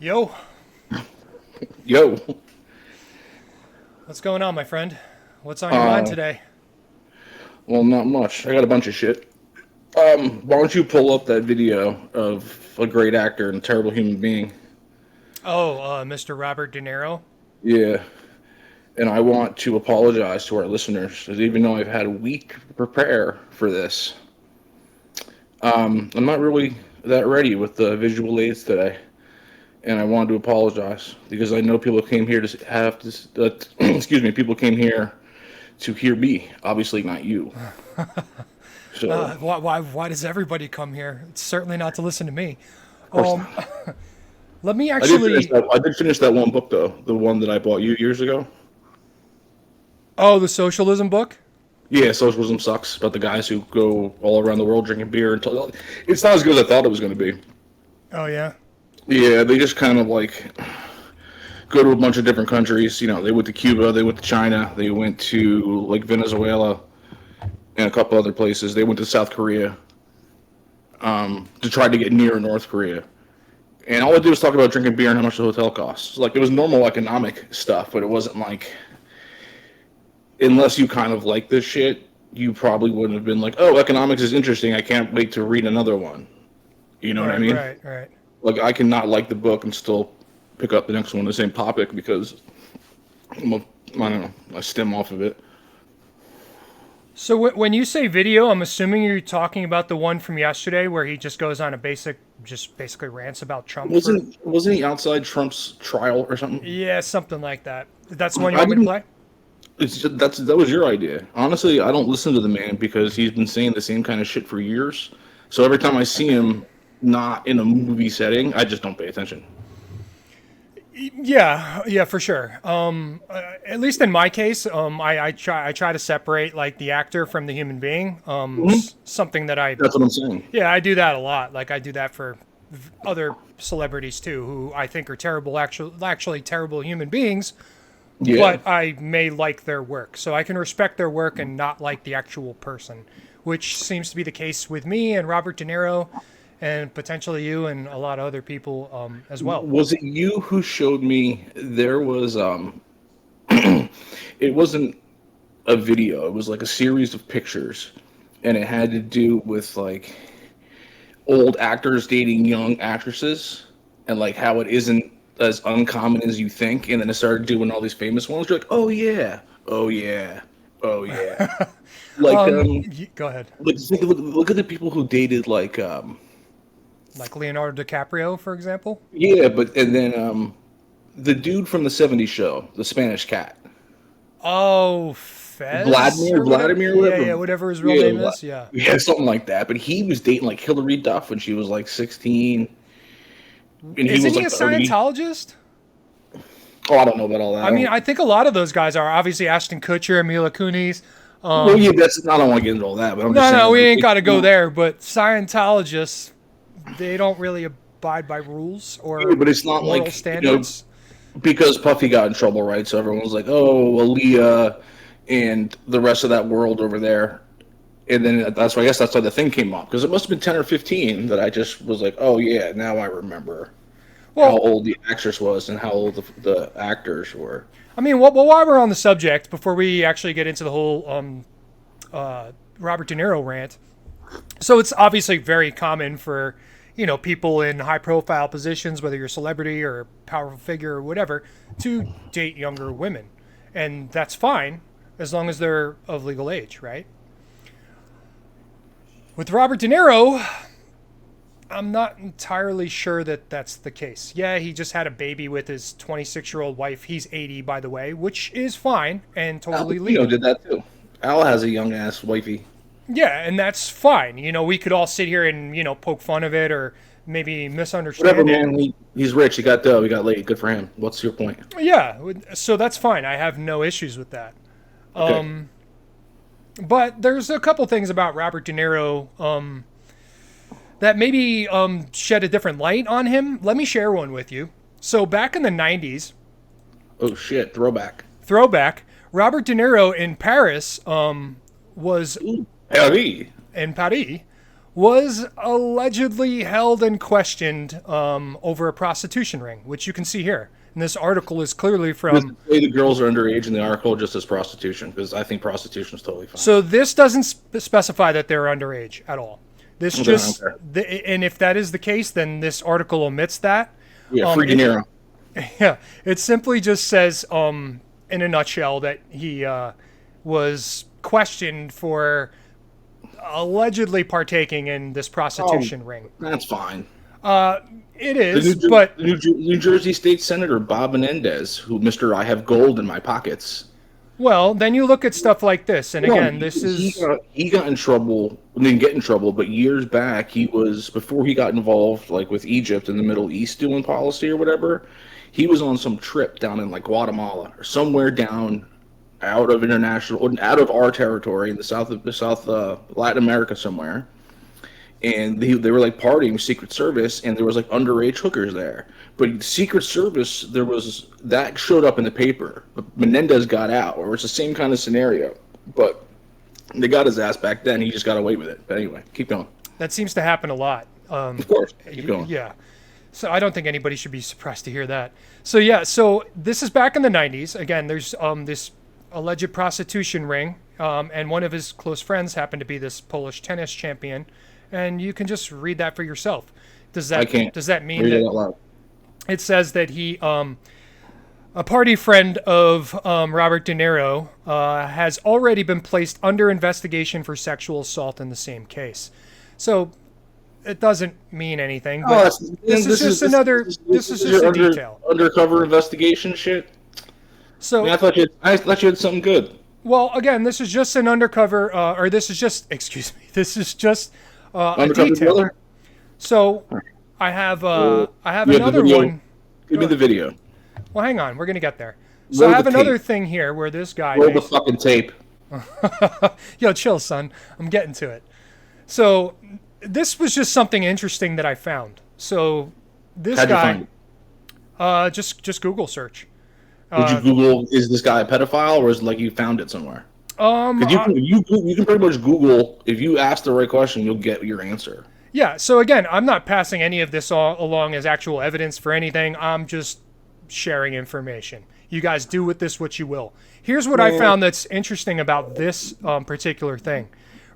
Yo, Yo, what's going on, my friend? What's on your mind uh, today? well, not much. I got a bunch of shit. Why don't you pull up that video of a great actor and a terrible human being? Oh, Mr. Robert De Niro. Yeah, and I want to apologize to our listeners, 'cause even though I've had a week to prepare for this, I'm not really that ready with the visual aids today, and I wanted to apologize because I know people came here to have this. Excuse me, people came here to hear me. Obviously, not you. So, Why does everybody come here? It's certainly not to listen to me. of course Um, not. Let me I did finish actually. that. I did finish that one book though, the one that I bought you years ago. Oh, the socialism book. Yeah, socialism sucks. About the guys who go all around the world drinking beer until it's not as good as I thought it was going to be. Oh yeah. Yeah, they just kind of like go to a bunch of different countries. You know, they went to Cuba, they went to China, they went to like Venezuela and a couple other places. They went to South Korea to try to get near North Korea. And all they did was talk about drinking beer and how much the hotel costs. Like it was normal economic stuff, but it wasn't like unless you kind of like this shit, you probably wouldn't have been like, "Oh, economics is interesting. I can't wait to read another one." You know what I Right, mean? right, right. Like I can not like the book and still pick up the next one, the same topic because I'm a, I don't know, I stem off of it. So when you say video, I'm assuming you're talking about the one from yesterday where he just goes on a just basically rants about Trump for, Wasn't he outside Trump's trial or something? yeah, something like that. That's the one you I want me to didn't. play? It's just, that was your idea. Honestly, I don't listen to the man because he's been saying the same kind of shit for years. So every time I see him not in a movie setting, I just don't pay attention. Yeah, yeah, for sure. At least in my case, I try to separate like the actor from the human being. Mhm. Something that I That's what I'm saying. yeah I do that a lot. Like I do that for other celebrities too, who I think are terrible, actually terrible human beings. Yeah. But I may like their work, so I can respect their work and not like the actual person, which seems to be the case with me and Robert De Niro, and potentially you and a lot of other people as well. Was it you who showed me there was it wasn't a video, it was like a series of pictures and it had to do with like old actors dating young actresses and like how it isn't as uncommon as you think and then it started doing all these famous ones. You're like, "Oh yeah. Oh yeah. Oh yeah." Like Go ahead. look at the people who dated like Like Leonardo DiCaprio, for example. yeah, but and then the dude from the '70s show, the Spanish cat. Oh, Fez Vladimir, or whatever. Vladimir, Yeah, whatever. yeah, whatever his real Yeah, name is. Yeah. yeah, something like that. But he was dating like Hillary Duff when she was like 16, and he Isn't was he a like 30. Scientologist? Oh, I don't know about all that. I mean, I think a lot of those guys are. Obviously, Ashton Kutcher, Mila Kunis. Well, yeah, that's. I don't want to get into all that, but I'm just No, saying, no, we like, ain't it's got to go not, there. But Scientologists, they don't really abide by rules yeah, or but it's not moral like you know standards. because Puffy got in trouble, right? So everyone was like, "Oh, Aaliyah," and the rest of that world over there. And then that's why I guess that's why the thing came up because it must have been 10 or 15 that I just was like, "Oh yeah, now I remember." How Well, old the actress was and how old the actors were. I mean, well, while we're on the subject, before we actually get into the whole Robert De Niro rant, so it's obviously very common for people in high profile positions, whether you're a celebrity or a powerful figure or whatever, to date younger women, and that's fine as long as they're of legal age, right? With Robert De Niro, I'm not entirely sure that that's the case. Yeah, he just had a baby with his 26-year-old wife. He's 80, by the way, which is fine and Al totally Pacino legal. did that too. Al has a young ass wifey. Yeah, and that's fine. We could all sit here and, poke fun of it or maybe Whatever, misunderstand it. man. He's rich. He got dough. He got laid. Good for him. What's your point? Yeah, so that's fine. I have no issues with that. Okay. But there's a couple things about Robert De Niro that maybe shed a different light on him. Let me share one with you. So back in the 90s, Oh shit. Throwback. throwback, Robert De Niro in Paris was Ooh. Harry. in Paris was allegedly held and questioned over a prostitution ring, which you can see here. And this article is clearly Does from. it say the girls are underage in the article just as prostitution? Because I think prostitution is totally fine. So this doesn't specify that they're underage at all. This Okay, just, okay. and if that is the case, then this article omits that. Yeah, free De it- Niro. Yeah, it simply just says, in a nutshell, that he was questioned for allegedly partaking in this prostitution ring. That's fine. It is, but New Jersey State Senator Bob Menendez, who Mr. I have gold in my pockets. well, then you look at stuff like this, and again, this is he got in trouble. Didn't get in trouble, but years back, before he got involved like with Egypt and the Middle East doing policy or whatever. He was on some trip down in like Guatemala or somewhere down out of our territory in the south Latin America somewhere, and they were like partying with Secret Service, and there was like underage hookers there. But Secret Service, that showed up in the paper. But Menendez got out, or it's the same kind of scenario. But they got his ass back then. He just got away with it. But anyway, keep going. that seems to happen a lot. Of course, keep going. Yeah. So I don't think anybody should be surprised to hear that. So yeah, so this is back in the 90s. Again, there's this alleged prostitution ring, and one of his close friends happened to be this Polish tennis champion, and you can just read that for yourself. Does I can't that mean read it that out loud. it says that he a party friend of Robert De Niro has already been placed under investigation for sexual assault in the same case. So it doesn't mean anything. But this is just a detail. Undercover investigation shit. So I thought you had something good. well, again, this is just an undercover, or this is just this is just a Undercover detail. brother? So I have You have the another video. one. Give me the video. Well, hang on, we're gonna get there. So Roll I have the another tape. thing here where this guy. Roll the fucking tape. Yo, chill, son. I'm getting to it. So this was just something interesting that I found. So this How'd you find guy, it? just Google search. Did you Google, is this guy a pedophile, or is it like you found it somewhere? Because you can pretty much Google, if you ask the right question, you'll get your answer. Yeah. So again, I'm not passing any of this along as actual evidence for anything. I'm just sharing information. You guys do with this what you will. Here's what I found that's interesting about this particular thing,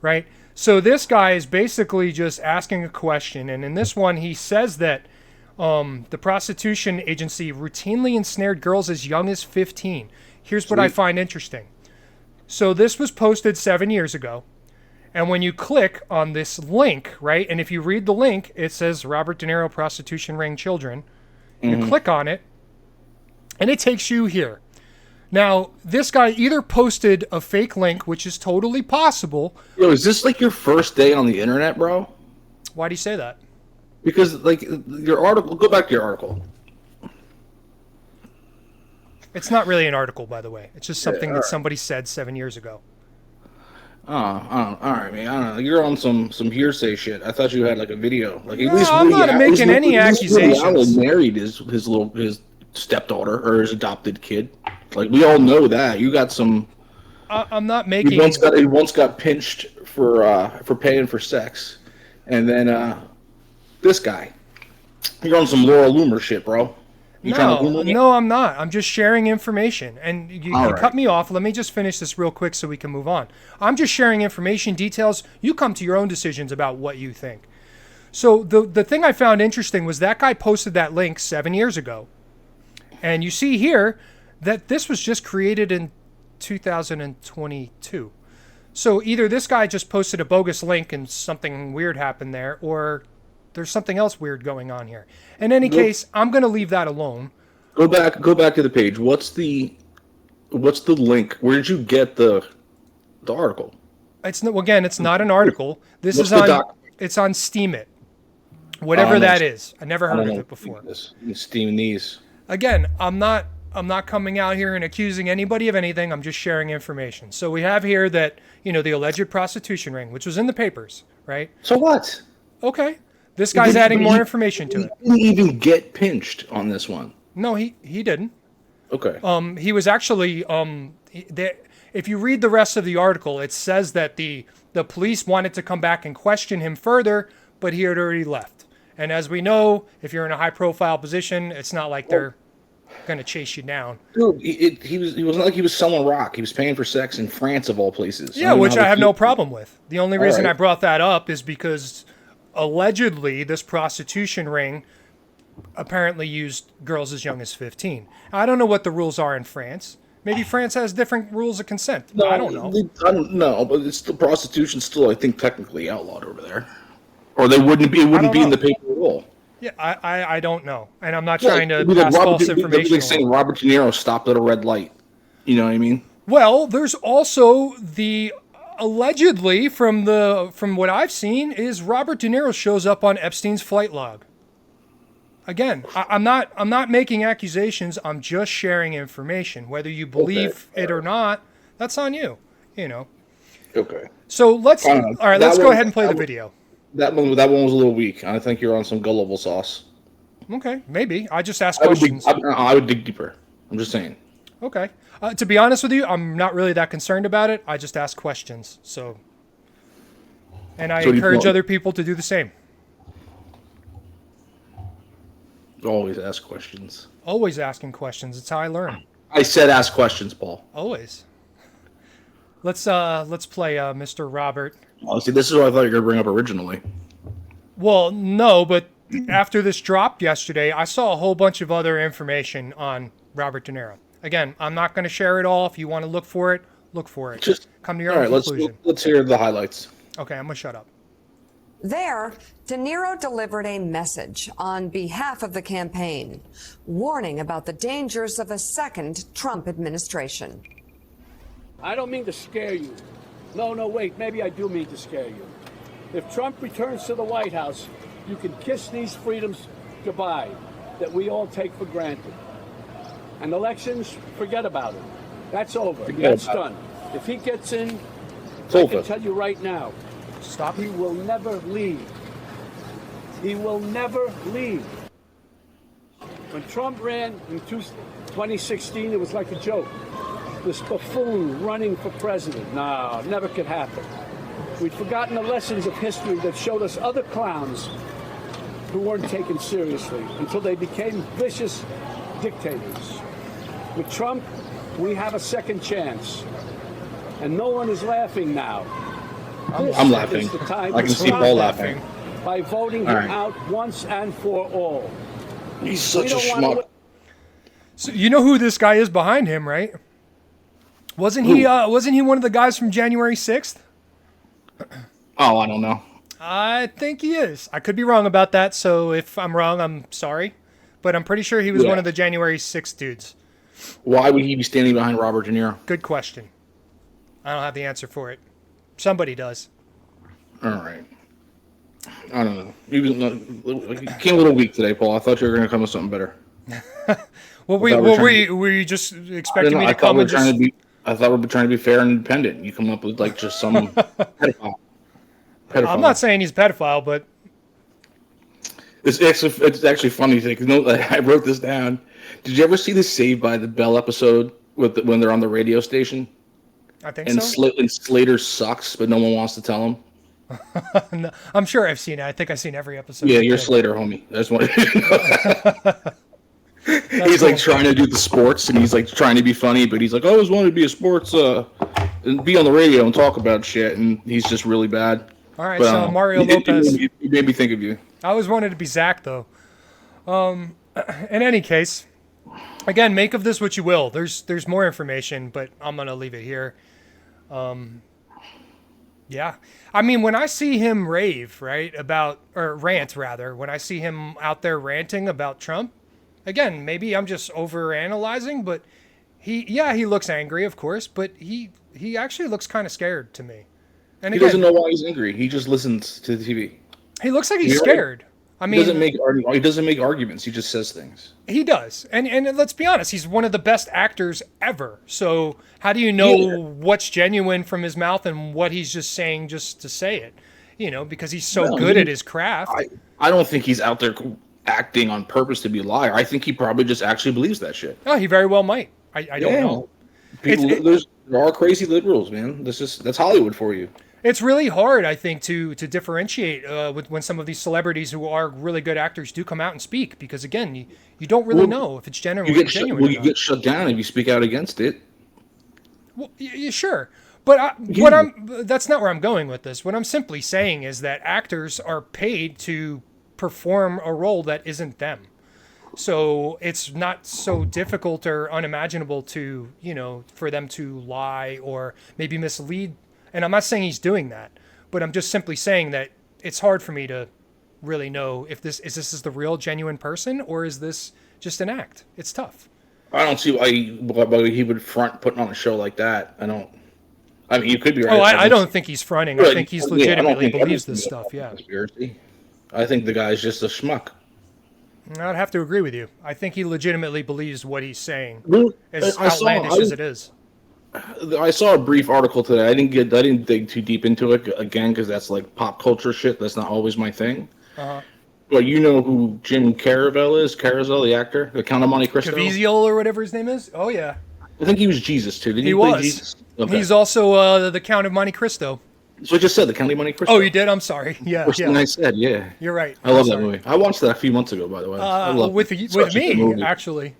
right? So this guy is basically just asking a question, and in this one, he says that the prostitution agency routinely ensnared girls as young as 15. Here's what I find interesting. So this was posted 7 years ago, and when you click on this link, right, and if you read the link, it says Robert De Niro prostitution ring children. You click on it, and it takes you here. Now, this guy either posted a fake link, which is totally possible. Yo, is this like your first day on the internet, bro? Why do you say that? Because like your article, go back to your article. It's not really an article, by the way. It's just something that somebody said 7 years ago. Oh, all right, man. I don't know. You're on some hearsay shit. I thought you had like a video. Like at No, least I'm Woody not Allen- making any at least Woody accusations. Allen married his stepdaughter or his adopted kid. Like we all know that. You got some. I'm not He making. once got pinched for paying for sex, and then this guy. You're on some Laura Loomer shit, bro. You trying to Loomer me? No, I'm not. I'm just sharing information. And you All right. cut me off. Let me just finish this real quick so we can move on. I'm just sharing information, details. You come to your own decisions about what you think. So the thing I found interesting was that guy posted that link 7 years ago. And you see here that this was just created in 2022. So either this guy just posted a bogus link and something weird happened there, or there's something else weird going on here. In any case, I'm going to leave that alone. Go back to the page. What's the link? Where did you get the article? It's not an article. This What's is the on doc? it's on Steemit. Whatever that is. I never heard of it before. Steam these. Again, I'm not coming out here and accusing anybody of anything. I'm just sharing information. So we have here that, the alleged prostitution ring, which was in the papers, right? So what? Okay. This guy's adding more information to it. He didn't even get pinched on this one. No, he didn't. Okay. He was actually if you read the rest of the article, it says that the The police wanted to come back and question him further, but he had already left. And as we know, if you're in a high-profile position, it's not like they're going to chase you down. Dude, he wasn't like he was selling rock. He was paying for sex in France, of all places. Yeah, which I have no problem with. The only reason right. I brought that up is because allegedly this prostitution ring apparently used girls as young as 15. I don't know what the rules are in France. Maybe France has different rules of consent. No, I don't know. I don't know, but it's the prostitution's still, I think, technically outlawed over there, or they wouldn't be. It wouldn't be in the paper at all. Yeah, I don't know, and I'm not trying to It'd be pass false it'd be information. like saying Robert De Niro stopped at a red light. You know what I mean? Well, there's also the allegedly from what I've seen is Robert De Niro shows up on Epstein's flight log. Again, I'm not making accusations. I'm just sharing information. Whether you believe it or not, that's on you. You know. Okay. So let's all right. Let's go ahead and play the video. That one was a little weak. I think you're on some gullible sauce. Okay, maybe I just ask questions. I would dig deeper. I'm just saying. Okay. To be honest with you, I'm not really that concerned about it. I just ask questions. So, and I encourage other people to do the same. Always ask questions. Always asking questions. It's how I learn. I said ask questions, Paul. Always. Let's play Mr. Robert. Oh, see, this is what I thought you were going to bring up originally. Well, no, but after this dropped yesterday, I saw a whole bunch of other information on Robert De Niro. Again, I'm not going to share it all. If you want to look for it, look for it. Just come to your own conclusion. Let's hear the highlights. Okay, I'm going to shut up. There, De Niro delivered a message on behalf of the campaign, warning about the dangers of a second Trump administration. I don't mean to scare you. No, wait, maybe I do mean to scare you. If Trump returns to the White House, you can kiss these freedoms goodbye that we all take for granted. And elections, forget about it. That's over. That's done. If he gets in, I can tell you right now, he will never leave. He will never leave. When Trump ran in 2016, it was like a joke. This buffoon running for president. No, never could happen. We'd forgotten the lessons of history that showed us other clowns who weren't taken seriously until they became vicious dictators. With Trump, we have a second chance. And no one is laughing now. I'm laughing. I can see Paul laughing. By voting him out once and for all. He's such a schmuck. So you know who this guy is behind him, right? Wasn't he one of the guys from January 6th? Oh, I don't know. I think he is. I could be wrong about that, so if I'm wrong, I'm sorry. But I'm pretty sure he was one of the January 6th dudes. Why would he be standing behind Robert De Niro? Good question. I don't have the answer for it. Somebody does. All right. I don't know. You came a little weak today, Paul. I thought you were going to come with something better. Were you just expecting me to come and just... I thought we were trying to be fair and independent. You come up with like just some pedophile. I'm not saying he's a pedophile, but it's actually funny thing. I wrote this down. Did you ever see the Saved by the Bell episode when they're on the radio station? I think so. And Slater sucks, but no one wants to tell him. No, I'm sure I've seen it. I think I've seen every episode. Yeah, you're Slater, homie. That's what. He's like trying to do the sports, and he's like trying to be funny, but he's like, I always wanted to be a sports, and be on the radio and talk about shit, and he's just really bad. All right, so Mario Lopez. He made me think of you. I always wanted to be Zach, though. In any case, again, make of this what you will. There's more information, but I'm gonna leave it here. Yeah, I mean, when I see him rant, rather, when I see him out there ranting about Trump. Again, maybe I'm just overanalyzing, but he looks angry, of course, but he actually looks kind of scared to me. And he doesn't know why he's angry. He just listens to the TV. He looks like he's scared. I mean, he doesn't make arguments. He just says things. He does, and let's be honest, he's one of the best actors ever. So how do you know what's genuine from his mouth and what he's just saying just to say it? You know, because he's so good at his craft. I don't think he's out there acting on purpose to be a liar. I think he probably just actually believes that shit. Oh, he very well might. I don't know. There are crazy liberals, man. That's Hollywood for you. It's really hard, I think, to differentiate with when some of these celebrities who are really good actors do come out and speak, because again, you don't really Well, know if it's you genuine or you not. get shut down if you speak out against it. Well, sure, but what Yeah. that's not where I'm going with this. What I'm simply saying is that actors are paid to perform a role that isn't them. So it's not so difficult or unimaginable to, for them to lie or maybe mislead. And I'm not saying he's doing that, but I'm just simply saying that it's hard for me to really know if this is the real genuine person or is this just an act. It's tough. I don't see why he would front putting on a show like that. I don't. I mean, you could be Oh, right. I don't think he's fronting. I Right, think he's yeah, I don't legitimately think believes this everything is stuff. a Yeah. conspiracy. I think the guy's just a schmuck. I'd have to agree with you. I think he legitimately believes what he's saying, Well, as I saw outlandish as it is. I saw a brief article today. I didn't dig too deep into it again because that's like pop culture shit. That's not always my thing. Uh-huh. But you know who Jim Caravel is? Caravel, the actor, the Count of Monte Cristo. Caviezel or whatever his name is. Oh yeah, I think he was Jesus too. Did he play was. Jesus? Okay. He's also the Count of Monte Cristo. So I just said the Count of Monte Cristo. Oh, you did? I'm sorry. Yeah, First thing yeah. I said, yeah. You're right. I love I'm that sorry. movie. I watched that a few months ago, by the way. I love With it. with Such a good me, movie. actually.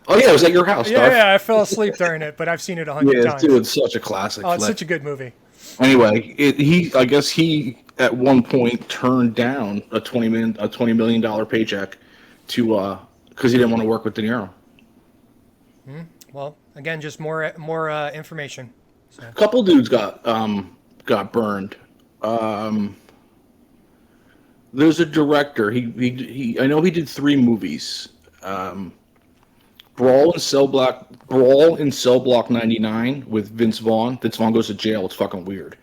Oh yeah, it was at your house. Yeah, Darth. yeah. I fell asleep during it, but I've seen it 100 Yeah, times. dude, it's such a classic. Oh, it's flick. such a good movie. Anyway, I guess he at one point turned down a $20 million paycheck to because he didn't want to work with De Niro. Well, again, just more information. A couple dudes got burned. There's a director. He I know he did 3 movies. Brawl in Cell Block 99 with Vince Vaughn. Vince Vaughn goes to jail. It's fucking weird.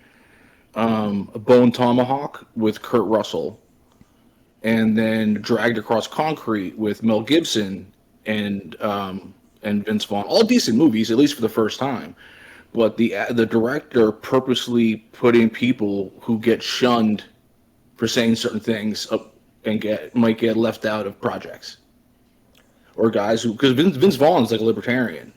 Bone Tomahawk with Kurt Russell, and then Dragged Across Concrete with Mel Gibson and Vince Vaughn. All decent movies, at least for the first time. But the director purposely put in people who get shunned for saying certain things up and might get left out of projects, or guys who, because Vince Vaughn is like a libertarian.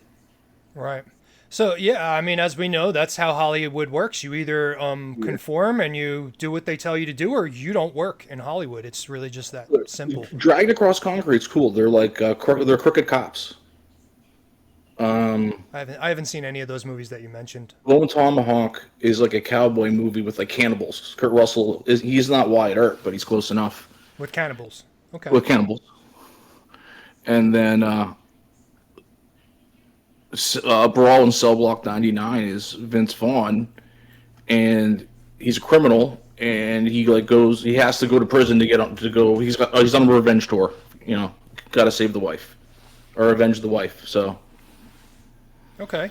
Right. So yeah, I mean, as we know, that's how Hollywood works. You either conform and you do what they tell you to do, or you don't work in Hollywood. It's really just that simple. Dragged Across Concrete's cool. They're like they're crooked cops. I haven't seen any of those movies that you mentioned. Bone Tomahawk is like a cowboy movie with like cannibals. Kurt Russell he's not Wyatt Earp, but he's close enough With cannibals. Okay. with cannibals. And then Brawl in Cell Block 99 is Vince Vaughn, and he's a criminal, and he has to go to prison to he's on a revenge tour. Got to save the wife or avenge the wife. So. Okay.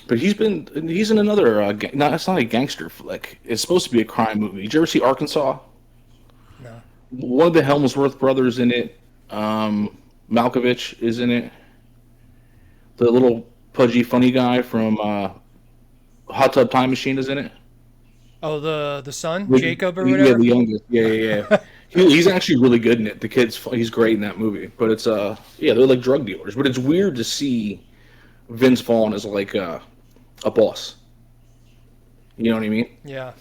But he's in another. No, it's not a gangster flick. It's supposed to be a crime movie. Did you ever see Arkansas? No. One of the Helmsworth brothers in it. Malkovich is in it. The little pudgy, funny guy from Hot Tub Time Machine is in it. Oh, the son, The- Jacob or Yeah, whatever. the youngest. Yeah. He's actually really good in it. He's great in that movie. But it's they're like drug dealers. But it's weird to see Vince Vaughn as like a boss. You know what I mean? Yeah.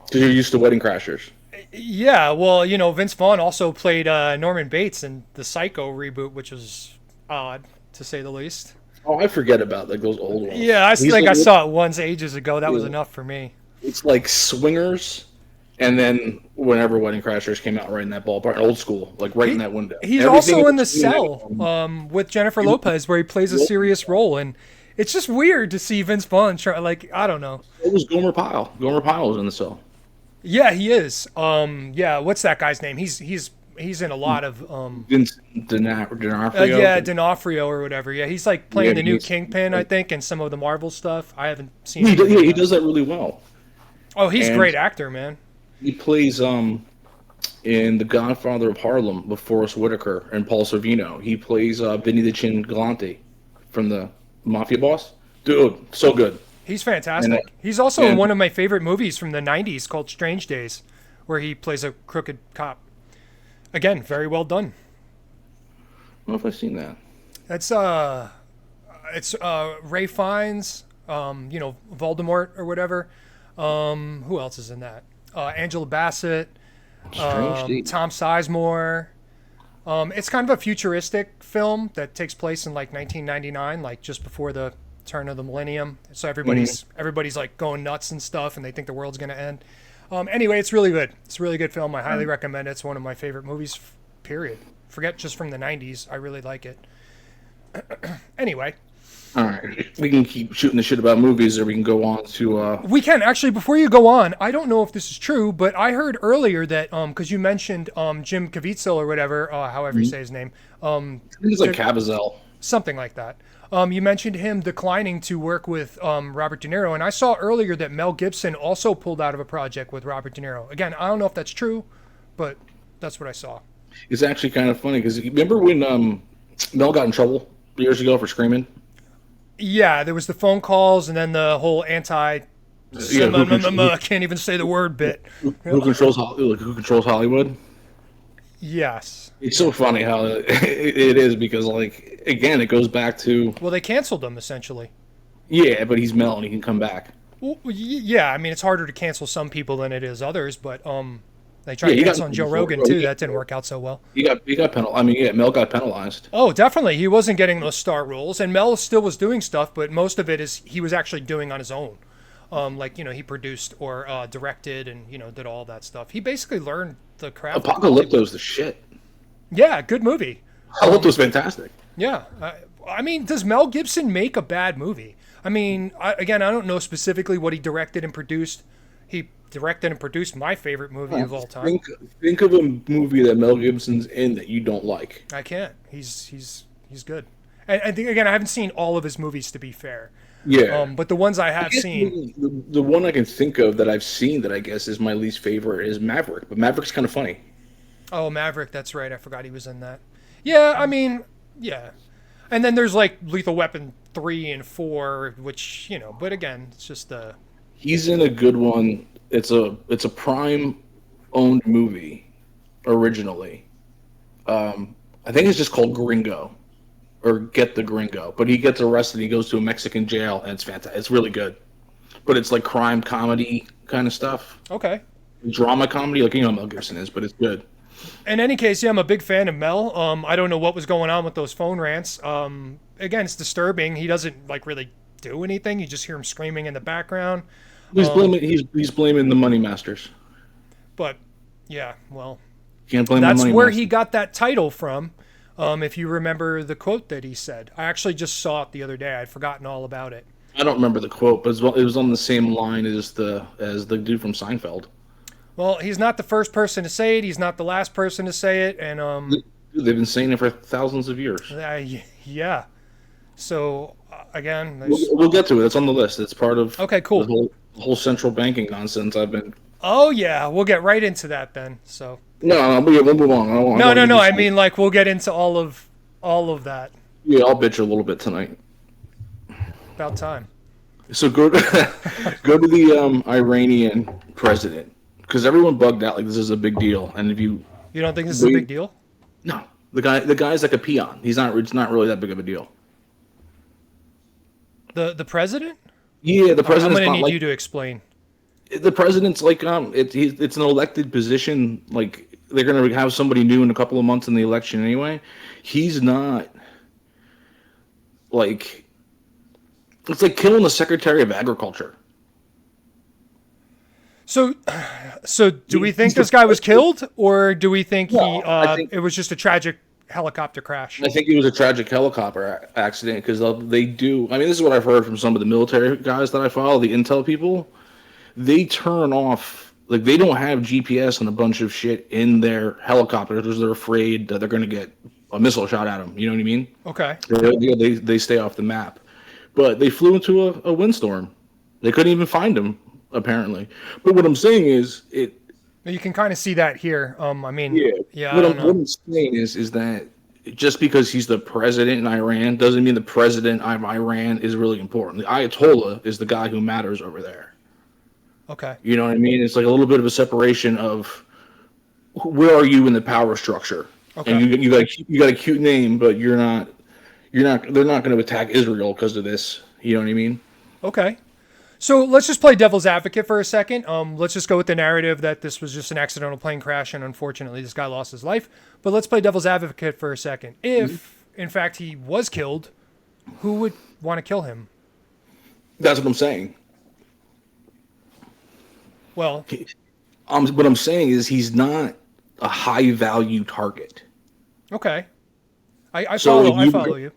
Because you're used to Wedding Crashers. Yeah. Well, Vince Vaughn also played Norman Bates in the Psycho reboot, which was odd to say the least. Oh, I forget about like those old ones. Yeah, I He's think I like- saw it once ages ago. That was Yeah. enough for me. It's like Swingers, and then whenever Wedding Crashers came out, right in that ballpark, old school, like right in that window. He's Everything also in The between that- Cell with Jennifer Lopez, where he plays a serious role, and it's just weird to see Vince Vaughn try. Like, I don't know. It was Gomer Pyle. Gomer Pyle was in The Cell. Yeah, he is. Yeah, what's that guy's name? He's in a lot of Vince D'Onofrio. yeah, D'Onofrio or whatever. Yeah, he's like playing Yeah, the new he's- Kingpin, I think, and some of the Marvel stuff. I haven't seen. He, any of yeah, he that. does that really well. Oh, he's a and- great actor, man. He plays in The Godfather of Harlem with Forrest Whitaker and Paul Sorvino. He plays Vinny the Chin Galante from the Mafia Boss. Dude, so good. He's fantastic. And, He's also in and- one of my favorite movies from the 90s called Strange Days, where he plays a crooked cop. Again, very well done. I don't know if I've seen that. It's Ray Fiennes, Voldemort or whatever. Who else is in that? Angela Bassett, Strange Days. Tom Sizemore. It's kind of a futuristic film that takes place in like 1999, like just before the turn of the millennium. So everybody's like going nuts and stuff, and they think the world's gonna end. Anyway, it's really good. It's a really good film. I highly recommend it. It's one of my favorite movies. Period. Forget just from the 90s. I really like it. Anyway. All right, we can keep shooting the shit about movies, or we can go on to. We can actually. Before you go on, I don't know if this is true, but I heard earlier that because you mentioned Jim Caviezel or whatever, however you say his name, I think it's like Caviezel. something like that. You mentioned him declining to work with Robert De Niro, and I saw earlier that Mel Gibson also pulled out of a project with Robert De Niro. Again, I don't know if that's true, but that's what I saw. It's actually kind of funny because remember when Mel got in trouble years ago for screaming? Yeah, there was the phone calls, and then the whole I can't even say the word bit. Who controls Hollywood? Yes. It's so funny how it is because, like, again, it goes back to Well, they canceled him essentially. yeah, but he's Mel and he can come back. Well, yeah, I mean it's harder to cancel some people than it is others, but they tried Yeah, to he got cancel on Joe before, Rogan bro. too. That didn't work out so well. He got penalized. I mean, yeah, Mel got penalized. Oh, definitely, he wasn't getting those star roles, and Mel still was doing stuff, but most of it is he was actually doing on his own. Like he produced or directed and did all that stuff. He basically learned the craft. Apocalypto's the shit. Yeah, good movie. Apocalypto's fantastic. Yeah, I mean, does Mel Gibson make a bad movie? I mean, again, I don't know specifically what he directed and produced. He directed and produced my favorite movie of all time. Think of a movie that Mel Gibson's in that you don't like. I can't. He's good. And again, I haven't seen all of his movies to be fair. Yeah. But the ones I have I guess seen, the one I can think of that I've seen that I guess is my least favorite is Maverick. But Maverick's kind of funny. oh, Maverick, that's right. I forgot he was in that. Yeah, I mean, yeah. And then there's like Lethal Weapon 3 and 4, which, but again, it's just He's in a good one. It's a Prime owned movie originally. I think it's just called Gringo or Get the Gringo. But he gets arrested, he goes to a Mexican jail, and it's fantastic. It's really good. But it's like crime comedy kind of stuff. okay. Drama comedy, like Mel Gibson is, but it's good. In any case, yeah, I'm a big fan of Mel. I don't know what was going on with those phone rants. Again, it's disturbing. He doesn't like really do anything. You just hear him screaming in the background. He's blaming the money masters. But yeah, well, Can't blame that's the money where masters. he got that title from. If you remember the quote that he said, I actually just saw it the other day. I'd forgotten all about it. I don't remember the quote, but it was on the same line as the dude from Seinfeld. Well, he's not the first person to say it. He's not the last person to say it, and Dude, they've been saying it for thousands of years. yeah. So again, there's... We'll get to it. It's on the list. It's part of Okay, cool. the whole central banking nonsense. I've been. Oh yeah, we'll get right into that then. So No, we'll move on. no. I mean, like we'll get into all of that. Yeah, I'll bitch a little bit tonight. About time. So go to the Iranian president because everyone bugged out like this is a big deal, and if you don't think this is a big deal? no, the guy's like a peon. He's not. It's not really that big of a deal. The president? Yeah, the I'm president's gonna not need like you to explain. the president's like it's an elected position. Like they're gonna have somebody new in a couple of months in the election anyway. He's not like it's like killing the Secretary of Agriculture. So do we think this guy was killed, or do we think No, I think- it was just a tragic helicopter crash? I think it was a tragic helicopter accident because they do. I mean, this is what I've heard from some of the military guys that I follow, the intel people. They turn off, like, they don't have GPS and a bunch of shit in their helicopters because they're afraid that they're going to get a missile shot at them. You know what I mean? Okay. They stay off the map. But they flew into a windstorm. They couldn't even find him, apparently. But what I'm saying is, You can kind of see that here. I mean, yeah. I What don't I'm, know. what I'm saying is that just because he's the president in Iran doesn't mean the president of Iran is really important. The Ayatollah is the guy who matters over there. Okay. You know what I mean? It's like a little bit of a separation of where are you in the power structure. Okay. And you got a cute name, but you're not. They're not going to attack Israel because of this. You know what I mean? Okay. So let's just play devil's advocate for a second. Let's just go with the narrative that this was just an accidental plane crash and unfortunately this guy lost his life. But let's play devil's advocate for a second. If, in fact, he was killed, who would want to kill him? That's what I'm saying. Well, What I'm saying is he's not a high value target. okay. I So follow. I you- follow you.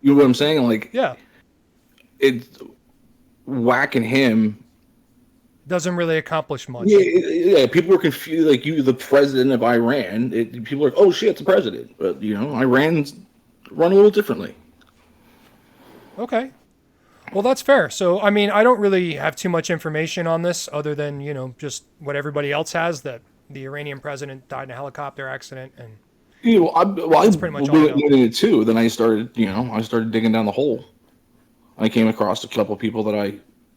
You know what I'm saying? Like, Yeah. it's whacking him. Doesn't really accomplish much. Yeah, people were confused. Like, the president of Iran. People are like, oh shit, it's the president. But Iran's run a little differently. Okay. Well, that's fair. So, I mean, I don't really have too much information on this other than, just what everybody else has, that the Iranian president died in a helicopter accident. And I pretty much all I know. went in it too. Then I started digging down the hole. I came across a couple people that I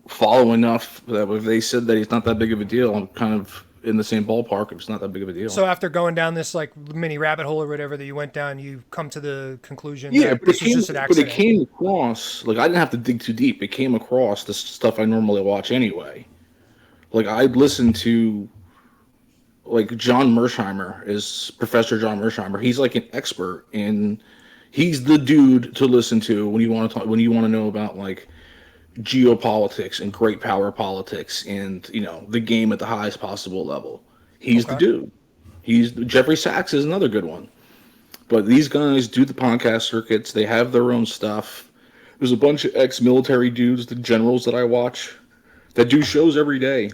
follow enough that if they said that he's not that big of a deal, I'm kind of in the same ballpark. It's not that big of a deal. so after going down this like mini rabbit hole or whatever that you went down, you come to the conclusion yeah, that this was just an but it accident. came across, like, I didn't have to dig too deep. It came across the stuff I normally watch anyway. Like, I'd listen to, like, John Mersheimer is Professor John Mersheimer. He's like an expert he's the dude to listen to when you want to know about like geopolitics and great power politics and the game at the highest possible level. He's the dude. Jeffrey Sachs is another good one. But these guys do the podcast circuits. They have their own stuff. There's a bunch of ex-military dudes, the generals that I watch, that do shows every day.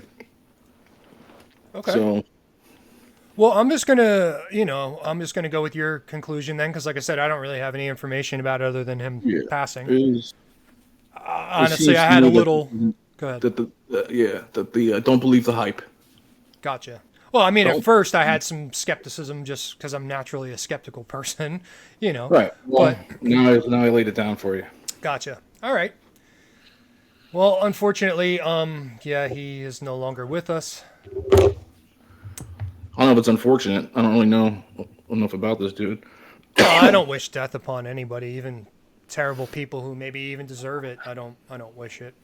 Okay. So Well, I'm just gonna go with your conclusion then, because like I said, I don't really have any information about it other than him passing. Honestly, I had a little. Go ahead. Don't believe the hype. Gotcha. Well, I mean, at first I had some skepticism just because I'm naturally a skeptical person, Right. Well, But now I laid it down for you. gotcha. All right. Well, unfortunately, he is no longer with us. I don't know if it's unfortunate. I don't really know enough about this dude. I don't wish death upon anybody, even terrible people who maybe even deserve it. I don't wish it.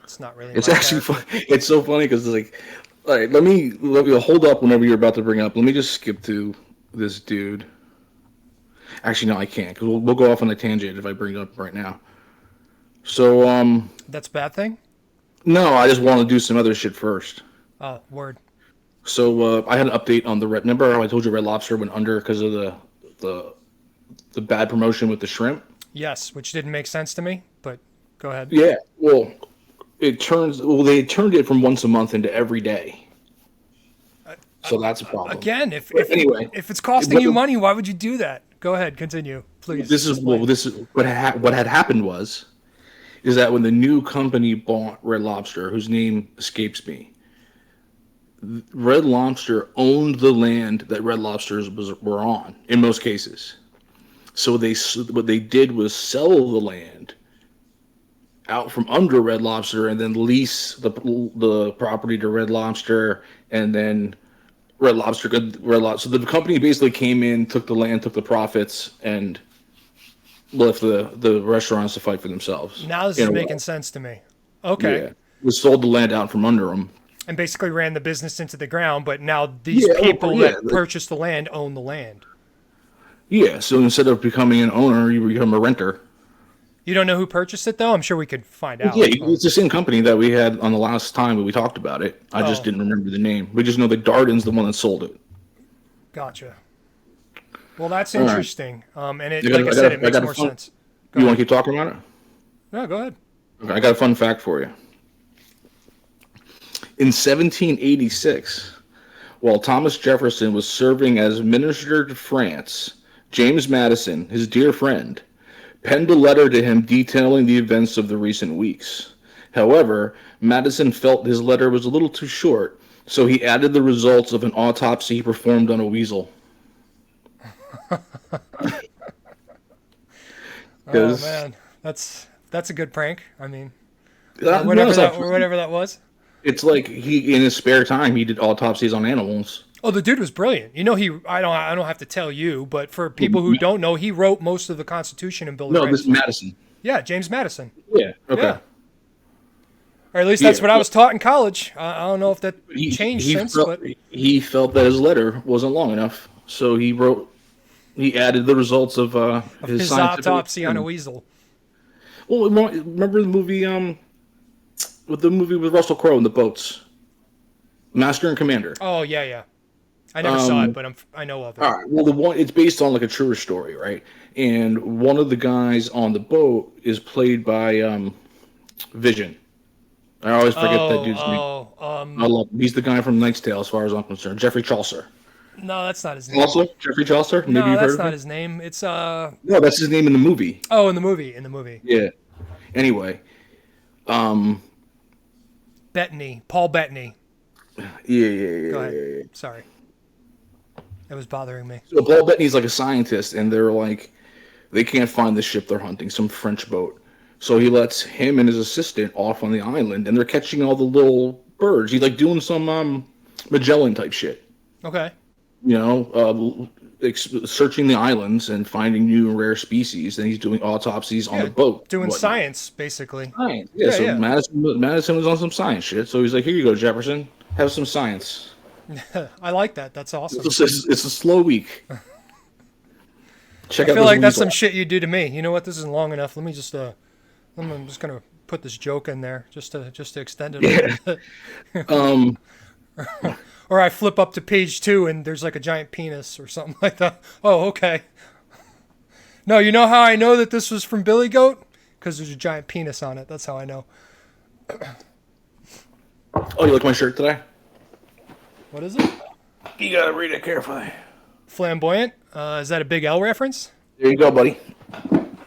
It's not really. It's my actually character. fun. It's so funny because it's like, all right, let me hold up whenever you're about to bring up. Let me just skip to this dude. Actually, no, I can't because we'll go off on a tangent if I bring it up right now. So, That's a bad thing. no, I just want to do some other shit first. Oh, word. So I had an update on the Red. Remember how I told you Red Lobster went under because of the bad promotion with the shrimp? Yes, which didn't make sense to me, but go ahead. Yeah. Well, they turned it from once a month into every day. So that's a problem. Again, if it's costing But you the- money, why would you do that? Go ahead, continue, please. This is what had happened is that when the new company bought Red Lobster, whose name escapes me, Red Lobster owned the land that Red Lobsters were on in most cases. So what they did was sell the land out from under Red Lobster and then lease the property to Red Lobster, and then Red Lobster. So the company basically came in, took the land, took the profits, and left the restaurants to fight for themselves. Now this in is a making way. sense to me. Okay. Yeah. We sold the land out from under them. And basically ran the business into the ground, but now these Yeah, people yeah, that like- purchased the land own the land. Yeah, so instead of becoming an owner, you become a renter. You don't know who purchased it though? I'm sure we could find out. Yeah, it's the same company that we had on the last time that we talked about it. I just Oh. didn't remember the name. We just know that Darden's the one that sold it. Gotcha. Well, that's All right. interesting. And it, I got- like I I said, got- it I makes got a more fun- sense. You want to keep talking about it? No, go ahead. Okay, I got a fun fact for you. In 1786, while Thomas Jefferson was serving as minister to France, James Madison, his dear friend, penned a letter to him detailing the events of the recent weeks. However, Madison felt his letter was a little too short, so he added the results of an autopsy he performed on a weasel. Oh man, that's a good prank. I mean, No, whatever it's that not- whatever that was. It's like he, in his spare time, he did autopsies on animals. Oh, the dude was brilliant. I don't have to tell you, but for people who don't know, he wrote most of the Constitution and Bill of No, Rights. this is Madison. Yeah, James Madison. Yeah. Okay. Yeah. Or at least that's Yeah. what I was taught in college. I don't know if that changed since, felt, but he felt that his letter wasn't long enough, so he added the results of his his scientific autopsy on a experiment. weasel. Well, remember the movie with Russell Crowe in the boats, Master and Commander. Oh yeah, yeah. I never saw it, but I know of it. All right. Well, it's based on like a true story, right? And one of the guys on the boat is played by Vision. I always forget that dude's name. I love him. He's the guy from Knight's Tale, as far as I'm concerned. Jeffrey Chaucer. No, that's not his name. Also, Jeffrey Chaucer. Maybe No, you've heard that's of not him. his name. It's No, that's his name in the movie. oh, in the movie. Yeah. Anyway, Bettany, Paul Bettany. yeah. Go ahead. Sorry. That was bothering me. So Paul Bettany's like a scientist, and they're like, they can't find the ship they're hunting, some French boat. So he lets him and his assistant off on the island, and they're catching all the little birds. He's like doing some Magellan type shit. Okay. You know, searching the islands and finding new and rare species, and he's doing autopsies on the boat. Doing whatnot. science, basically. Science. Yeah, so yeah. Madison was on some science shit. So he's like, here you go, Jefferson. Have some science. I like that. That's awesome. It's a slow week. Check I out feel this like that's weasel. some shit you do to me. You know what? This isn't long enough. I'm just gonna put this joke in there just to extend it. A little bit. Or I flip up to page 2 and there's like a giant penis or something like that. Oh, okay. No, you know how I know that this was from Billy Goat? Because there's a giant penis on it. That's how I know. Oh, you like my shirt today? What is it? You gotta read it carefully. Flamboyant? Is that a Big L reference? There you go, buddy.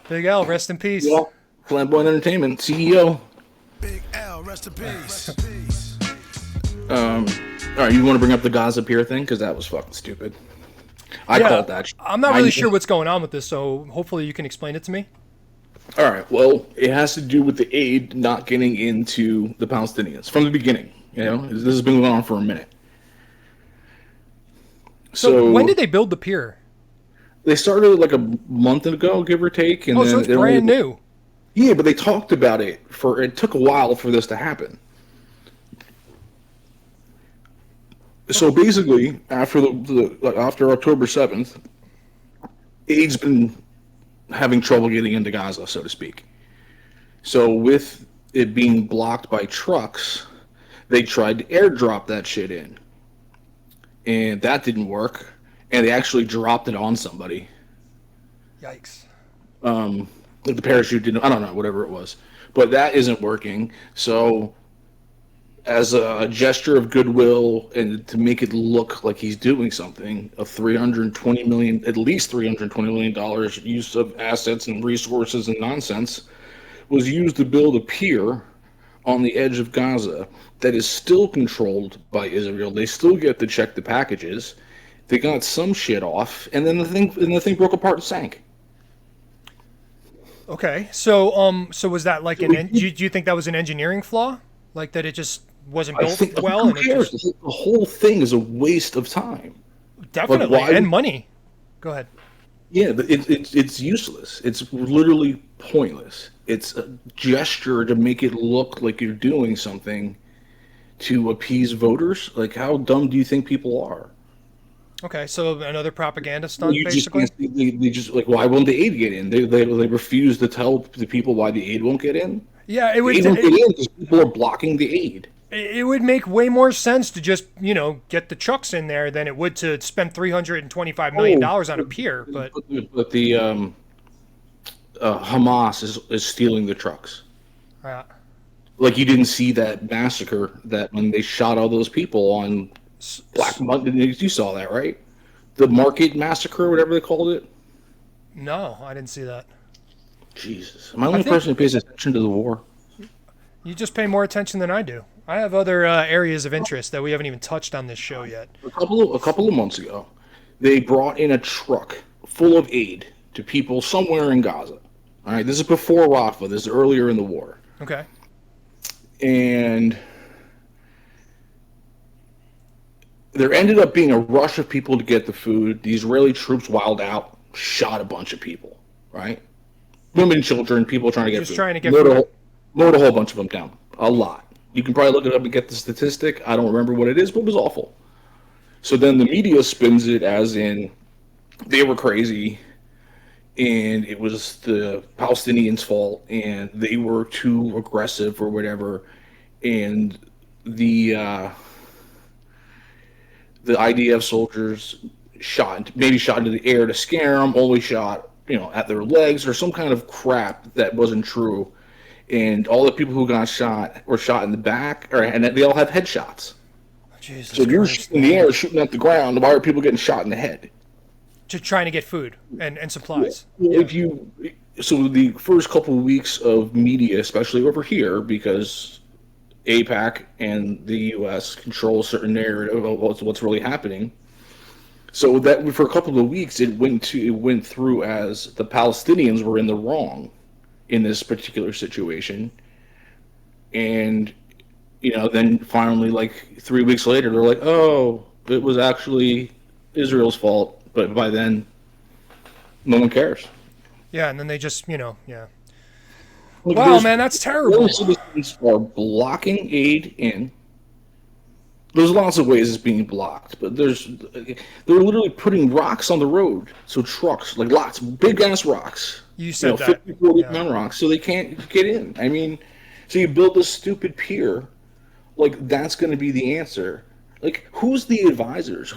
Big L, rest in peace. Yeah. Flamboyant Entertainment, CEO. Big L, rest in peace. All right, you want to bring up the Gaza Pier thing? Because that was fucking stupid. I Yeah, called that. I'm not really sure what's going on with this, so hopefully you can explain it to me. All right, well, it has to do with the aid not getting into the Palestinians from the beginning. You know, this has been going on for a minute. So when did they build the pier? They started like a month ago, give or take. And Oh, then so it's it only- brand new. Yeah, but they talked about it it took a while for this to happen. So basically, after after October 7th, aid's been having trouble getting into Gaza, so to speak. So with it being blocked by trucks, they tried to airdrop that shit in. And that didn't work. And they actually dropped it on somebody. Yikes. The parachute didn't, I don't know, whatever it was. But that isn't working. So as a gesture of goodwill and to make it look like he's doing something, a $320 million, at least $320 million use of assets and resources and nonsense was used to build a pier on the edge of Gaza that is still controlled by Israel. They still get to check the packages. They got some shit off, and then the thing broke apart and sank. Okay, so was that like do you think that was an engineering flaw, like that it just wasn't I built think well, who and it cares? just The whole thing is a waste of time. definitely why- and money. Go ahead. Yeah, it's useless. It's literally pointless. It's a gesture to make it look like you're doing something to appease voters. Like, how dumb do you think people are? Okay, so another propaganda stunt, You just basically. can't see, they just like, why won't the aid get in? They refuse to tell the people why the aid won't get in. Yeah, it The would aid won't get in because people are blocking the aid. it would make way more sense to just get the trucks in there than it would to spend $325 million on a pier. But But the Hamas is stealing the trucks. Like, you didn't see that massacre that when they shot all those people on Black Monday. You saw that, right? The market massacre, whatever they called it. no, I didn't see that. Jesus, am I the only think- person who pays attention to the war? You just pay more attention than I do. I have other areas of interest that we haven't even touched on this show yet. A couple of months ago, they brought in a truck full of aid to people somewhere in Gaza. All right, this is before Rafah. This is earlier in the war, Okay. and there ended up being a rush of people to get the food. The Israeli troops wild out, shot a bunch of people. Right, women, children, people trying to get Just food. trying to get Mowed food. mowed a whole bunch of them down. A lot. You can probably look it up and get the statistic. I don't remember what it is, but it was awful. So then the media spins it as in they were crazy and it was the Palestinians' fault and they were too aggressive or whatever. And the IDF soldiers maybe shot into the air to scare them, only shot, at their legs or some kind of crap that wasn't true. And all the people who got shot were shot in the back, and they all have headshots. Jesus So if you're Christ. shooting in the air, shooting at the ground, why are people getting shot in the head? To trying to get food and supplies. Well, so the first couple of weeks of media, especially over here, because AIPAC and the U.S. control a certain narrative of what's really happening. So that for a couple of weeks, it went through as the Palestinians were in the wrong in this particular situation, and then finally, like 3 weeks later, they're like, "Oh, it was actually Israel's fault." But by then, no one cares. Yeah, and then they just, yeah. Look, Wow, man, that's terrible. Most citizens are blocking aid in. There's lots of ways it's being blocked, but they're literally putting rocks on the road, so trucks, like lots, big ass rocks. You said that. 50, 40 pound rocks, so they can't get in. I mean, so you build this stupid pier, like that's going to be the answer. Like, who's the advisors?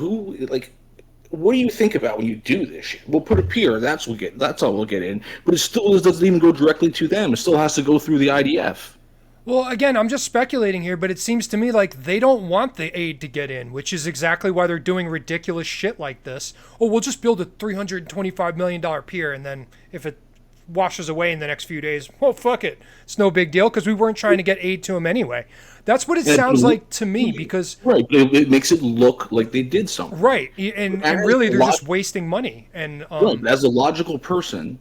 What do you think about when you do this shit? We'll put a pier. That's all we'll get in. But it still doesn't even go directly to them. It still has to go through the IDF. Well, again, I'm just speculating here, but it seems to me like they don't want the aid to get in, which is exactly why they're doing ridiculous shit like this. Oh, we'll just build a $325 million pier, and then if it washes away in the next few days, well, fuck it. It's no big deal because we weren't trying to get aid to them anyway. That's what it sounds like to me because... Right, it makes it look like they did something. Right, and really they're just wasting money. And right, as a logical person,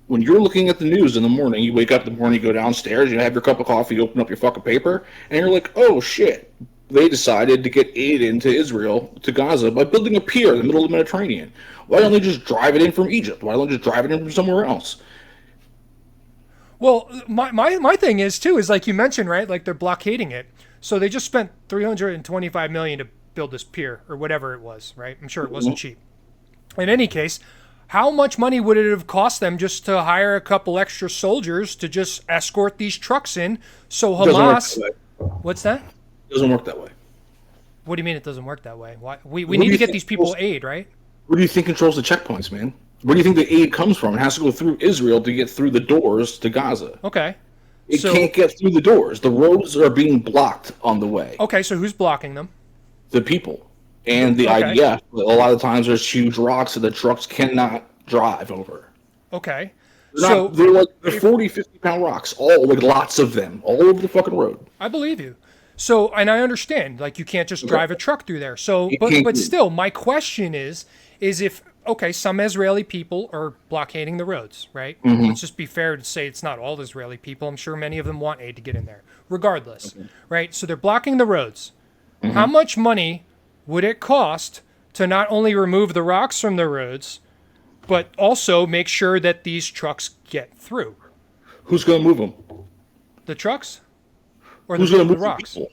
when you're looking at the news in the morning, you wake up in the morning, you go downstairs, you have your cup of coffee, you open up your fucking paper, and you're like, oh shit, they decided to get aid into Israel, to Gaza, by building a pier in the middle of the Mediterranean. Why don't they just drive it in from Egypt? Why don't they just drive it in from somewhere else? Well, my thing is too is like you mentioned, right? Like they're blockading it, so they just spent $325 million to build this pier or whatever it was, right? I'm sure it wasn't cheap. In any case, how much money would it have cost them just to hire a couple extra soldiers to just escort these trucks in? So Hamas, what's that? It doesn't work that way. What do you mean it doesn't work that way? Why we need to get these people aid, right? What do you think controls the checkpoints, man? Where do you think the aid comes from? It has to go through Israel to get through the doors to Gaza. Okay. It can't get through the doors. The roads are being blocked on the way. Okay, so who's blocking them? The people and the IDF. A lot of times there's huge rocks that the trucks cannot drive over. Okay. They're 40, 50 pound rocks, lots of them, all over the fucking road. I believe you. So, and I understand, like you can't just drive a truck through there. So, but still, my question is if, okay, some Israeli people are blockading the roads, right? Let's just be fair to say it's not all Israeli people. I'm sure many of them want aid to get in there, regardless, right? So they're blocking the roads. How much money would it cost to not only remove the rocks from the roads, but also make sure that these trucks get through? Who's going to move them? The trucks? Or Who's going to the move rocks? the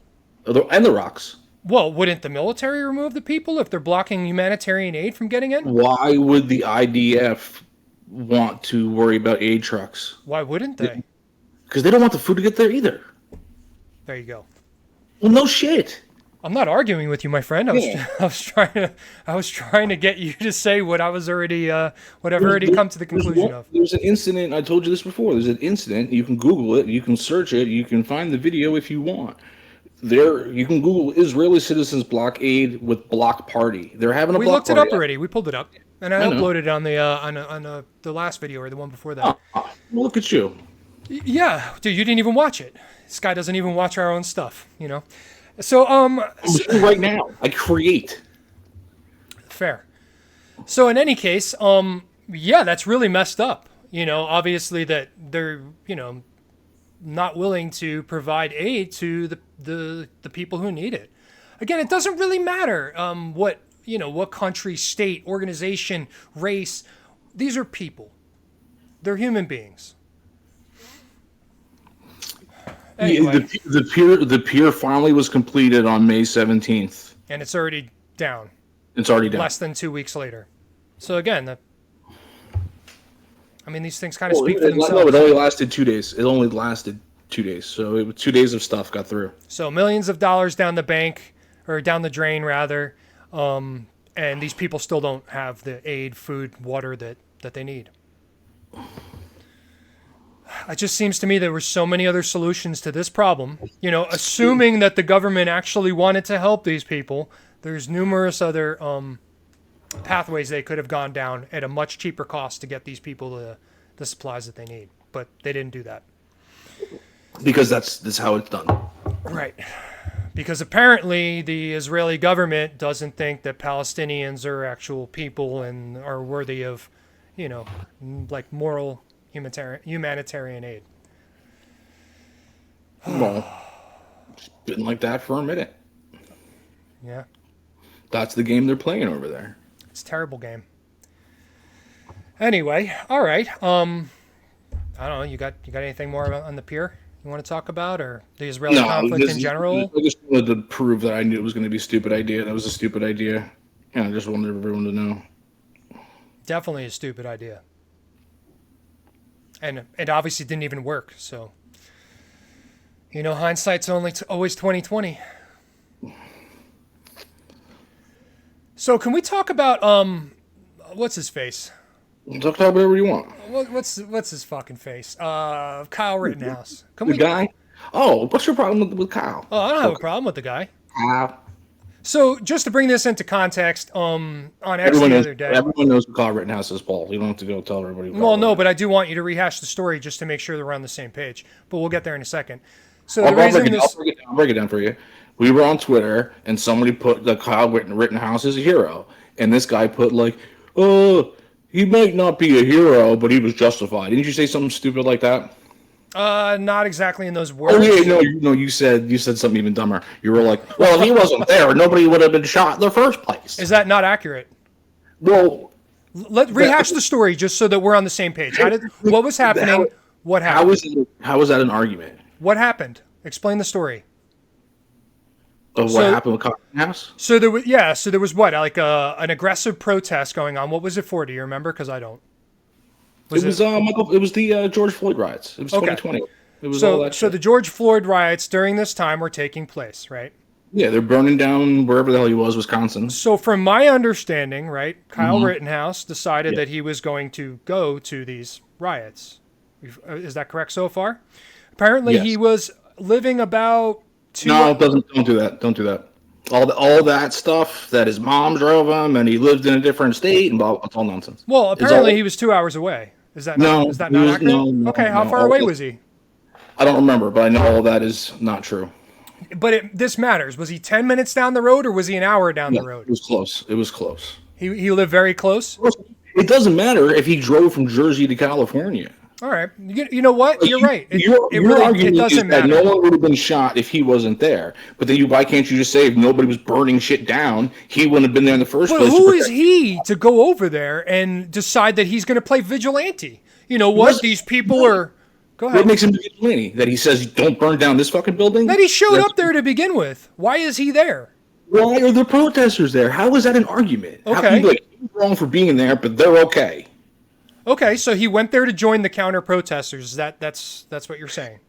people? And the rocks. Well, wouldn't the military remove the people if they're blocking humanitarian aid from getting in? Why would the IDF want to worry about aid trucks? Why wouldn't they? Because they don't want the food to get there either. There you go. Well, no shit. I'm not arguing with you, my friend. I was trying to get you to say what I was already what I've already come to the conclusion of. There's an incident. I told you this before. There's an incident. You can Google it. You can search it. You can find the video if you want. You can Google Israeli citizens blockade with block party. They're having a block party. We looked it up already. We pulled it up, and I uploaded it on the last video or the one before that. Well, look at you. Yeah, dude, you didn't even watch it. This guy doesn't even watch our own stuff, you know. So right now I create. Fair. So in any case, yeah, that's really messed up. You know, obviously that they're, you know, not willing to provide aid to the people who need it. Again, it doesn't really matter what country, state, organization, race. These are people. They're human beings. Anyway, The pier finally was completed on May 17th. and it's already down. It's already done. Less than 2 weeks later. So again, these things kind of speak for No, themselves. it only lasted 2 days. It only lasted 2 days. So it was 2 days of stuff got through. So millions of dollars down the bank, or down the drain rather, and these people still don't have the aid, food, water that they need. It just seems to me there were so many other solutions to this problem. Assuming that the government actually wanted to help these people, there's numerous other pathways they could have gone down at a much cheaper cost to get these people the supplies that they need. But they didn't do that. Because that's how it's done. Right. Because apparently the Israeli government doesn't think that Palestinians are actual people and are worthy of, like moral humanitarian aid. Well, it's been like that for a minute. Yeah. That's the game they're playing over there. It's a terrible game. Anyway, all right. I don't know. You got anything more on the pier you want to talk about, or the Israeli conflict in general? I just wanted to prove that I knew it was going to be a stupid idea. That was a stupid idea. Yeah, I just wanted everyone to know. Definitely a stupid idea. And it obviously didn't even work. So, hindsight's always 20/20. So can we talk about what's his face? Talk about whatever you want. What's his fucking face? Kyle Rittenhouse. Can The guy? Oh, what's your problem with Kyle? Oh, I don't have a problem with the guy. Kyle. So just to bring this into context, on X the other day. Everyone knows who Kyle Rittenhouse is, Paul. You don't have to go tell everybody. Well, no, but I do want you to rehash the story just to make sure that we're on the same page. But we'll get there in a second. So I'll break it down for you. We were on Twitter, and somebody put the Kyle Rittenhouse as a hero, and this guy put like, "Oh, he might not be a hero, but he was justified." Didn't you say something stupid like that? Not exactly in those words. Oh yeah, no, you said something even dumber. You were like, "Well, if he wasn't there, nobody would have been shot in the first place." Is that not accurate? Well, Let's rehash the story just so that we're on the same page. What was happening? What happened? How was that an argument? What happened? Explain the story. Of what happened with Kyle Rittenhouse? So there was what, like an aggressive protest going on. What was it for? Do you remember? Because I don't. It was the George Floyd riots. It was 2020. It was all that so shit. the George Floyd riots during this time were taking place, right? Yeah, they're burning down wherever the hell he was, Wisconsin. So from my understanding, right, Kyle Rittenhouse decided that he was going to go to these riots. Is that correct so far? Apparently Yes. he was living about No, don't do that. Don't do that. All that stuff that his mom drove him and he lived in a different state and blah, it's all nonsense. Well, apparently he was 2 hours away. Is that not accurate? No, okay, how no, far away was he? I don't remember, but I know all that is not true. But this matters. Was he 10 minutes down the road or was he an hour down the road? It was close. It was close. He lived very close? It doesn't matter if he drove from Jersey to California. All right. You know what? You're right. Your argument doesn't is that matter. no one would have been shot if he wasn't there. But then why can't you just say if nobody was burning shit down, he wouldn't have been there in the first But place? who is he to go over there and decide that he's going to play vigilante? You know what? These people are... Go ahead. What makes him a vigilante? That he says, don't burn down this fucking building? That he showed up there to begin with. Why is he there? Why are the protesters there? How is that an argument? How Okay. can you be like, he's wrong for being there, but they're okay? Okay, so he went there to join the counter protesters. That's what you're saying.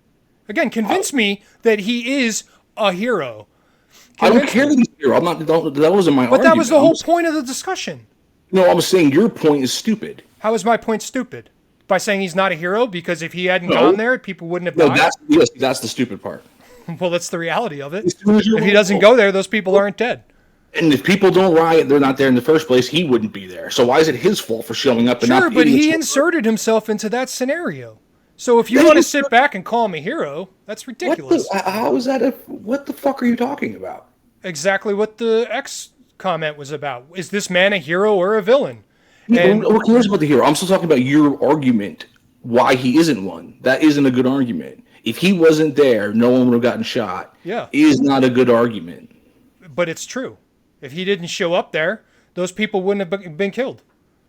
Again, convince me that he is a hero. I don't care that he's here. I'm not. That wasn't my argument. But that was the whole point of the discussion. No, I was saying your point is stupid. How is my point stupid? By saying he's not a hero because if he hadn't No. gone there, people wouldn't have No, died? that's the stupid part. Well, that's the reality of it. As soon as you're If he doesn't go there, those people aren't dead. And if people don't riot, they're not there in the first place. He wouldn't be there. So why is it his fault for showing up and Sure, not? but being he the- inserted himself into that scenario. So if you want to sit back and call him a hero, that's ridiculous. How is that? What the fuck are you talking about? Exactly what the X comment was about. Is this man a hero or a villain? And Who cares about the hero? I'm still talking about your argument. Why he isn't one? That isn't a good argument. If he wasn't there, no one would have gotten shot. Yeah. Is not a good argument. but it's true. If he didn't show up there, those people wouldn't have been killed.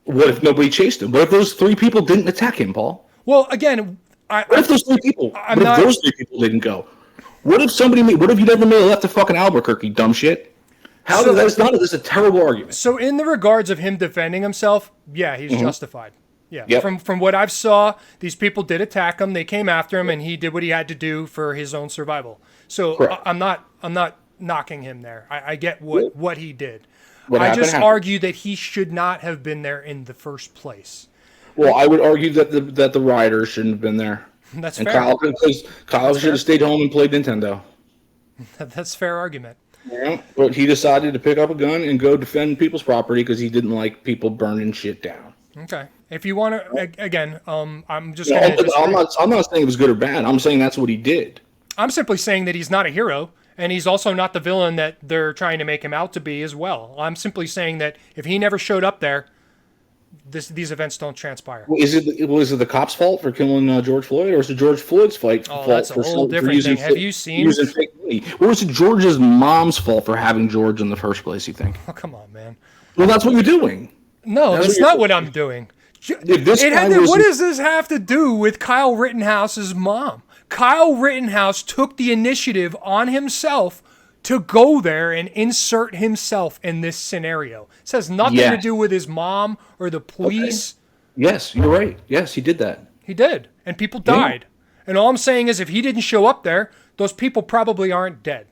What if nobody chased him? What if those three people didn't attack him, Paul? Well, again, What if those three people? I'm What not- if those three people didn't go? What if somebody? What if you never made a left to fucking Albuquerque? Dumb shit. How So- that's not. That's a terrible argument. So in the regards of him defending himself, yeah, he's justified. Yeah. Yep. From what I've saw, these people did attack him. They came after him, and he did what he had to do for his own survival. So Correct. I'm not knocking him there. I get what he did. What I happened just happened. argue that he should not have been there in the first place. Well, I would argue that the rioters shouldn't have been there. That's And fair. Kyle should fair. have stayed home and played Nintendo. That's a fair argument. Yeah, but he decided to pick up a gun and go defend people's property because he didn't like people burning shit down. Okay. If you want to, again, I'm just No, going to. I'm not saying it was good or bad. I'm saying that's what he did. I'm simply saying that he's not a hero, and he's also not the villain that they're trying to make him out to be as well. I'm simply saying that if he never showed up there, these events don't transpire. Is it the cops' fault for killing George Floyd, or is it George Floyd's fault that's a whole different thing. Have you seen- using fake money? Or is it George's mom's fault for having George in the first place? You think? Oh, come on, man. Well, that's what you're doing. No, That's that's what not you're- what I'm doing. If this guy was- What does this have to do with Kyle Rittenhouse's mom? Kyle Rittenhouse took the initiative on himself to go there and insert himself in this scenario. This has nothing to Yes. do with his mom or the police. Yes, you're right. Yes, he did that. He did, and people died. And all I'm saying is if he didn't show up there, those people probably aren't dead.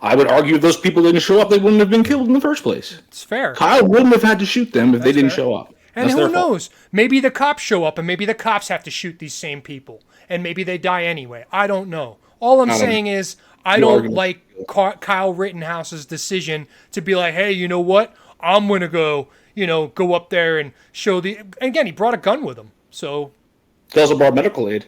I would argue if those people didn't show up, they wouldn't have been killed in the first place. It's fair. Kyle wouldn't have had to shoot them if they didn't fair. show up. And That's who their fault. knows? Maybe the cops show up and maybe the cops have to shoot these same people. And maybe they die anyway. I don't know. All I'm saying is I Your don't argument- like Kyle Rittenhouse's decision to be like, hey, you know what? I'm going to go up there and show the... Again, he brought a gun with him. So... He also brought medical aid.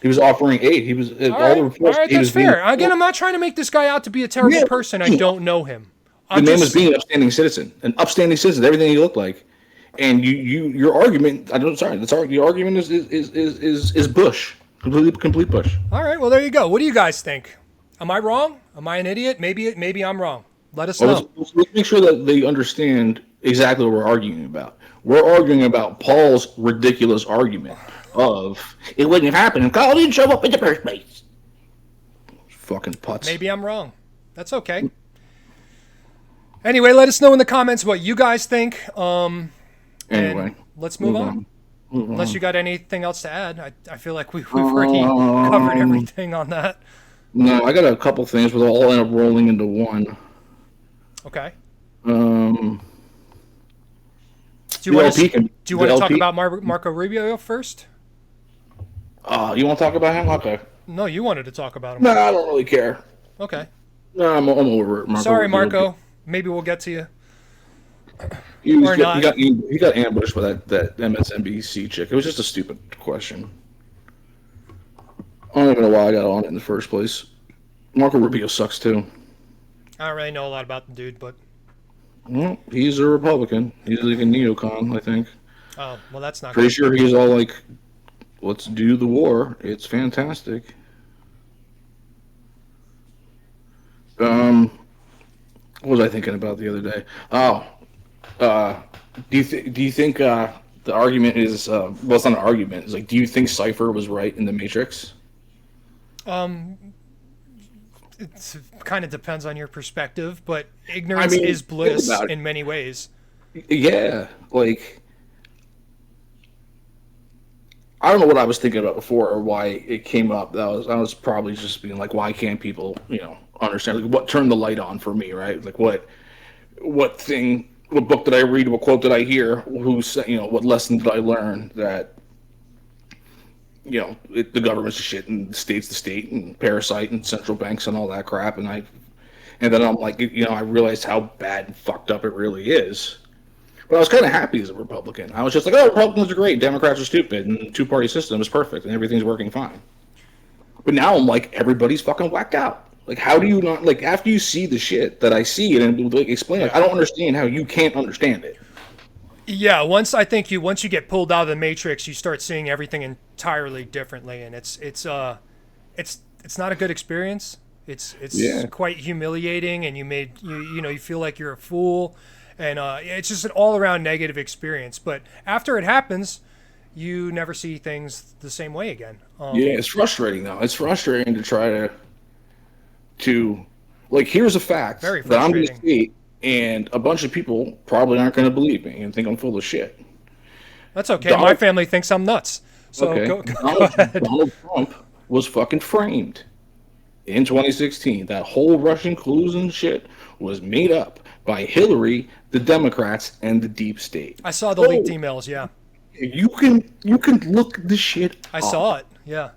He was offering aid. He was All all right, the reports. all right, he that's was being- fair. Again, I'm not trying to make this guy out to be a terrible Yeah, person. I yeah. don't know him. The I'm name just- was being an upstanding citizen, everything he looked like, and your argument. Your argument is Bush, complete Bush. All right, well, there you go. What do you guys think? Am I wrong? Am I an idiot? Maybe I'm wrong. Let us know. Let's make sure that they understand exactly what we're arguing about. We're arguing about Paul's ridiculous argument of it wouldn't have happened if Kyle didn't show up in the first place. Fucking putz. Maybe I'm wrong. That's okay. Anyway, let us know in the comments what you guys think. Anyway, Let's move on. Unless you got anything else to add. I feel like we've already covered everything on that. no, I got a couple things, but they'll all end up rolling into one. Okay. Um, Do you want LP to can- do you want the to talk LP about Marco Rubio first? you want to talk about him? Okay. No, you wanted to talk about him. No, I don't really care. Okay. No, I'm over it. Marco Sorry, Rubio. Marco. Maybe we'll get to you. He Or not. he got ambushed by that MSNBC chick. It was just a stupid question. I don't even know why I got on it in the first place. Marco Rubio sucks too. I don't really know a lot about the dude, but Well, he's a Republican. He's like a neocon, I think. oh, well, that's not Pretty good. sure he's all like, "Let's do the war. It's fantastic." What was I thinking about the other day? Oh, do you think the argument is well, it's not an argument. It's like, do you think Cypher was right in the Matrix? It kind of depends on your perspective, but ignorance mean, is bliss think about it. in many ways. Yeah, like I don't know what I was thinking about before or why it came up. I was probably just being like, why can't people, understand? Like, what turned the light on for me, right? Like, what book did I read? What quote did I hear? Who said, what lesson did I learn that, the government's a shit and the state's the state and parasite and central banks and all that crap. And then I'm like, I realized how bad and fucked up it really is. But I was kind of happy as a Republican. I was just like, oh, Republicans are great, Democrats are stupid, and the two-party system is perfect, and everything's working fine. But now I'm like, everybody's fucking whacked out. Like, how do you not, like, after you see the shit that I see it and like, explain it, I don't understand how you can't understand it. Yeah, once you get pulled out of the matrix, you start seeing everything entirely differently, and it's not a good experience. It's Yeah. quite humiliating, and you feel like you're a fool, and it's just an all around negative experience. But after it happens, you never see things the same way again. Yeah, it's frustrating though. It's frustrating to try to like. Here's a fact Very that I'm going to frustrating. state, and a bunch of people probably aren't going to believe me and think I'm full of shit. That's okay. Donald- My family thinks I'm nuts. So Okay, go Donald, ahead. Donald Trump was fucking framed in 2016. That whole Russian collusion shit was made up by Hillary, the Democrats, and the deep state. I saw the leaked emails. Yeah, You can look the shit. I up. saw it. Yeah.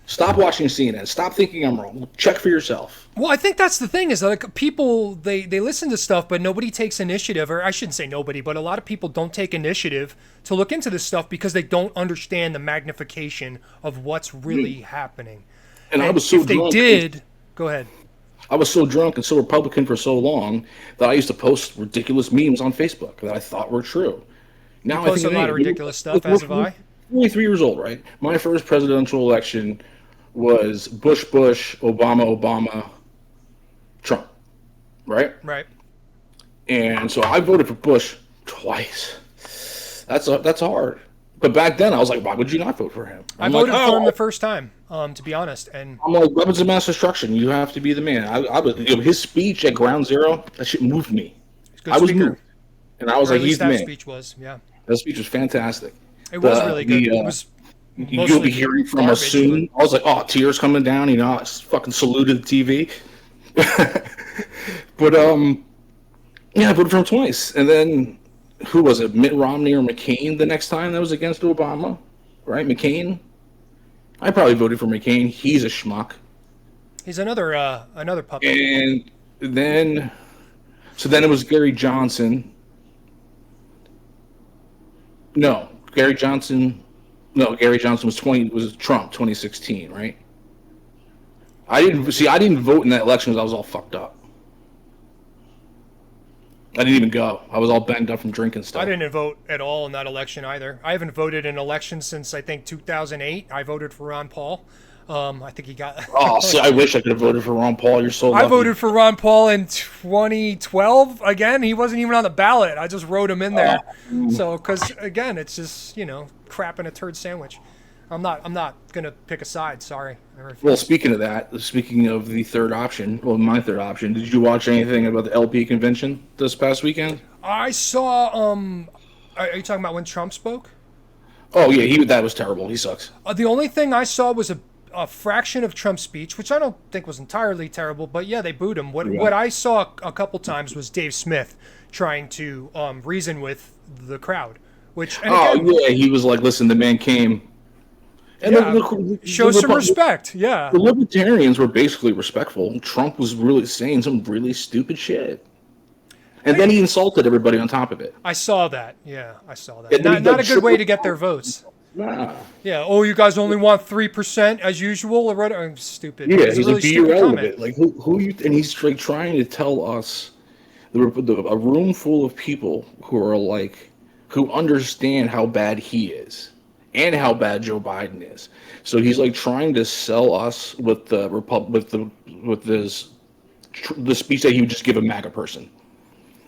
Stop watching CNN. Stop thinking I'm wrong. Check for yourself. Well, I think that's the thing is that like people they listen to stuff, but nobody takes initiative, or I shouldn't say nobody, but a lot of people don't take initiative to look into this stuff because they don't understand the magnification of what's really happening. And I And was so if they drunk. did, go ahead. I was so drunk and so Republican for so long that I used to post ridiculous memes on Facebook that I thought were true. Now post I think a lot of hey, ridiculous stuff, as have I. 23 years old, right? My first presidential election was Bush, Obama, Trump, right? Right. And so I voted for Bush twice. That's hard. But back then I was like, why would you not vote for him? I I'm voted like, for him oh. the first time, to be honest, and I'm like, weapons of mass destruction. You have to be the man. I was his speech at Ground Zero. That shit moved me. good I was speaker. moved, and I was Or at like, he's least the that man. speech was. Yeah, That speech was fantastic. it was really good. It was You'll mostly be hearing from us garbage, soon. I was like, oh, tears coming down. You know, I just fucking saluted the TV. But yeah, I voted for him twice, and then who was it? Mitt Romney or McCain the next time that was against Obama, right? McCain. I probably voted for McCain. He's a schmuck. He's another puppet. And then, so then it was Gary Johnson. No, Gary Johnson. No, Gary Johnson was Trump 2016, right? I didn't vote in that election because I was all fucked up. I didn't even go. I was all banged up from drinking stuff. I didn't vote at all in that election either. I haven't voted in elections since I think 2008. I voted for Ron Paul. I think he got. Oh, see, I wish I could have voted for Ron Paul. You're so lucky. I voted for Ron Paul in 2012. Again, he wasn't even on the ballot. I just wrote him in there. So, because again, it's just crap in a turd sandwich. I'm not gonna pick a side. Sorry. I refuse. Well, speaking of that, speaking of the third option, well, my third option, did you watch anything about the LP convention this past weekend? I saw. Are you talking about when Trump spoke? Oh yeah, that was terrible. He sucks. The only thing I saw was a fraction of Trump's speech, which I don't think was entirely terrible, but yeah, they booed him. What I saw a couple times was Dave Smith trying to reason with the crowd, which and again, Yeah, he was like, "Listen, the man came." And yeah, show some respect. Yeah, The libertarians were basically respectful. Trump was really saying some really stupid shit, and then he insulted everybody on top of it. I saw that. Yeah, I saw that. And then he Not a got good way to triple- get their votes. Nah. Yeah. Oh, you guys only want 3% as usual, or what? I'm stupid. Yeah, It's a he's really like, be stupid irrelevant. comment. Like, who you? And he's like trying to tell us, a room full of people who are like, who understand how bad he is, and how bad Joe Biden is. So he's like trying to sell us with the the speech that he would just give a MAGA person.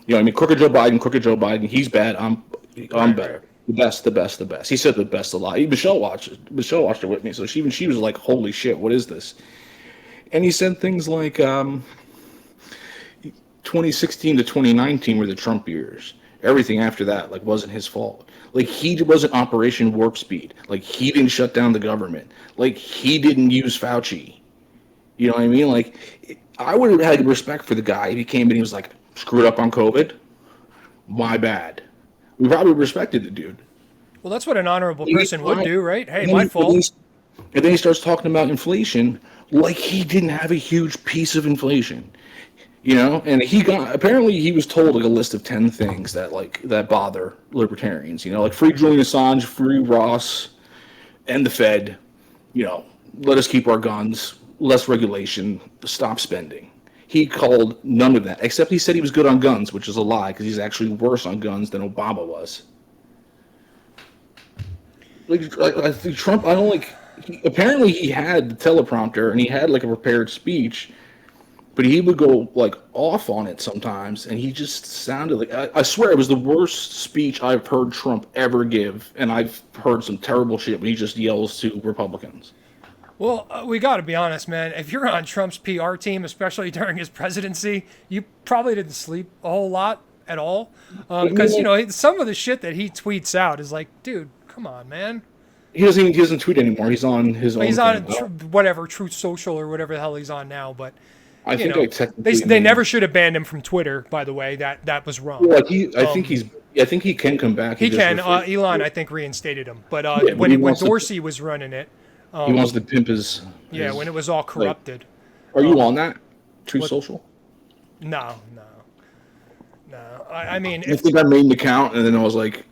You know, what I mean, crooked Joe Biden. He's bad. I'm better. The best. He said the best a lot. Michelle watched it with me, so she was like, "Holy shit, what is this?" And he said things like, 2016 to 2019 were the Trump years. Everything after that, like, wasn't his fault. Like, he wasn't Operation Warp Speed. Like, he didn't shut down the government. Like, he didn't use Fauci. You know what I mean? Like, I would have had respect for the guy if he came in and he was like, screwed up on COVID. My bad. We probably respected the dude. Well, that's what an honorable person would do, right? Hey, And my then fault. And then he starts talking about inflation like he didn't have a huge piece of inflation. You know, and apparently he was told like a list of 10 things that bother libertarians, you know, like free Julian Assange, free Ross, and the Fed, you know, let us keep our guns, less regulation, stop spending. He called none of that, except he said he was good on guns, which is a lie because he's actually worse on guns than Obama was. I think Trump, apparently he had the teleprompter and he had like a prepared speech. but he would go like off on it sometimes, and he just sounded like I swear it was the worst speech I've heard Trump ever give, and I've heard some terrible shit when he just yells to Republicans. Well, we got to be honest, man. If you're on Trump's PR team, especially during his presidency, you probably didn't sleep a whole lot at all. Because, some of the shit that he tweets out is like, dude, come on, man. He doesn't tweet anymore. He's on his own. He's on thing. Truth Social or whatever the hell he's on now. But I think I technically they never should have banned him from Twitter. By the way, that was wrong. Well, I think he can come back. He can. Elon, I think, reinstated him. But when Dorsey was running it, he wants to pimp his. Yeah, when it was all corrupted. Are you on that Truth Social? No. I mean, I think I made an account, and then I was like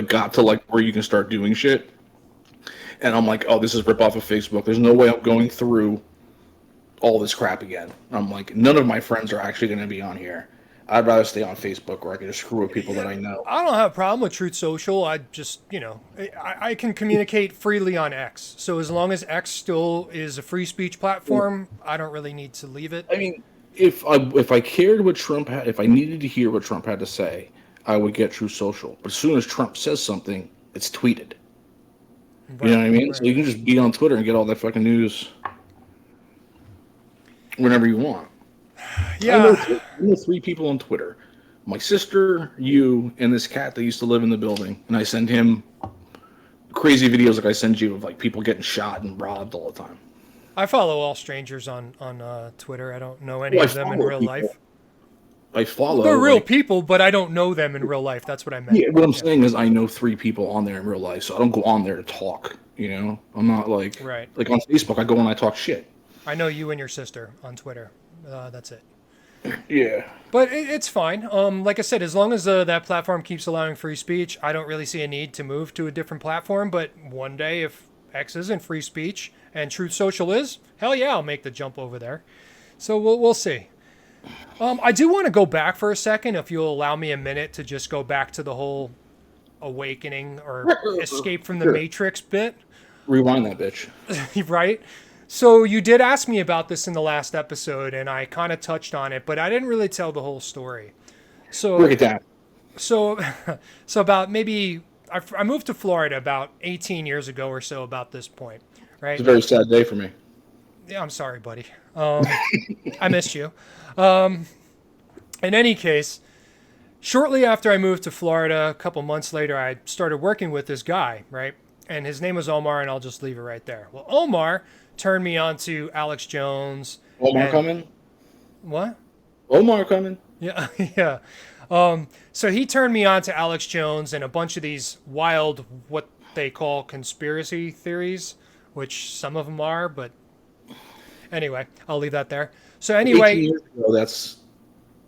got to like where you can start doing shit, and I'm like, oh, this is rip off of Facebook. There's no way I'm going through all this crap again. I'm like, none of my friends are actually going to be on here. I'd rather stay on Facebook where I can just screw with people that I know. I don't have a problem with Truth Social. I just, I can communicate freely on X. So as long as X still is a free speech platform, I don't really need to leave it. I mean, if I cared what Trump had, if I needed to hear what Trump had to say, I would get Truth Social. But as soon as Trump says something, it's tweeted. Right, you know what I mean? Right. So you can just be on Twitter and get all that fucking news whenever you want. Yeah. I know 3 people on Twitter. My sister, you, and this cat that used to live in the building. And I send him crazy videos like I send you of like people getting shot and robbed all the time. I follow all strangers on Twitter. I don't know any of them in real life. I follow. They're real people, but I don't know them in real life. That's what I meant. Yeah, what I'm saying is I know 3 people on there in real life, so I don't go on there to talk. I'm not like right. Like on Facebook, I go and I talk shit. I know you and your sister on Twitter. That's it. Yeah. But it's fine. Like I said, as long as that platform keeps allowing free speech, I don't really see a need to move to a different platform. But one day, if X isn't free speech and Truth Social is, hell yeah, I'll make the jump over there. So we'll see. I do want to go back for a second, if you'll allow me a minute to just go back to the whole awakening or escape from the Matrix bit. Rewind that bitch. Right? So you did ask me about this in the last episode, and I kind of touched on it, but I didn't really tell the whole story. So break it down. So about maybe I moved to Florida about 18 years ago or so. About this point, right? It's a very sad day for me. Yeah, I'm sorry, buddy. I missed you. In any case, shortly after I moved to Florida, a couple months later, I started working with this guy, right? And his name was Omar, and I'll just leave it right there. Well, Omar turned me on to Alex Jones. Omar coming? What? Omar coming? Yeah, yeah. So he turned me on to Alex Jones and a bunch of these wild, what they call conspiracy theories, which some of them are, but anyway, I'll leave that there. So anyway, 18 years ago, that's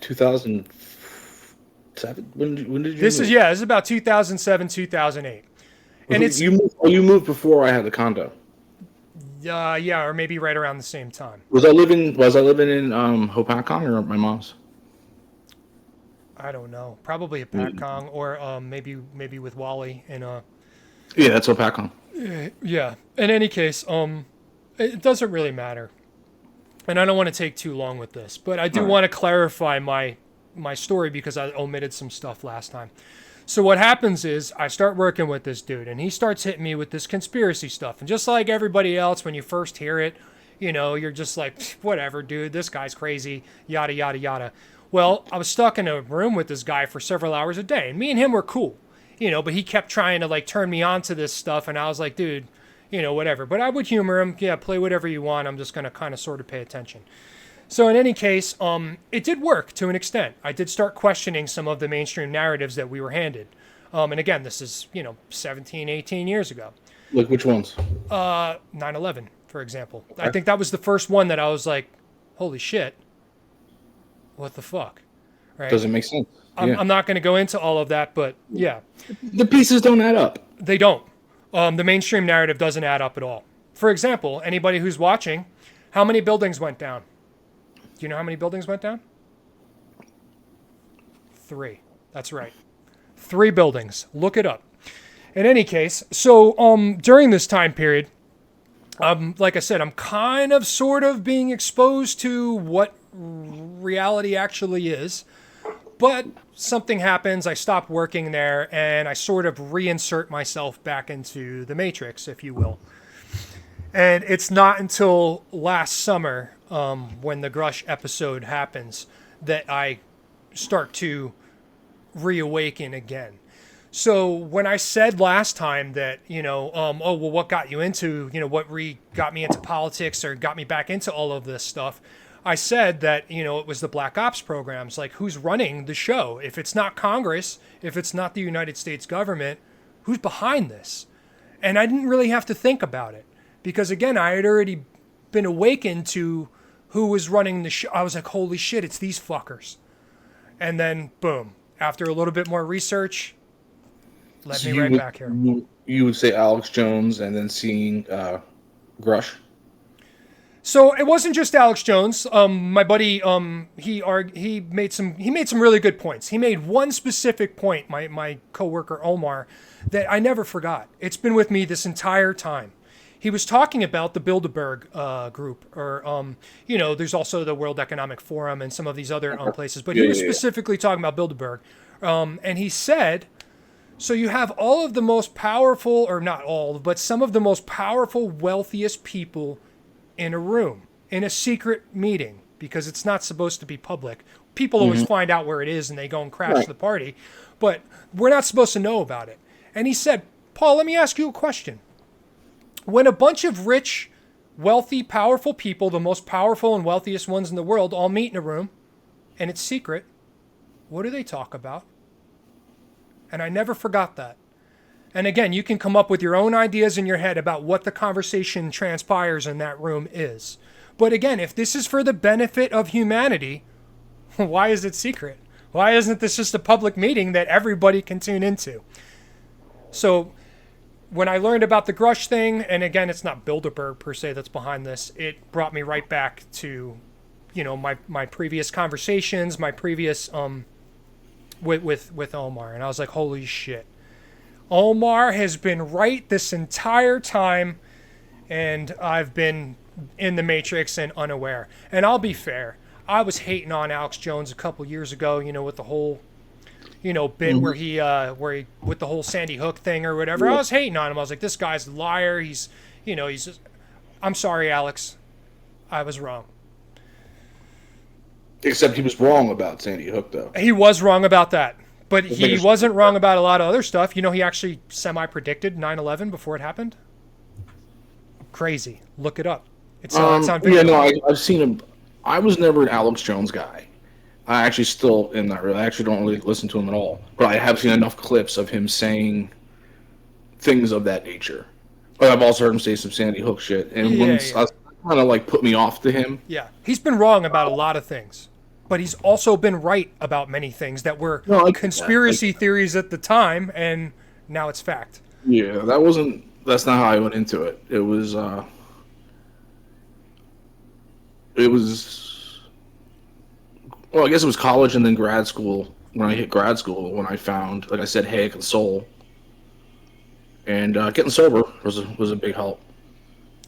2007. When did you? This move? is about 2007, 2008, and it's you moved before I had the condo. Yeah, or maybe right around the same time. Was I living in Hopatcong or my mom's? I don't know. Probably at Patcong or maybe with Wally in Yeah, that's Hopatcong. Yeah. In any case, it doesn't really matter. And I don't want to take too long with this, but I do want to clarify my story because I omitted some stuff last time. So what happens is I start working with this dude, and he starts hitting me with this conspiracy stuff. And just like everybody else, when you first hear it, you're just like, whatever, dude, this guy's crazy, yada, yada, yada. Well, I was stuck in a room with this guy for several hours a day, and me and him were cool, but he kept trying to like turn me on to this stuff, and I was like, dude, whatever. But I would humor him. Yeah, play whatever you want. I'm just going to kind of sort of pay attention. So in any case, it did work to an extent. I did start questioning some of the mainstream narratives that we were handed. And again, this is, 17, 18 years ago. Like which ones? 9/11, for example. Okay. I think that was the first one that I was like, holy shit, what the fuck? Right? Doesn't make sense. I'm not going to go into all of that, but yeah. The pieces don't add up. They don't. The mainstream narrative doesn't add up at all. For example, anybody who's watching, how many buildings went down? Do you know how many buildings went down? 3. That's right. 3 buildings. Look it up. In any case, so during this time period, like I said, I'm kind of sort of being exposed to what reality actually is. But something happens, I stop working there, and I sort of reinsert myself back into the Matrix, if you will. And it's not until last summer, when the Grush episode happens, that I start to reawaken again. So when I said last time that, oh, well, what got you into, what got me into politics or got me back into all of this stuff, I said that, it was the Black Ops programs. Like, who's running the show? If it's not Congress, if it's not the United States government, who's behind this? And I didn't really have to think about it because, again, I had already been awakened to who was running the show. I was like, holy shit, it's these fuckers. And then, boom, after a little bit more research, led me right back here. You would say Alex Jones and then seeing Grush? So it wasn't just Alex Jones. My buddy, he made some really good points. He made one specific point, my coworker Omar, that I never forgot. It's been with me this entire time. He was talking about the Bilderberg group, or there's also the World Economic Forum and some of these other places. But he was specifically talking about Bilderberg, and he said, so you have all of the most powerful, or not all, but some of the most powerful, wealthiest people in a room, in a secret meeting, because it's not supposed to be public. People always find out where it is and they go and crash the party, but we're not supposed to know about it. And he said, Paul, let me ask you a question. When a bunch of rich, wealthy, powerful people, the most powerful and wealthiest ones in the world, all meet in a room, and it's secret, what do they talk about? And I never forgot that. And again, you can come up with your own ideas in your head about what the conversation transpires in that room is. But again, if this is for the benefit of humanity, why is it secret? Why isn't this just a public meeting that everybody can tune into? So when I learned about the Grush thing, and again, it's not Bilderberg per se that's behind this, it brought me right back to, my previous conversations, my previous with Omar. And I was like, holy shit. Omar has been right this entire time, and I've been in the Matrix and unaware. And I'll be fair, I was hating on Alex Jones a couple years ago, with the whole, bit where he with the whole Sandy Hook thing or whatever. I was hating on him. I was like, this guy's a liar. He's just, I'm sorry, Alex. I was wrong. Except he was wrong about Sandy Hook, though. He was wrong about that. But he wasn't wrong about a lot of other stuff. He actually semi-predicted 9/11 before it happened. Crazy. Look it up. It's on video. Yeah, no, I've seen him. I was never an Alex Jones guy. I actually still am not really. I actually don't really listen to him at all. But I have seen enough clips of him saying things of that nature. But I've also heard him say some Sandy Hook shit. And kind of put me off to him. Yeah. He's been wrong about a lot of things. But he's also been right about many things that were conspiracy theories at the time, and now it's fact. Yeah, that's not how I went into it. It was, well, I guess it was college and then grad school. When I hit grad school, when I found, like I said, Hayek and Soul. And getting sober was a big help.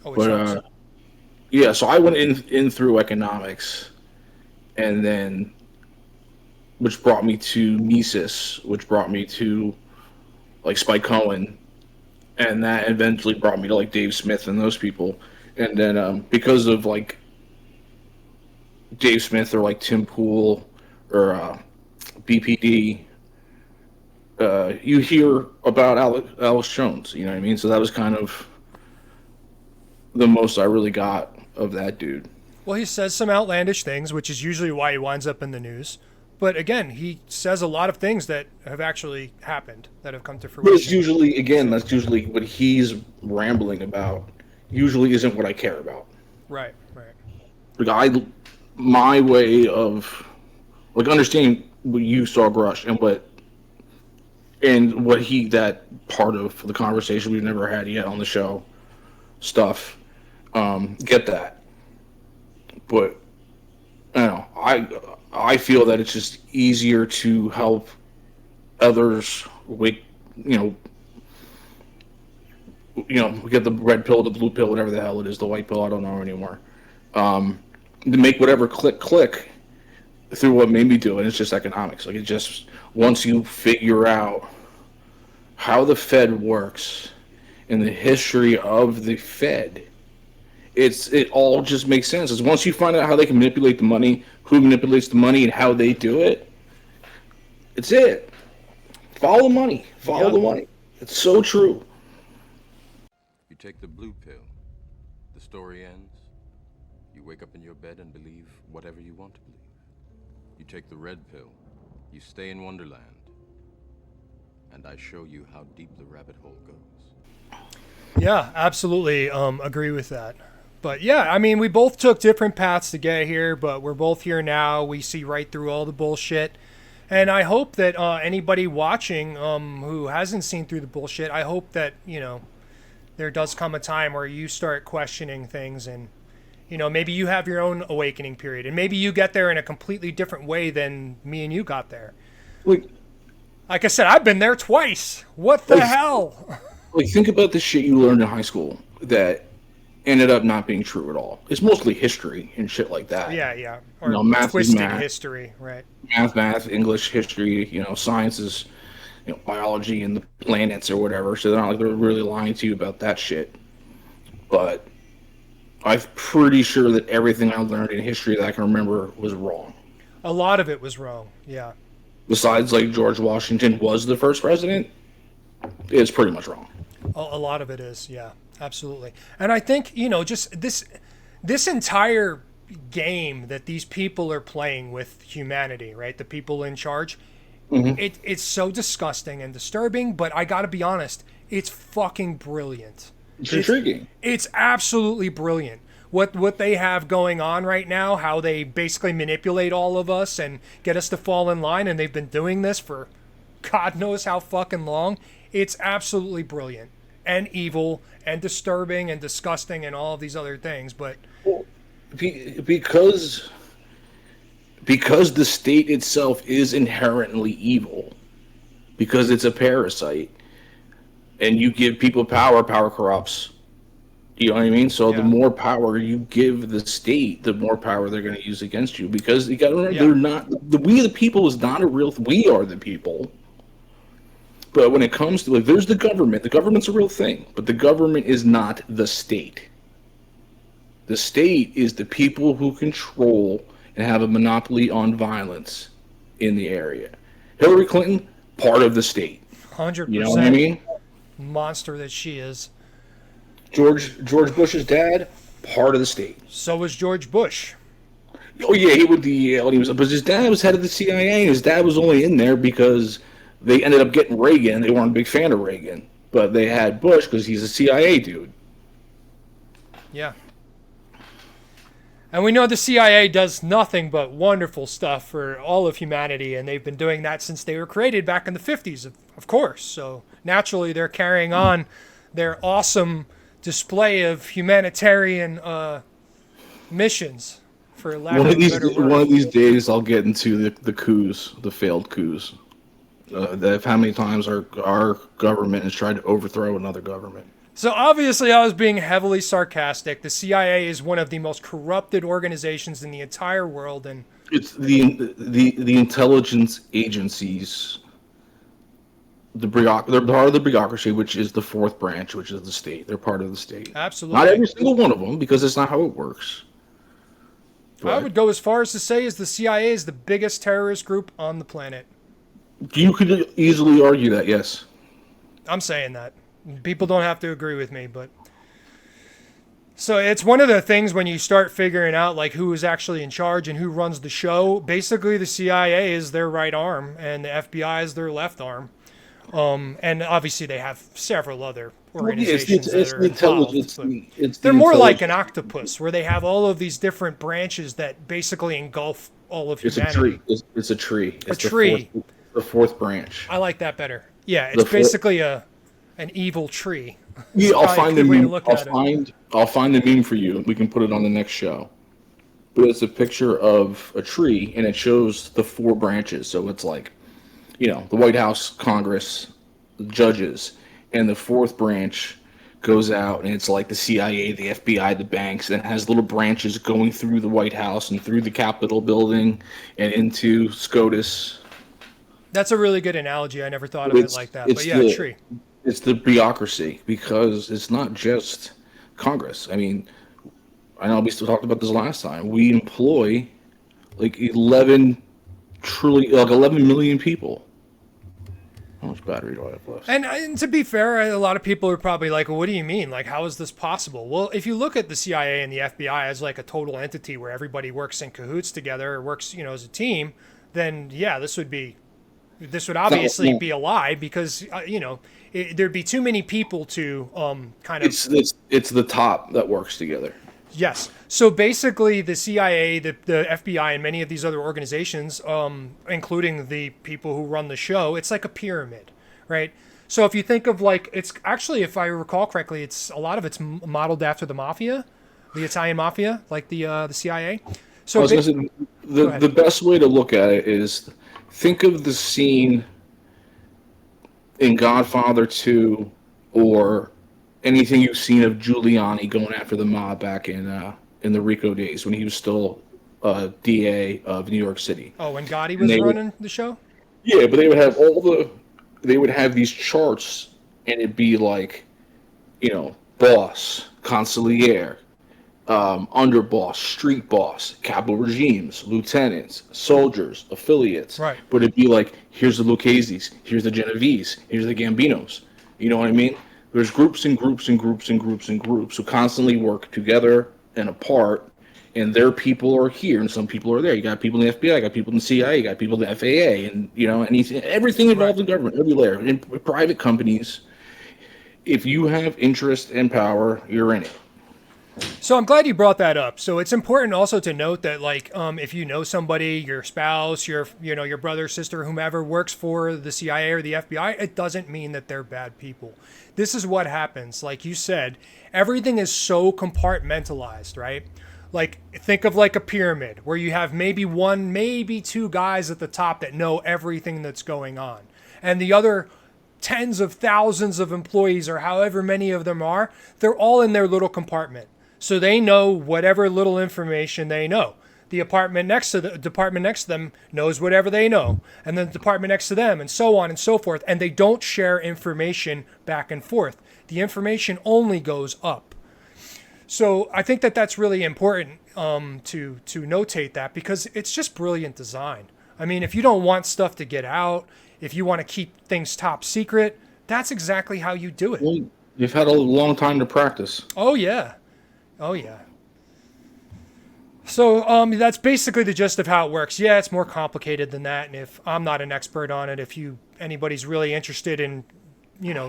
But, yeah, so I went in through economics. And then, which brought me to Mises, which brought me to, Spike Cohen. And that eventually brought me to, Dave Smith and those people. And then, because of, Dave Smith or, Tim Pool or BPD, you hear about Alex Jones, you know what I mean? So that was kind of the most I really got of that dude. Well, he says some outlandish things, which is usually why he winds up in the news. But again, he says a lot of things that have actually happened, that have come to fruition. But it's that's usually what he's rambling about. Usually isn't what I care about. Right. My way of understanding what you saw Grush and what that part of the conversation we've never had yet on the show stuff, get that. But I feel that it's just easier to help others get the red pill, the blue pill, whatever the hell it is, the white pill, I don't know anymore. to make whatever click through what made me do it. It's just economics. Like, it just, once you figure out how the Fed works and the history of the Fed, it all just makes sense. It's once you find out how they can manipulate the money, who manipulates the money, and how they do it, it's it. Follow the money. Follow the money. It's so true. You take the blue pill, the story ends. You wake up in your bed and believe whatever you want to believe. You take the red pill, you stay in Wonderland, and I show you how deep the rabbit hole goes. Yeah, absolutely agree with that. But yeah, I mean, we both took different paths to get here, but we're both here now. We see right through all the bullshit. And I hope that anybody watching who hasn't seen through the bullshit, I hope that, there does come a time where you start questioning things and, maybe you have your own awakening period. And maybe you get there in a completely different way than me and you got there. Like I said, I've been there twice. What the hell? Like, think about the shit you learned in high school that ended up not being true at all. It's mostly history and shit like that. Yeah. Or math is twisted math. history, right? Math, English, history, sciences, biology and the planets or whatever. So they're not like they're really lying to you about that shit. But I'm pretty sure that everything I learned in history that I can remember was wrong. A lot of it was wrong, yeah. Besides, like, George Washington was the first president, it's pretty much wrong. A lot of it is, yeah, absolutely. And I think, just this entire game that these people are playing with humanity, right? The people in charge, it's so disgusting and disturbing, but I gotta be honest, it's fucking brilliant. It's intriguing. It's absolutely brilliant. What they have going on right now, how they basically manipulate all of us and get us to fall in line, and they've been doing this for God knows how fucking long. It's absolutely brilliant and evil and disturbing and disgusting and all of these other things. But because the state itself is inherently evil, because it's a parasite, and you give people power, power corrupts. You know what I mean? So the more power you give the state, the more power they're going to use against you. Because you got to remember, they're not we the people is not a real. We are the people. But when it comes to, like, there's the government. The government's a real thing, but the government is not the state. The state is the people who control and have a monopoly on violence in the area. Hillary Clinton, part of the state. 100%. You know what I mean? Monster that she is. George Bush's dad, part of the state. So was George Bush. Oh yeah, he would but his dad was head of the CIA, and his dad was only in there because they ended up getting Reagan. They weren't a big fan of Reagan, but they had Bush because he's a CIA dude. Yeah. And we know the CIA does nothing but wonderful stuff for all of humanity, and they've been doing that since they were created back in the 50s, of course. So naturally, they're carrying on their awesome display of humanitarian missions, for lack of a better word. One of these days, I'll get into the coups, the failed coups. How many times our government has tried to overthrow another government. So obviously I was being heavily sarcastic. The CIA is one of the most corrupted organizations in the entire world, and it's the intelligence agencies. They're part of the bureaucracy, which is the fourth branch, which is the state. They're part of the state. Absolutely. Not every single one of them, because it's not how it works. I would go as far as to say is the CIA is the biggest terrorist group on the planet. You could easily argue that, yes. I'm saying that. People don't have to agree with me, but... So it's one of the things when you start figuring out like who is actually in charge and who runs the show. Basically, the CIA is their right arm, and the FBI is their left arm. And obviously they have several other organizations that are involved. They're more like an octopus, where they have all of these different branches that basically engulf all of humanity. It's a tree. A tree. The fourth branch. I like that better. Yeah, it's basically an evil tree. Yeah, I'll find the meme. I'll find the meme for you. We can put it on the next show. But it's a picture of a tree, and it shows the four branches. So it's like, the White House, Congress, judges, and the fourth branch goes out, and it's like the CIA, the FBI, the banks, and it has little branches going through the White House and through the Capitol building and into SCOTUS. That's a really good analogy. I never thought of it like that. But yeah, a tree. It's the bureaucracy, because it's not just Congress. I mean, I know we still talked about this last time. We employ like 11 million people. How much battery do I have left? And to be fair, a lot of people are probably like, well, what do you mean? Like, how is this possible? Well, if you look at the CIA and the FBI as like a total entity where everybody works in cahoots together or works, as a team, then yeah, this would obviously be a lie, because, there'd be too many people to kind of... It's the top that works together. Yes. So basically, the CIA, the FBI, and many of these other organizations, including the people who run the show, it's like a pyramid, right? So if you think of like, it's actually, if I recall correctly, a lot of it's modeled after the mafia, the Italian mafia, like the CIA. So the best way to look at it is, think of the scene in Godfather 2 or anything you've seen of Giuliani going after the mob back in the Rico days when he was still DA of New York City. Oh, when Gotti was running the show? Yeah, but they would have these charts, and it'd be like, boss, consigliere, underboss, street boss, capital regimes, lieutenants, soldiers, affiliates. Right. But it'd be like, here's the Lucchese's, here's the Genovese, here's the Gambinos. You know what I mean? There's groups and groups and groups and groups and groups who constantly work together and apart, and their people are here and some people are there. You got people in the FBI, you got people in the CIA, you got people in the FAA, and everything involved in government, every layer. In private companies, if you have interest and power, you're in it. So I'm glad you brought that up. So it's important also to note that, like, if you know somebody, your spouse, your brother, sister, whomever works for the CIA or the FBI, it doesn't mean that they're bad people. This is what happens. Like you said, everything is so compartmentalized, right? Like, think of like a pyramid where you have maybe one, maybe two guys at the top that know everything that's going on. And the other tens of thousands of employees, or however many of them are, they're all in their little compartment. So they know whatever little information they know. The department next to them knows whatever they know, and then the department next to them, and so on and so forth. And they don't share information back and forth. The information only goes up. So I think that that's really important to notate that, because it's just brilliant design. I mean, if you don't want stuff to get out, if you want to keep things top secret, that's exactly how you do it. Well, you've had a long time to practice. Oh yeah. So that's basically the gist of how it works. Yeah, it's more complicated than that, and if I'm not an expert on it, if anybody's really interested in,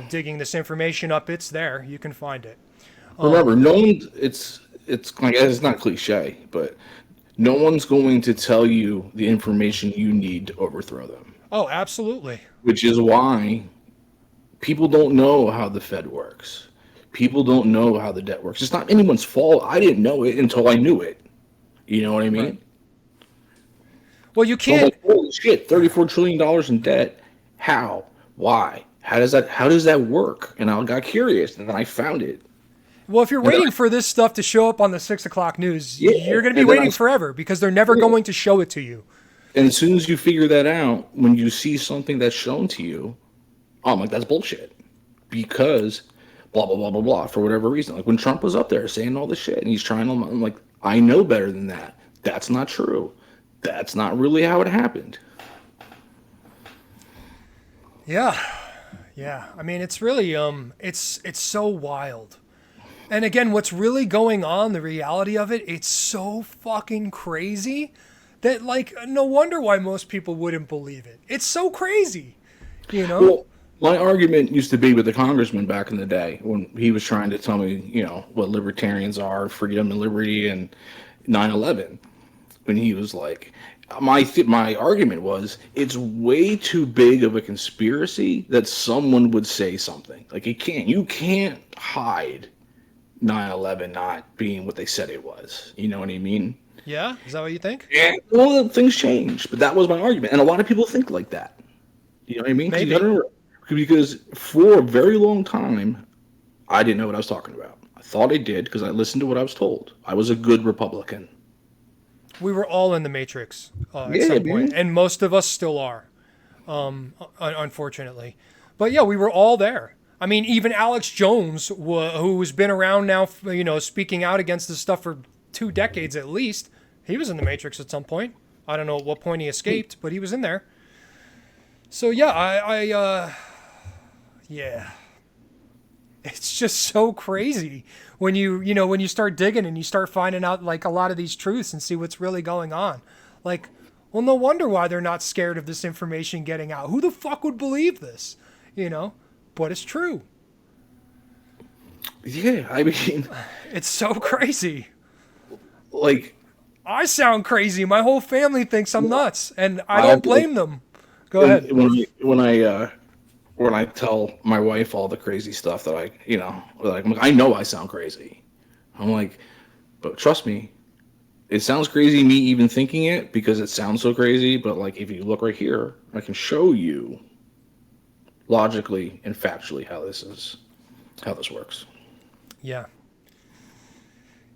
digging this information up, it's there. You can find it. Remember, it's like, it's not cliche, but no one's going to tell you the information you need to overthrow them. Oh, absolutely. Which is why people don't know how the Fed works. People don't know how the debt works. It's not anyone's fault. I didn't know it until I knew it. You know what I mean? Right. Well, you can't. So I'm like, holy shit, $34 trillion in debt. How? Why? How does that work? And I got curious, and then I found it. Well, if you're waiting for this stuff to show up on the 6 o'clock news, you're going to be waiting forever, because they're never going to show it to you. And as soon as you figure that out, when you see something that's shown to you, I'm like, that's bullshit. Because blah, blah, blah, blah, blah, for whatever reason. Like when Trump was up there saying all this shit, and he's trying to, I'm like, I know better than that. That's not true. That's not really how it happened. Yeah. I mean, it's really, it's so wild. And again, what's really going on, the reality of it, it's so fucking crazy that, like, no wonder why most people wouldn't believe it. It's so crazy, Well, my argument used to be with the congressman back in the day when he was trying to tell me, what libertarians are, freedom and liberty, and 9/11. When he was like, my argument was, it's way too big of a conspiracy that someone would say something. Like, you can't hide 9/11 not being what they said it was. You know what I mean? Yeah? Is that what you think? Yeah. Well, things change, but that was my argument. And a lot of people think like that. You know what I mean? Maybe. Because for a very long time, I didn't know what I was talking about. I thought I did because I listened to what I was told. I was a good Republican. We were all in the Matrix at Yeah, some point, man. and most of us still are, unfortunately. But yeah, we were all there. I mean, even Alex Jones, who's been around now, speaking out against this stuff for 2 decades at least, he was in the Matrix at some point. I don't know at what point he escaped, but he was in there. So yeah, yeah. It's just so crazy when when you start digging and you start finding out like a lot of these truths and see what's really going on. Like, well, no wonder why they're not scared of this information getting out. Who the fuck would believe this? But it's true. Yeah, I mean, It's so crazy. like, I sound crazy. My whole family thinks I'm nuts, and I don't blame them. Go ahead. When I tell my wife all the crazy stuff that I know I sound crazy. I'm like, but trust me, it sounds crazy me even thinking it because it sounds so crazy. But like, if you look right here, I can show you logically and factually how this works. Yeah.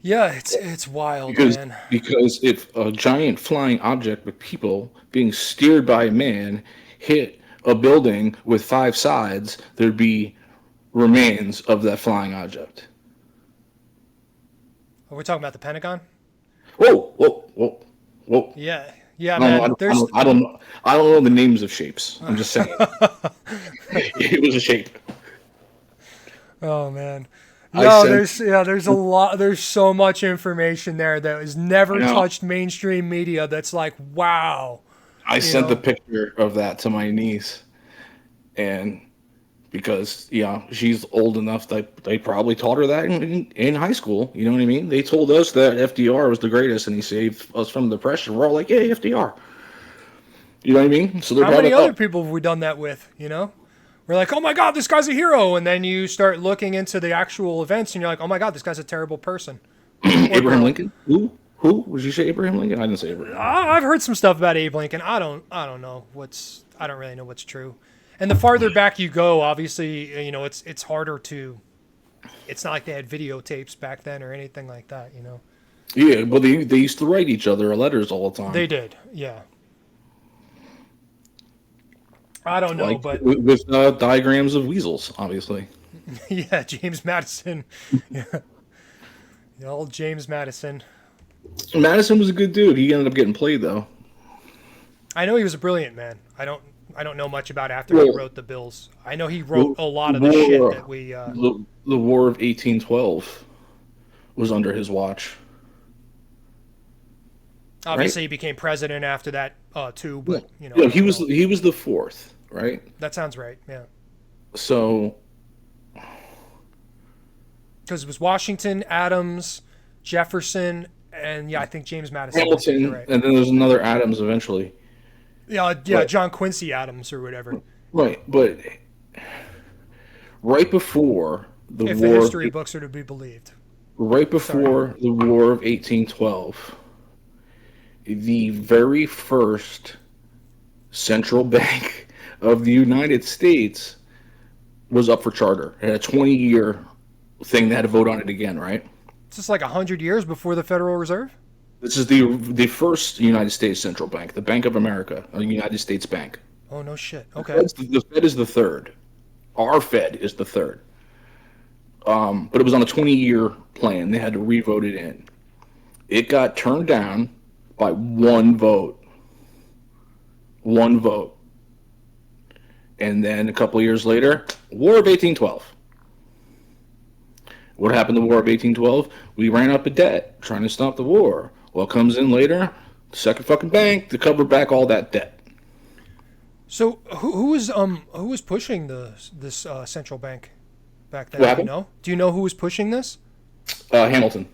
Yeah, it's wild, Because man. because if a giant flying object with people being steered by a man hit a building with 5 sides, there'd be remains of that flying object. Are we talking about the Pentagon? Whoa, whoa, whoa, whoa. Yeah. Yeah, I man. don't, There's I don't know. I don't know the names of shapes. I'm just saying. It was a shape. Oh man. I No, sent- there's a lot, there's so much information there that has never I know. touched mainstream media that's like, wow. I sent know. the picture of that to my niece, and because she's old enough that they probably taught her that in high school. You know what I mean? They told us that FDR was the greatest and he saved us from depression. We're all like, yeah, FDR. You know what I mean? So they're How brought many it other up. people have we done that with, We're like, oh my God, this guy's a hero. And then you start looking into the actual events and you're like, oh my God, this guy's a terrible person. Abraham Lincoln? Who? Would you say Abraham Lincoln? I didn't say Abraham. I've heard some stuff about Abe Lincoln. I don't know I don't really know what's true. And the farther back you go, obviously, it's harder to, it's not like they had videotapes back then or anything like that, Yeah, but they used to write each other letters all the time. They did. Yeah. I don't know, Like, but with diagrams of weasels, obviously. yeah, James Madison. Yeah. The old James Madison. Madison was a good dude. He ended up getting played though. I know he was a brilliant man. I don't know much about after he wrote the bills. I know he wrote a lot of the shit that we. The War of 1812 was under his watch. Obviously, right? he became president after that too. But Yeah, he was the 4th, right? That sounds right. Yeah, So because it was Washington, Adams, Jefferson, and I think James Madison. Hamilton, You're right. and then there's another Adams eventually. Yeah, Right. John Quincy Adams or whatever. Right, but right before the If the war, history books are to be believed. right before the War of 1812, the very first central bank of the United States was up for charter. It had a 20-year thing. They had to vote on it again, right? It's just like 100 years before the Federal Reserve. This is the first United States central bank, the Bank of America, a United States bank. Oh no shit. Okay. The Fed is the third. Our Fed is the third. But it was on a 20-year plan. They had to re-vote it in. It got turned down by one vote. One vote. And then a couple of years later, War of 1812. What happened in the War of 1812? We ran up a debt trying to stop the war. What comes in later? The second fucking bank to cover back all that debt. So who was pushing this central bank back then? What Do you happened? know? Do you know who was pushing this? Hamilton.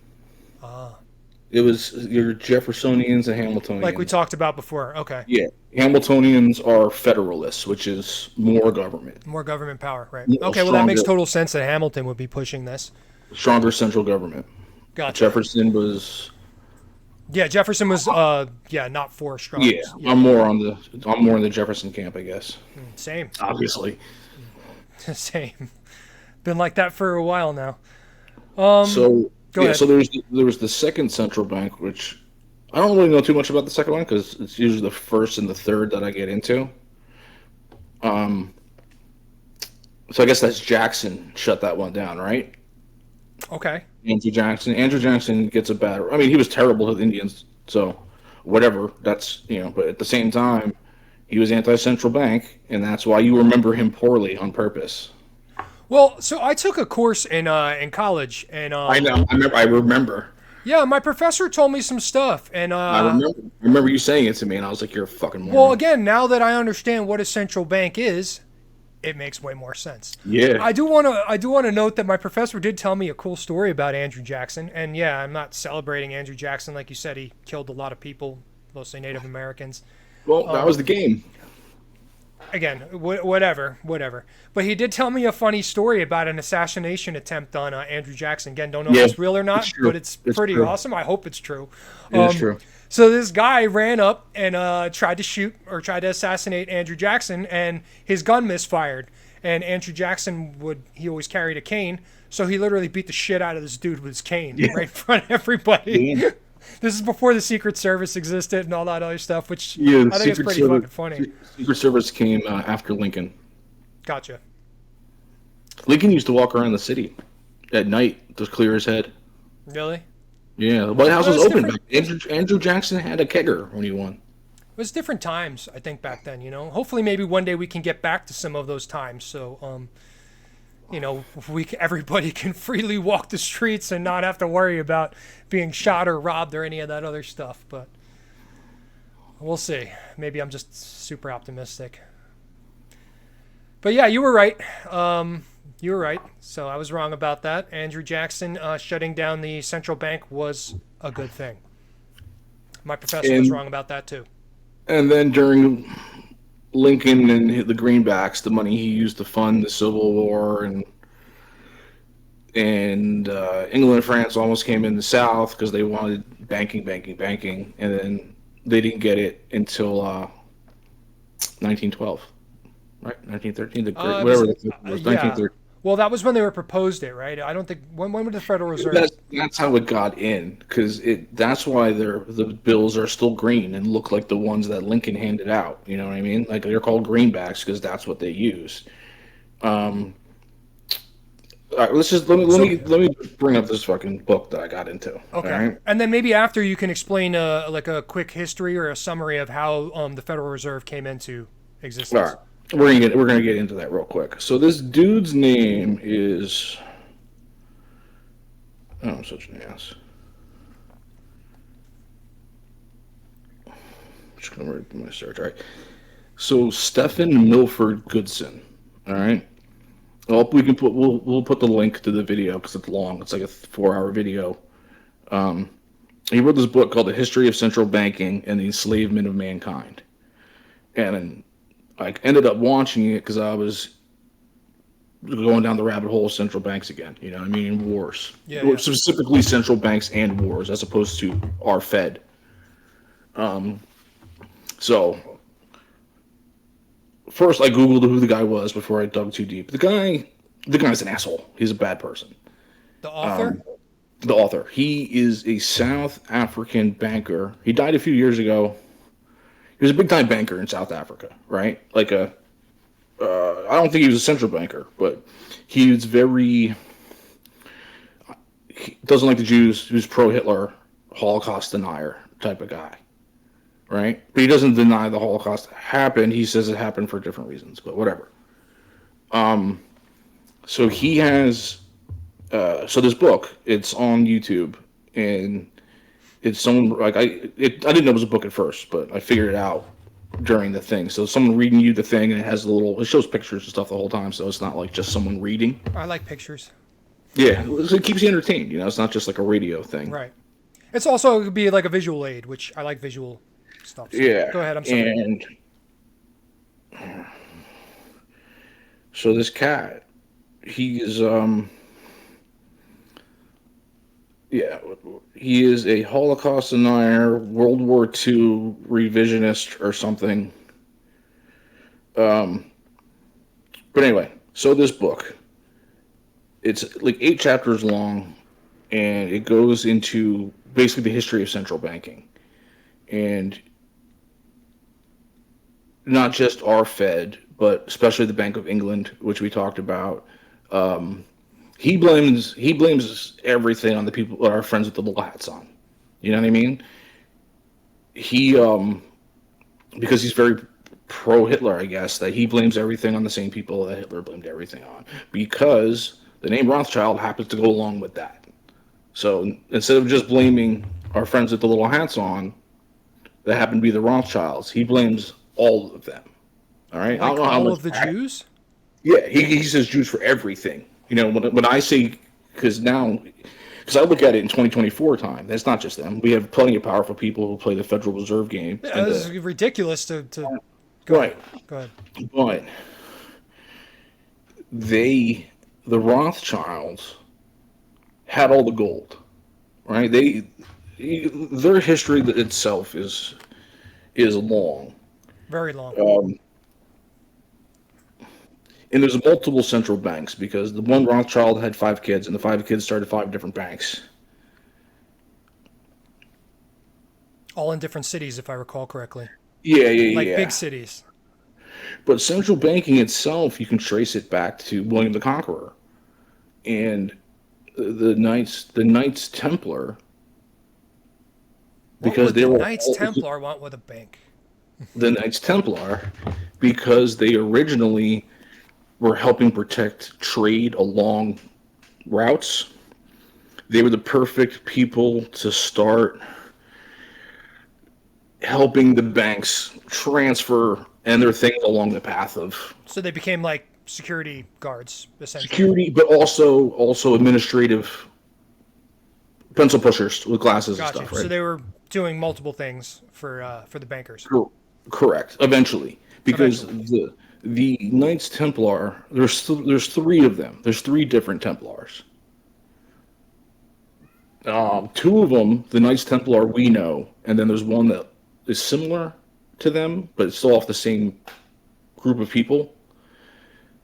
It was your Jeffersonians and Hamiltonians. Like we talked about before. Okay. Yeah, Hamiltonians are Federalists, which is more government, More government power, right? Yeah, Okay, well that makes stronger. total sense that Hamilton would be pushing this. stronger central government. Gotcha. Jefferson was, Yeah, Jefferson was not for strong. yeah. I'm more in the Jefferson camp, I guess. Same. Obviously, Same. Been like that for a while now. So Go yeah, ahead. so there was the second central bank, which I don't really know too much about the second one because it's usually the first and the third that I get into. Um, so I guess that's Jackson shut that one down, right? Okay. Andrew Jackson. Andrew Jackson gets a bad. I mean, he was terrible to the Indians, so whatever. That's but at the same time, he was anti-central bank, and that's why you remember him poorly on purpose. Well, so I took a course in college, and I know. I remember. I remember. yeah, my professor told me some stuff, and I remember. I remember you saying it to me, and I was like, "You're a fucking moron." well, again, now that I understand what a central bank is, it makes way more sense. Yeah. I do want to note that my professor did tell me a cool story about Andrew Jackson, and yeah, I'm not celebrating Andrew Jackson like you said. He killed a lot of people, mostly Native Americans. Well, that was the game. Again, whatever. But he did tell me a funny story about an assassination attempt on Andrew Jackson. Again, don't know Yeah, if it's real or not, it's true. but it's It's pretty true. awesome. I hope it's true. It is true. So this guy ran up and tried to shoot or tried to assassinate Andrew Jackson, and his gun misfired. And Andrew Jackson he always carried a cane, so he literally beat the shit out of this dude with his cane right in front of everybody. Yeah. This is before the Secret Service existed and all that other stuff, which Yeah, I think is pretty fucking funny. Secret Service came after Lincoln. Gotcha. Lincoln used to walk around the city at night to clear his head. Really? Yeah, the White House Well, was it's open. different. Andrew Jackson had a kegger when he won. It was different times, I think, back then. Hopefully, maybe one day we can get back to some of those times. So, everybody can freely walk the streets and not have to worry about being shot or robbed or any of that other stuff. But we'll see. Maybe I'm just super optimistic. But yeah, you were right. You were right. So I was wrong about that. Andrew Jackson shutting down the central bank was a good thing. My professor was wrong about that too. And then during Lincoln and the Greenbacks, the money he used to fund the Civil War and England and France almost came in the South because they wanted banking, and then they didn't get it until 1912, right? 1913, whatever it was, Yeah. 1913. Well, that was when they were proposed it, right? I don't think when would the Federal Reserve? That's how it got in because that's why the bills are still green and look like the ones that Lincoln handed out. You know what I mean? Like they're called greenbacks because that's what they use. All right, let me bring up this fucking book that I got into. Okay. All right? And then maybe after you can explain like a quick history or a summary of how the Federal Reserve came into existence. All right. We're gonna get into that real quick. So this dude's name is I'm such an ass. Just gonna read my search. All right. So Stephen Milford Goodson. All right. Well, we'll put the link to the video because it's long. It's like a 4-hour video. He wrote this book called The History of Central Banking and the Enslavement of Mankind, and I ended up watching it because I was going down the rabbit hole of central banks again. You know what I mean? Wars. Yeah. Specifically central banks and wars as opposed to our Fed. So first I Googled who the guy was before I dug too deep. The guy's an asshole. He's a bad person. The author? The author. He is a South African banker. He died a few years ago. He was a big time banker in South Africa, right? Like I don't think he was a central banker, but he was he doesn't like the Jews. He was pro-Hitler, Holocaust denier type of guy, right? But he doesn't deny the Holocaust happened. He says it happened for different reasons, but whatever. So he has, so this book, it's on YouTube, and it's someone like I didn't know it was a book at first, but I figured it out during the thing. So someone reading you the thing, and it shows pictures and stuff the whole time, so it's not like just someone reading. I like pictures. Yeah, it keeps you entertained. It's not just like a radio thing. Right. It's also it could be like a visual aid, which I like visual stuff. So Yeah. Go ahead. I'm sorry. And so this cat, he is he is a Holocaust denier, World War II revisionist or something. But anyway, so this book, It's like 8 chapters long, and it goes into basically the history of central banking, and not just our Fed, but especially the Bank of England, which we talked about. He blames everything on the people, our friends with the little hats on. You know what I mean? He because he's very pro Hitler, I guess, that he blames everything on the same people that Hitler blamed everything on, because the name Rothschild happens to go along with that. So instead of just blaming our friends with the little hats on that happen to be the Rothschilds, he blames all of them. All right, I Like don't know how all much. of the Jews? Yeah, he says Jews for everything. You know, when I say, because I look at it in 2024 time, that's not just them. We have plenty of powerful people who play the Federal Reserve game. Yeah, this is ridiculous to go Right. ahead. Go ahead. But the Rothschilds had all the gold, right? Their history itself is long. Very long. And there's multiple central banks, because the one Rothschild had 5 kids, and the 5 kids started 5 different banks. All in different cities, if I recall correctly. Yeah, Like yeah. big cities. But central banking itself, you can trace it back to William the Conqueror, and the Knights Templar, What because would they the were Knights Templar want with a bank? the Knights Templar, because they originally were helping protect trade along routes. They were the perfect people to start helping the banks transfer and their things along the path of So they became like security guards, essentially. security, but also administrative pencil pushers with glasses and Gotcha. stuff, right? So they were doing multiple things for the bankers. Correct. Eventually, because the Knights Templar, there's 3 of them. There's 3 different Templars. 2 of them, the Knights Templar we know, and then there's one that is similar to them, but it's still off the same group of people.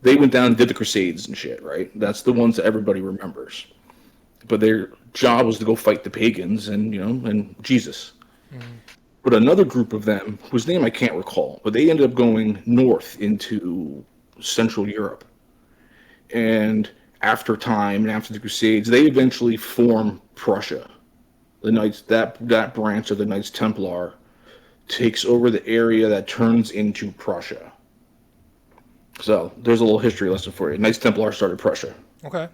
They went down and did the Crusades and shit, right? That's the ones that everybody remembers. But their job was to go fight the pagans and Jesus. But another group of them, whose name I can't recall, but they ended up going north into Central Europe. And after time and after the Crusades, they eventually form Prussia. The Knights, that branch of the Knights Templar, takes over the area that turns into Prussia. So there's a little history lesson for you. Knights Templar started Prussia. Okay.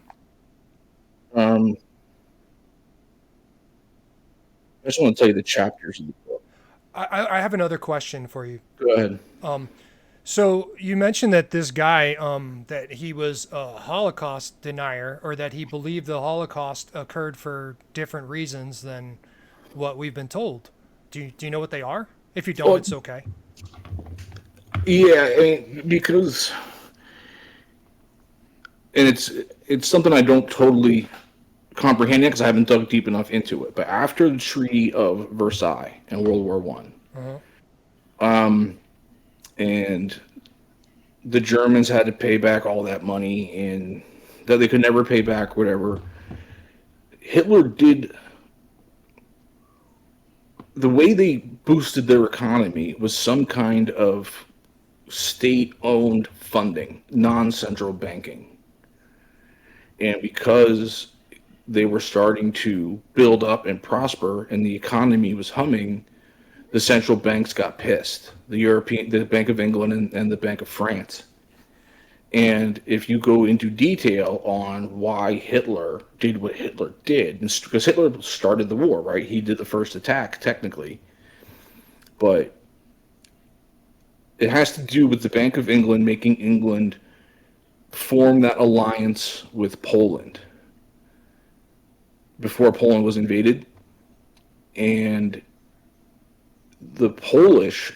I just want to tell you the chapters of the book. I have another question for you. Go ahead. So you mentioned that this guy, that he was a Holocaust denier, or that he believed the Holocaust occurred for different reasons than what we've been told. Do you know what they are? If you don't, Well, it's okay. Yeah, I mean, because, and it's something I don't totally comprehend yet because I haven't dug deep enough into it. But after the Treaty of Versailles in World War One, and the Germans had to pay back all that money, and that they could never pay back, whatever. Hitler did. The way they boosted their economy was some kind of state-owned funding, non-central banking. And because they were starting to build up and prosper and the economy was humming, the central banks got pissed. The Bank of England and the Bank of France. And if you go into detail on why Hitler did what Hitler did, because Hitler started the war, right? He did the first attack, technically. But it has to do with the Bank of England making England form that alliance with Poland before Poland was invaded. And the Polish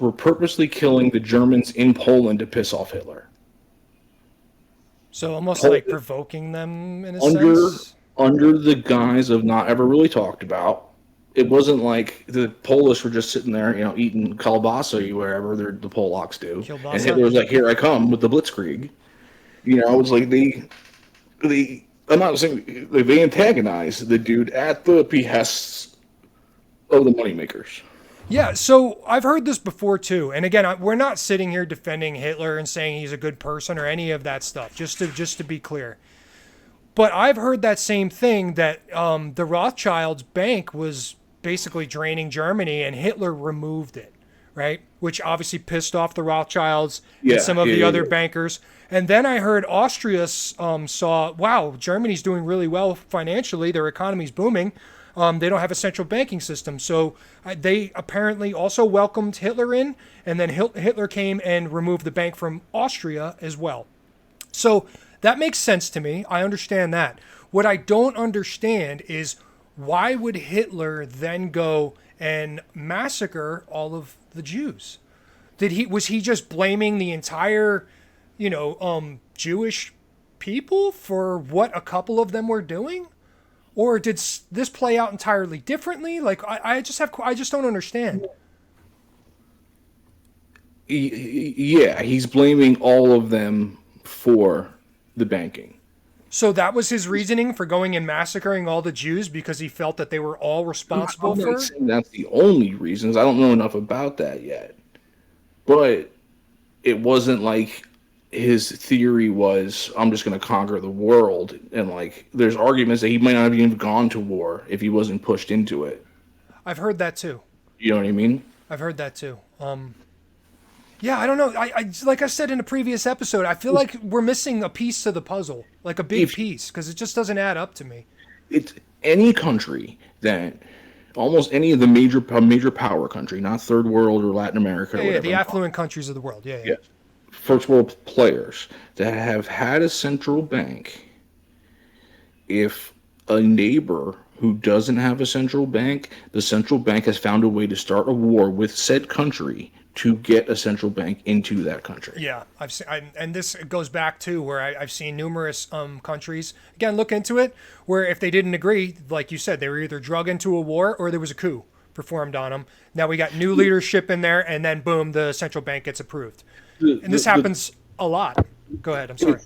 were purposely killing the Germans in Poland to piss off Hitler. So almost like provoking them in a Under sense. under the guise of not ever really talked about. It wasn't like the Polish were just sitting there, eating kielbasa or wherever the Polacks do. Kielbasa? And Hitler was like, "Here I come with the Blitzkrieg." It was like I'm not saying they antagonize the dude at the behests of the moneymakers. Yeah, so I've heard this before too. And again, we're not sitting here defending Hitler and saying he's a good person or any of that stuff. Just to be clear. But I've heard that same thing, that the Rothschilds bank was basically draining Germany and Hitler removed it, right? Which obviously pissed off the Rothschilds Yeah, and some of yeah, the yeah, other yeah. bankers. And then I heard Austria saw, wow, Germany's doing really well financially. Their economy's booming. They don't have a central banking system. So they apparently also welcomed Hitler in. And then Hitler came and removed the bank from Austria as well. So that makes sense to me. I understand that. What I don't understand is, why would Hitler then go and massacre all of the Jews? Was he just blaming the entire, Jewish people for what a couple of them were doing? Or did this play out entirely differently? Like, I just don't understand. Yeah, he's blaming all of them for the banking. So that was his reasoning for going and massacring all the Jews, because he felt that they were all responsible I'm for not it? saying that's the only reasons. I don't know enough about that yet. But it wasn't like his theory was, I'm just going to conquer the world. And like, there's arguments that he might not have even gone to war if he wasn't pushed into it. I've heard that too. You know what I mean? I've heard that too. Yeah, I don't know. I like I said in a previous episode, I feel like we're missing a piece to the puzzle, like a big piece, because it just doesn't add up to me. It's any country that, almost any of the major power country, not third world or Latin America or Yeah, whatever. the affluent countries of the world. Yeah. Yeah. First world players that have had a central bank, if a neighbor who doesn't have a central bank, the central bank has found a way to start a war with said country to get a central bank into that country. Yeah, I've seen, and this goes back to where I've seen numerous countries, again, look into it, where if they didn't agree, like you said, they were either drug into a war or there was a coup performed on them. Now we got new leadership in there, and then boom, the central bank gets approved. And this happens a lot. Go ahead, I'm sorry.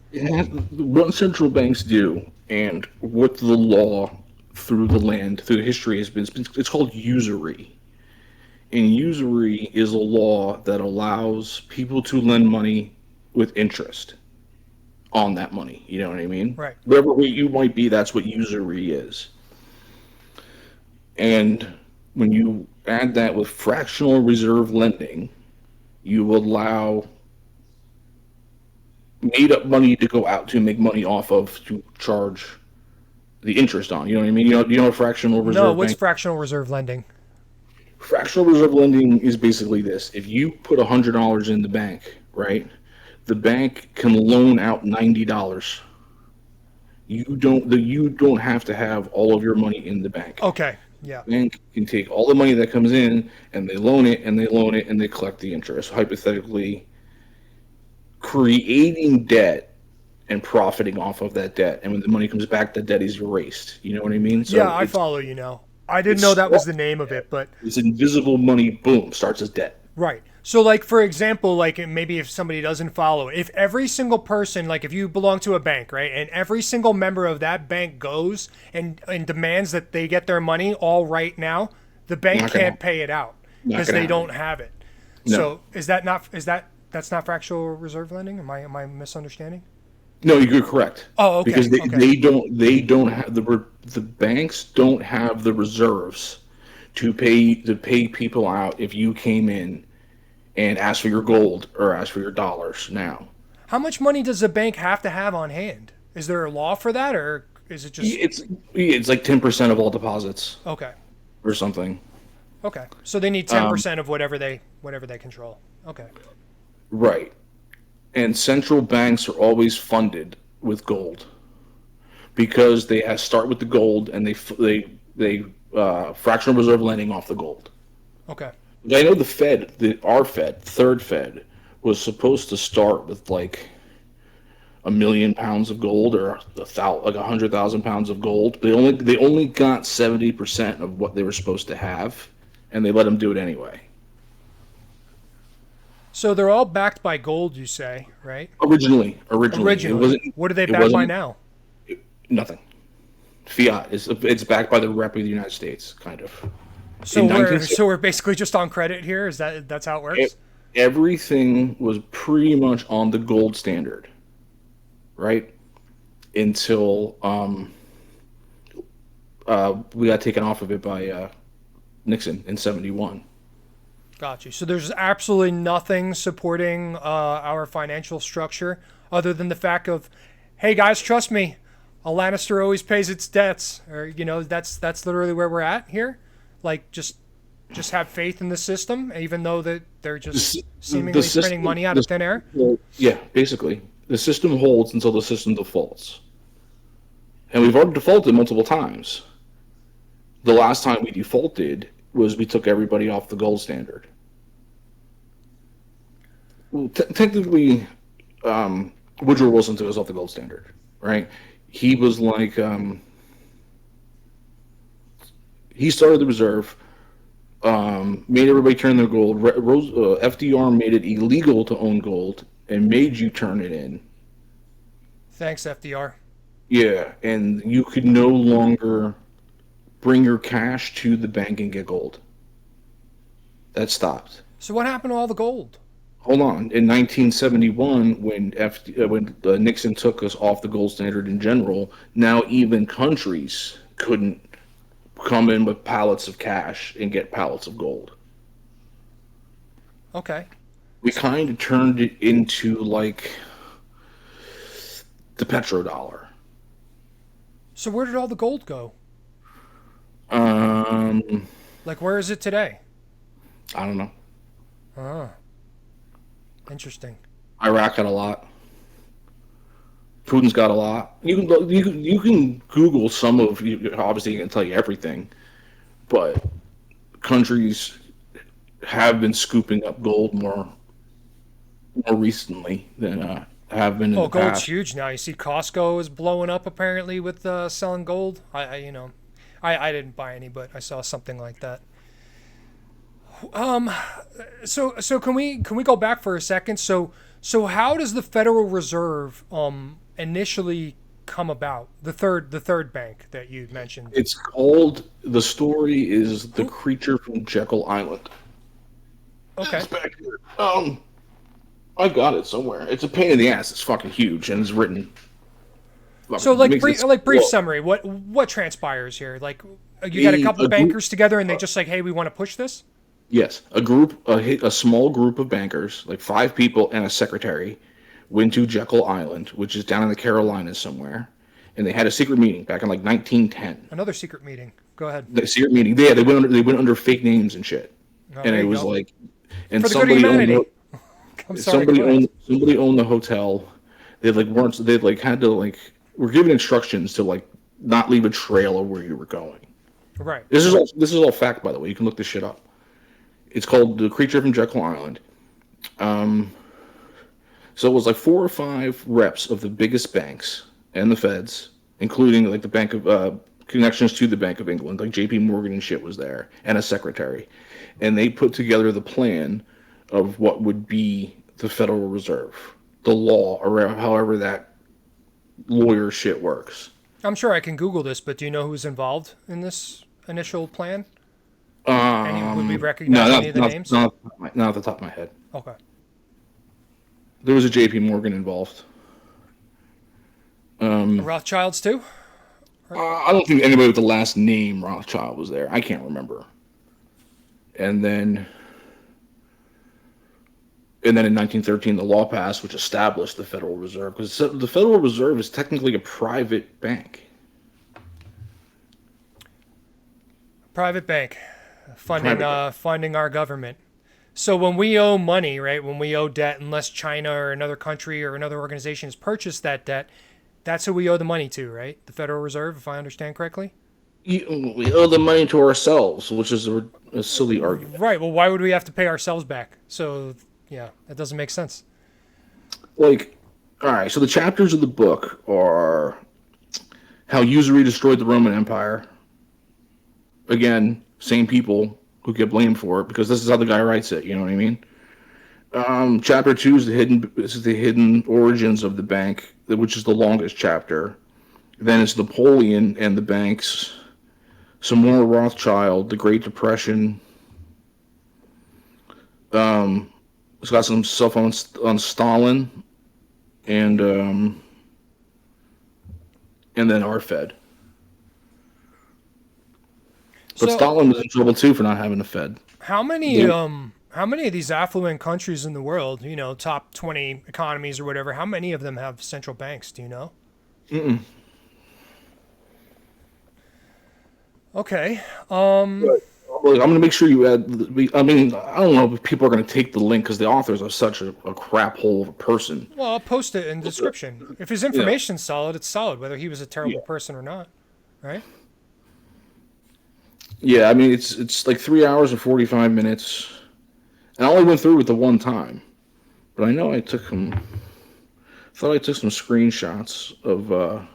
What central banks do, and what the law through the land, through history has been, it's called usury. And usury is a law that allows people to lend money with interest on that money. You know what I mean? Right. Whatever way you might be, that's what usury is. And when you add that with fractional reserve lending, you allow made up money to go out to make money off of to charge the interest on. You know what I mean? You know what fractional reserve No, what's bank? fractional reserve lending? Fractional reserve lending is basically this: if you put $100 in the bank, right, the bank can loan out $90. You don't have to have all of your money in the bank. Okay, yeah. The bank can take all the money that comes in and they loan it and they loan it and they collect the interest, hypothetically creating debt and profiting off of that debt. And when the money comes back, the debt is erased. You know what I mean? So Yeah, I follow you now. I didn't know that was the name of it, but it's invisible money, boom, starts as debt. right. So, like, for example, like, maybe if somebody doesn't follow, if every single person, like, if you belong to a bank, right, and every single member of that bank goes and demands that they get their money all right now, the bank Not gonna can't happen. pay it out Not because gonna they happen. don't have it. No. So, that's not fractional reserve lending? Am I misunderstanding? No, you're correct. Oh, okay, Because okay. they don't have the banks don't have the reserves to pay people out if you came in and asked for your gold or asked for your dollars now. How much money does a bank have to have on hand? Is there a law for that, or is it just It's like 10% of all deposits okay? or something. Okay, so they need 10% of whatever they control. Okay. Right. And central banks are always funded with gold because they start with the gold and they fractional reserve lending off the gold. Okay. I know the Fed, our Fed, third Fed, was supposed to start with like 1 million pounds of gold or 100,000 pounds of gold. They only got 70% of what they were supposed to have, and they let them do it anyway. So they're all backed by gold, you say, right? Originally, it Originally. wasn't. What are they it backed by wasn't- now? Nothing. Fiat is it's backed by the rep of the United States, kind of. So In we're 1960 so we're basically just on credit here. Is that's how it works? everything was pretty much on the gold standard, right? Until we got taken off of it by Nixon in '71. Got you. So there's absolutely nothing supporting our financial structure other than the fact of, hey guys, trust me, a Lannister always pays its debts, or that's literally where we're at here. Like just have faith in the system, even though that they're just seemingly printing money out of thin air. Yeah, basically, the system holds until the system defaults, and we've already defaulted multiple times. The last time we defaulted was we took everybody off the gold standard. Well, technically, Woodrow Wilson took us off the gold standard, right? He was like, he started the reserve, made everybody turn their gold. FDR made it illegal to own gold and made you turn it in. Thanks, FDR. Yeah, and you could no longer bring your cash to the bank and get gold. That stopped. So what happened to all the gold? Hold on. In 1971, when Nixon took us off the gold standard in general, now even countries couldn't come in with pallets of cash and get pallets of gold. Okay. We kind of turned it into like the petrodollar. So where did all the gold go? Like, where is it today? I don't know. Oh, interesting. Iraq got a lot. Putin's got a lot. You can Google some of. Obviously, it can tell you everything, but countries have been scooping up gold more recently than have been in the Gold's past. huge now. You see, Costco is blowing up apparently with selling gold. I didn't buy any, but I saw something like that. So can we go back for a second? So how does the Federal Reserve initially come about? The third bank that you mentioned. It's called. The story is the creature from Jekyll Island. Okay. It's back here. I got it somewhere. It's a pain in the ass. It's fucking huge and it's written. So makes it brief slow. summary. What transpires here? Like you got a couple A group- bankers together and they just like, hey, we want to push this. Yes, a small group of bankers, like 5 people and a secretary, went to Jekyll Island, which is down in the Carolinas somewhere, and they had a secret meeting back in like 1910. Another secret meeting. Go ahead. The secret meeting, they went under fake names and shit, Oh, and there it you was go. like, and For the good of humanity. I'm sorry. go ahead. somebody owned the hotel. They had to were given instructions to like not leave a trail of where you were going. Right. This is all fact, by the way. You can look this shit up. It's called The Creature from Jekyll Island. So it was like 4 or 5 reps of the biggest banks and the feds, including like the Bank of connections to the Bank of England, like J.P. Morgan and shit was there, and a secretary, and they put together the plan of what would be the Federal Reserve, the law, or however that lawyer shit works. I'm sure I can Google this, but do you know who's involved in this initial plan? Would we recognize any of the names? Not off the top of my head. Okay. There was a J.P. Morgan involved. Rothschilds too? I don't think anybody with the last name Rothschild was there. I can't remember. And then in 1913, the law passed, which established the Federal Reserve, because the Federal Reserve is technically a private bank. Private bank funding our government. So when we owe money, right, when we owe debt, unless China or another country or another organization has purchased that debt, that's who we owe the money to, right? The Federal Reserve, if I understand correctly? We owe the money to ourselves, which is a silly argument. Right. Well, why would we have to pay ourselves back? So, yeah, that doesn't make sense. Like, all right, so the chapters of the book are how usury destroyed the Roman Empire. Again, same people who get blamed for it, because this is how the guy writes it, you know what I mean? Chapter 2 is the hidden origins of the bank, which is the longest chapter. Then it's Napoleon and the banks, some more Rothschild, the Great Depression. It's got some stuff on Stalin and then our Fed. But So- Stalin was in trouble too for not having a Fed. How many of these affluent countries in the world, top 20 economies or whatever, how many of them have central banks? Do you know? Okay. Well, I'm going to make sure you add. I mean, I don't know if people are going to take the link because the authors are such a crap hole of a person. Well, I'll post it in the description. If his information's solid, it's solid, whether he was a terrible person or not, right? Yeah, I mean, it's like 3 hours and 45 minutes. And I only went through it the one time. But I know I took some. Thought I took some screenshots of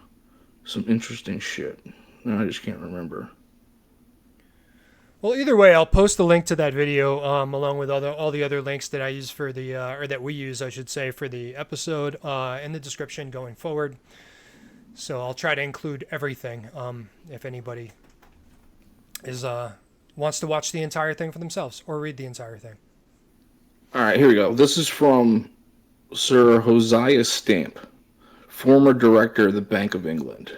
some interesting shit. No, I just can't remember. Well, either way, I'll post the link to that video along with all the other links that I use for the or that we use, I should say, for the episode in the description going forward. So I'll try to include everything if anybody is wants to watch the entire thing for themselves or read the entire thing. All right, here we go. This is from Sir Hosea Stamp, former director of the Bank of England.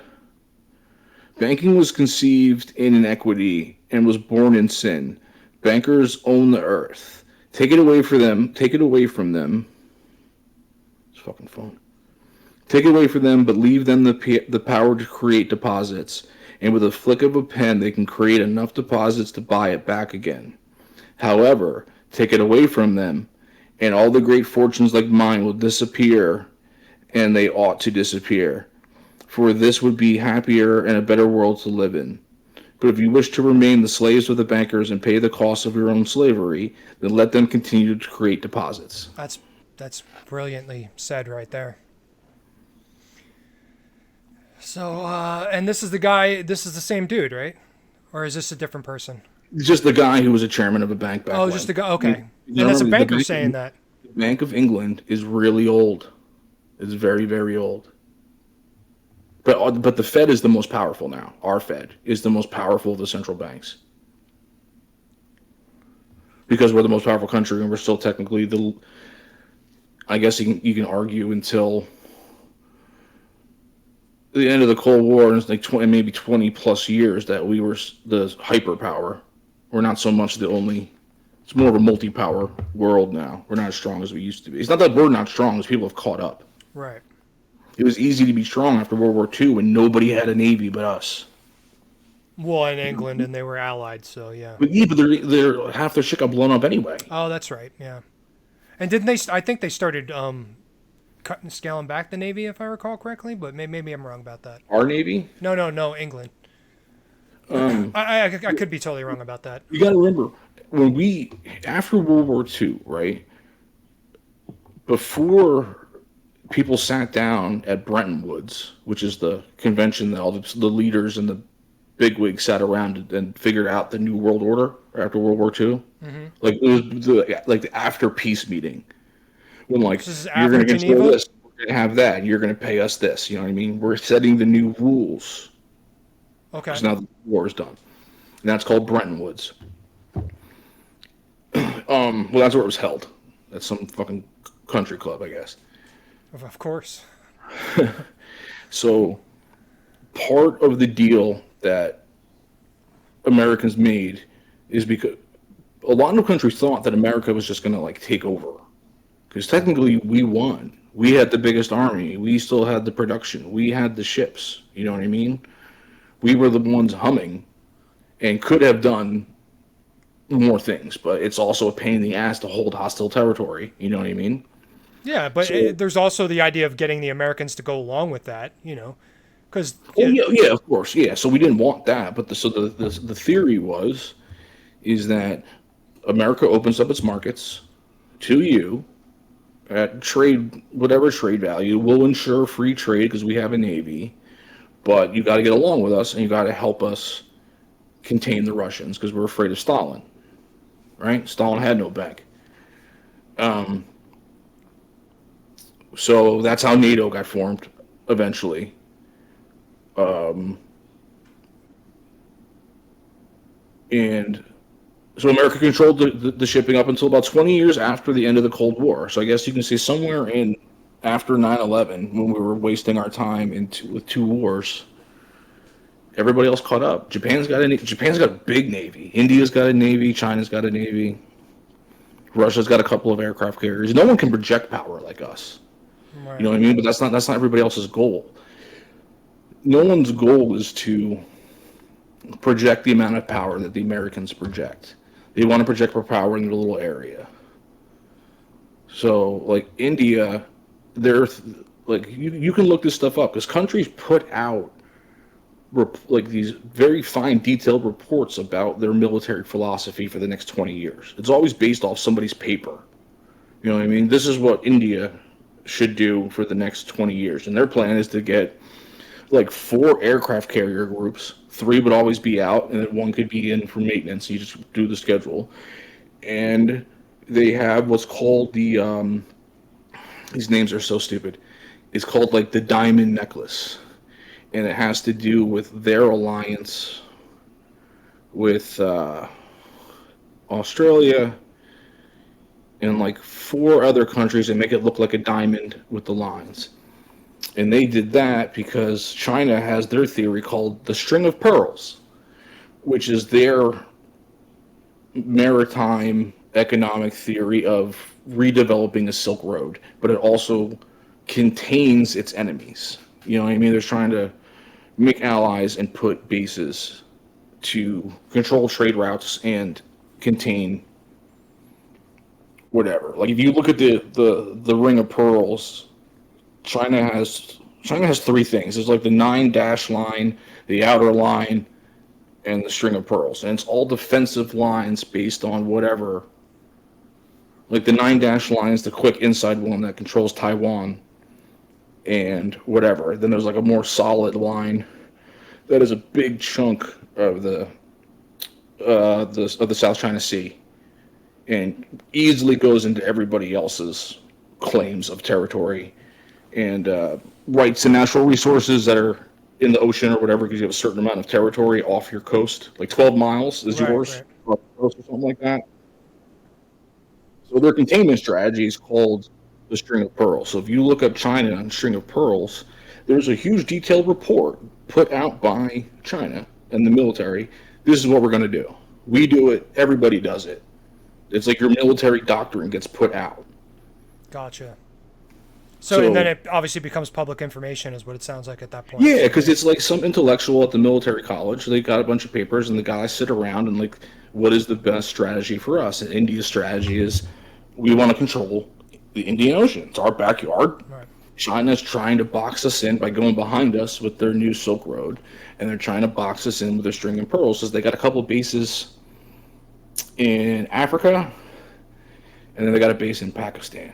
Banking was conceived in inequity and was born in sin. Bankers own the earth. Take it away from them. Take it away from them. This fucking phone. Take it away from them, but leave them the power to create deposits. And with a flick of a pen, they can create enough deposits to buy it back again. However, take it away from them, and all the great fortunes like mine will disappear, and they ought to disappear. For this would be happier and a better world to live in. But if you wish to remain the slaves of the bankers and pay the cost of your own slavery, then let them continue to create deposits. That's brilliantly said right there. So, and this is the same dude, right? Or is this a different person? Just the guy who was a chairman of a bank back Oh, when. just the guy. Okay. You And that's a remember the banker Bank- saying that. The Bank of England is really old. It's very, very old. But the Fed is the most powerful now. Our Fed is the most powerful of the central banks. Because we're the most powerful country and we're still technically I guess you can argue until the end of the Cold War, and it's like 20, maybe 20 plus years that we were the hyperpower. We're not so much it's more of a multi-power world now. We're not as strong as we used to be. It's not that we're not strong, it's people have caught up. Right. It was easy to be strong after World War II when nobody had a navy but us. Well, in England, and they were allied, so yeah. But they're half their shit got blown up anyway. Oh, that's right. Yeah. And didn't they? I think they started scaling back the navy, if I recall correctly. But maybe I'm wrong about that. Our navy? No, England. I could be totally wrong about that. You got to remember after World War II, right? Before people sat down at Bretton Woods, which is the convention that all the leaders and the bigwigs sat around and figured out the new world order after World War II. Mm-hmm. Like it was the after peace meeting when you're going to control Geneva? this, we're going to have that, and you're going to pay us this. You know what I mean? We're setting the new rules. Okay. Because now the war is done, and that's called Bretton Woods. Well, that's where it was held. That's some fucking country club, I guess. Of course. So, part of the deal that Americans made is because a lot of countries thought that America was just going to take over, because technically we won. We had the biggest army. We still had the production. We had the ships. You know what I mean? We were the ones humming, and could have done more things. But it's also a pain in the ass to hold hostile territory. You know what I mean? Yeah, but there's also the idea of getting the Americans to go along with that. Because Yeah, of course, yeah. So we didn't want that, but the theory is that America opens up its markets to you at whatever trade value. We'll ensure free trade because we have a navy, but you got to get along with us and you got to help us contain the Russians because we're afraid of Stalin. Right? Stalin had no bank. So that's how NATO got formed eventually. And so America controlled the shipping up until about 20 years after the end of the Cold War. So I guess you can say somewhere in after 9/11, when we were wasting our time with two wars, everybody else caught up. Japan's got a big navy. India's got a navy. China's got a navy. Russia's got a couple of aircraft carriers. No one can project power like us. Right. You know what I mean? But that's not everybody else's goal. No one's goal is to project the amount of power that the Americans project. They want to project their power in their little area. So, like India, they're like you can look this stuff up because countries put out like these very fine, detailed reports about their military philosophy for the next 20 years. It's always based off somebody's paper. You know what I mean? This is what India should do for the next 20 years, and their plan is to get like 4 aircraft carrier groups. 3 would always be out, and then 1 could be in for maintenance. You just do the schedule. And they have what's called the, these names are so stupid. It's called like the Diamond Necklace. And it has to do with their alliance with Australia and like 4 other countries and make it look like a diamond with the lines. And they did that because China has their theory called the String of Pearls, which is their maritime economic theory of redeveloping the Silk Road, but it also contains its enemies. You know what I mean? They're trying to make allies and put bases to control trade routes and contain whatever. Like if you look at the Ring of Pearls, China has 3 things. There's like the 9-dash line, the outer line, and the String of Pearls. And it's all defensive lines based on whatever. Like the 9-dash line is the quick inside one that controls Taiwan and whatever. Then there's like a more solid line that is a big chunk of the South China Sea and easily goes into everybody else's claims of territory and rights and natural resources that are in the ocean or whatever, because you have a certain amount of territory off your coast. Like 12 miles is yours, off the coast or something like that. So their containment strategy is called the String of Pearls. So if you look up China and String of Pearls, there's a huge detailed report put out by China and the military. This is what we're going to do. We do it. Everybody does it. It's like your military doctrine gets put out. Gotcha. So and then it obviously becomes public information is what it sounds like at that point. Yeah, because it's like some intellectual at the military college. They got a bunch of papers, and the guys sit around and like, what is the best strategy for us? And India's strategy is we want to control the Indian Ocean. It's our backyard. Right. China's trying to box us in by going behind us with their new Silk Road, and they're trying to box us in with their String of Pearls. Because they got a couple of bases in Africa, and then they got a base in Pakistan.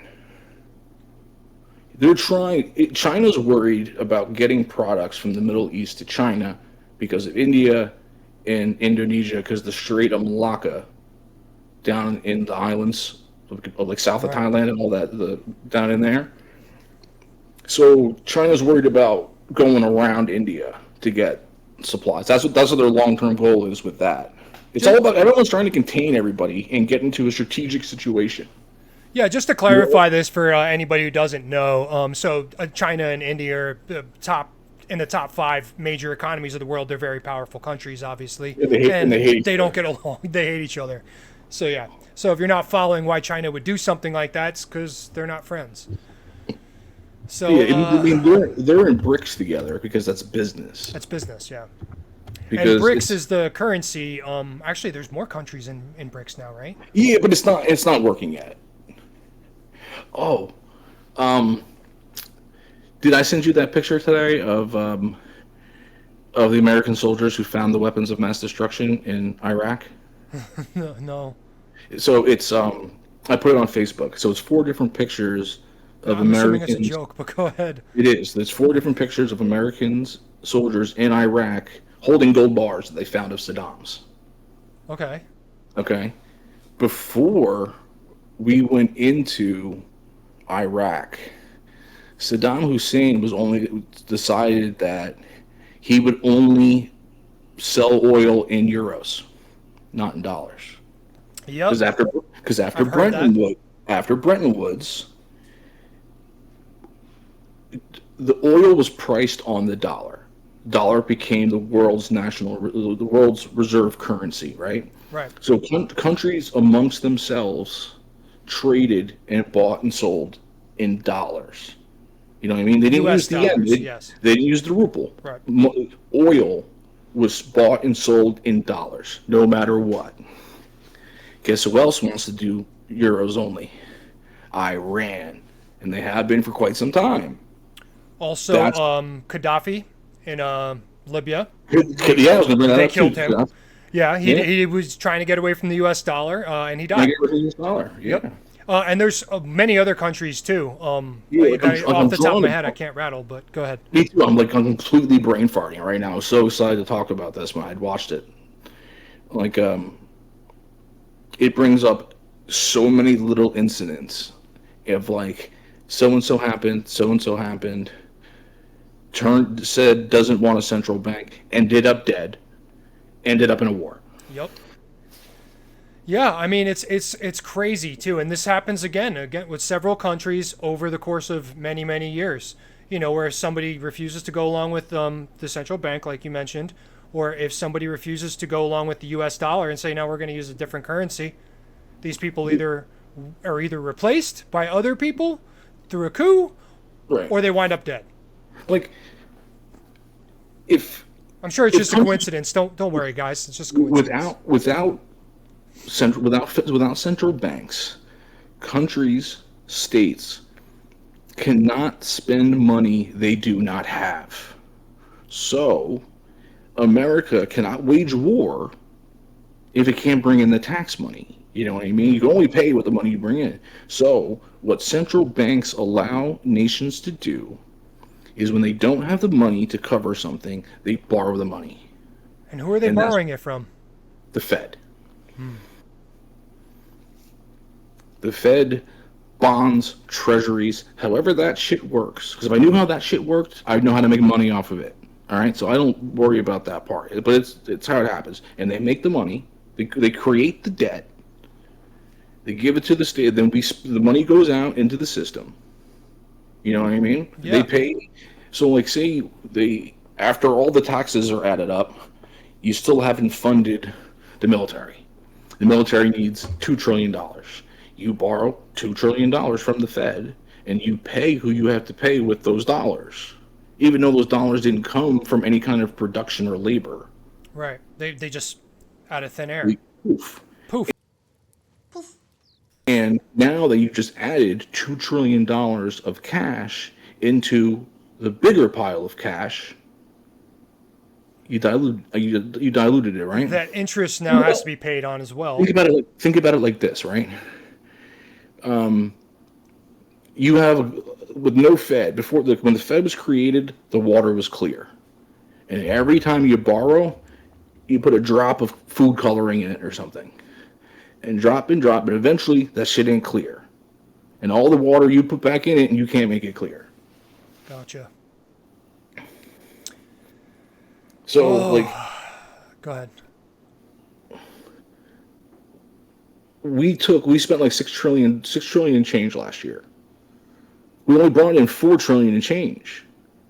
They're trying. China's worried about getting products from the Middle East to China because of India and Indonesia, because the Strait of Malacca down in the islands, like south of Thailand and all that, down in there. So China's worried about going around India to get supplies. That's what their long-term goal is with that. It's all about everyone's trying to contain everybody and get into a strategic situation. Yeah, just to clarify this for anybody who doesn't know, so China and India are in the top 5 major economies of the world. They're very powerful countries, obviously, Yeah, they don't get along. They hate each other. So yeah, so if you're not following why China would do something like that, it's because they're not friends. So yeah, I mean they're in BRICS together because that's business. That's business, yeah. Because and BRICS is the currency. Actually, there's more countries in BRICS now, right? Yeah, but it's not working yet. Oh, did I send you that picture today of the American soldiers who found the weapons of mass destruction in Iraq? No. So it's I put it on Facebook. So it's 4 different pictures of Americans. Assuming it's a joke, but go ahead. It is. There's 4 different pictures of Americans soldiers in Iraq holding gold bars that they found of Saddam's. Okay. Okay. Before we went into Iraq, Saddam Hussein was only decided that he would only sell oil in euros, not in dollars. Yep. Because after I've heard that. Bretton Woods, the oil was priced on the dollar. Dollar became the world's reserve currency, right? Right. So countries amongst themselves traded and bought and sold in dollars. You know what I mean? They didn't US use the yen. dollars, They, yes. they didn't use the ruble. Right. Oil was bought and sold in dollars, no matter what. Guess who else wants to do euros only? Iran, and they have been for quite some time. Also, That's- Gaddafi in Libya. Yeah, I was going to bring that They up killed too. him. Yeah, Yeah. he was trying to get away from the U.S. dollar, and he I died. get rid of this dollar. Yeah. Yep. And there's many other countries too. Yeah, Like, I'm off the top of drawing my a- head, I can't rattle, but go ahead. Me too. I'm completely brain farting right now. I was so excited to talk about this when I'd watched it. Like, it brings up so many little incidents of like, so and so happened, said doesn't want a central bank, ended up dead, ended up in a war. Yep. Yeah, I mean it's crazy too, and this happens again with several countries over the course of many years. You know, where somebody refuses to go along with the central bank, like you mentioned, or if somebody refuses to go along with the U.S. dollar and say, no, we're going to use a different currency, these people are either replaced by other people through a coup, Right. or they wind up dead. Like, if I'm sure it's If just a countries- coincidence. Don't worry, guys. It's just a coincidence. without central banks, countries, states cannot spend money they do not have. So, America cannot wage war if it can't bring in the tax money. You know what I mean? You can only pay with the money you bring in. So, what central banks allow nations to do is when they don't have the money to cover something, they borrow the money. And who are they And that's- borrowing it from? The Fed. The Fed, bonds, treasuries, however that shit works. Because if I knew how that shit worked, I'd know how to make money off of it. All right, so I don't worry about that part. But it's how it happens. And they make the money. They create the debt. They give it to the state. Then the money goes out into the system. You know what I mean? Yeah. They pay. So like, say after all the taxes are added up, you still haven't funded the military. The military needs $2 trillion. You borrow $2 trillion from the Fed, and you pay who you have to pay with those dollars, even though those dollars didn't come from any kind of production or labor. Right. They just out of thin air. Poof. Poof. And now that you've just added $2 trillion of cash into the bigger pile of cash, you diluted it, right? That interest now has to be paid on as well. Think about it like this, right? You have with no Fed when the Fed was created, the water was clear, and every time you borrow, you put a drop of food coloring in it or something, and drop, and eventually that shit ain't clear, and all the water you put back in it, and you can't make it clear. Gotcha. So Go ahead. we spent like 6 trillion change last year. We only brought in 4 trillion in change.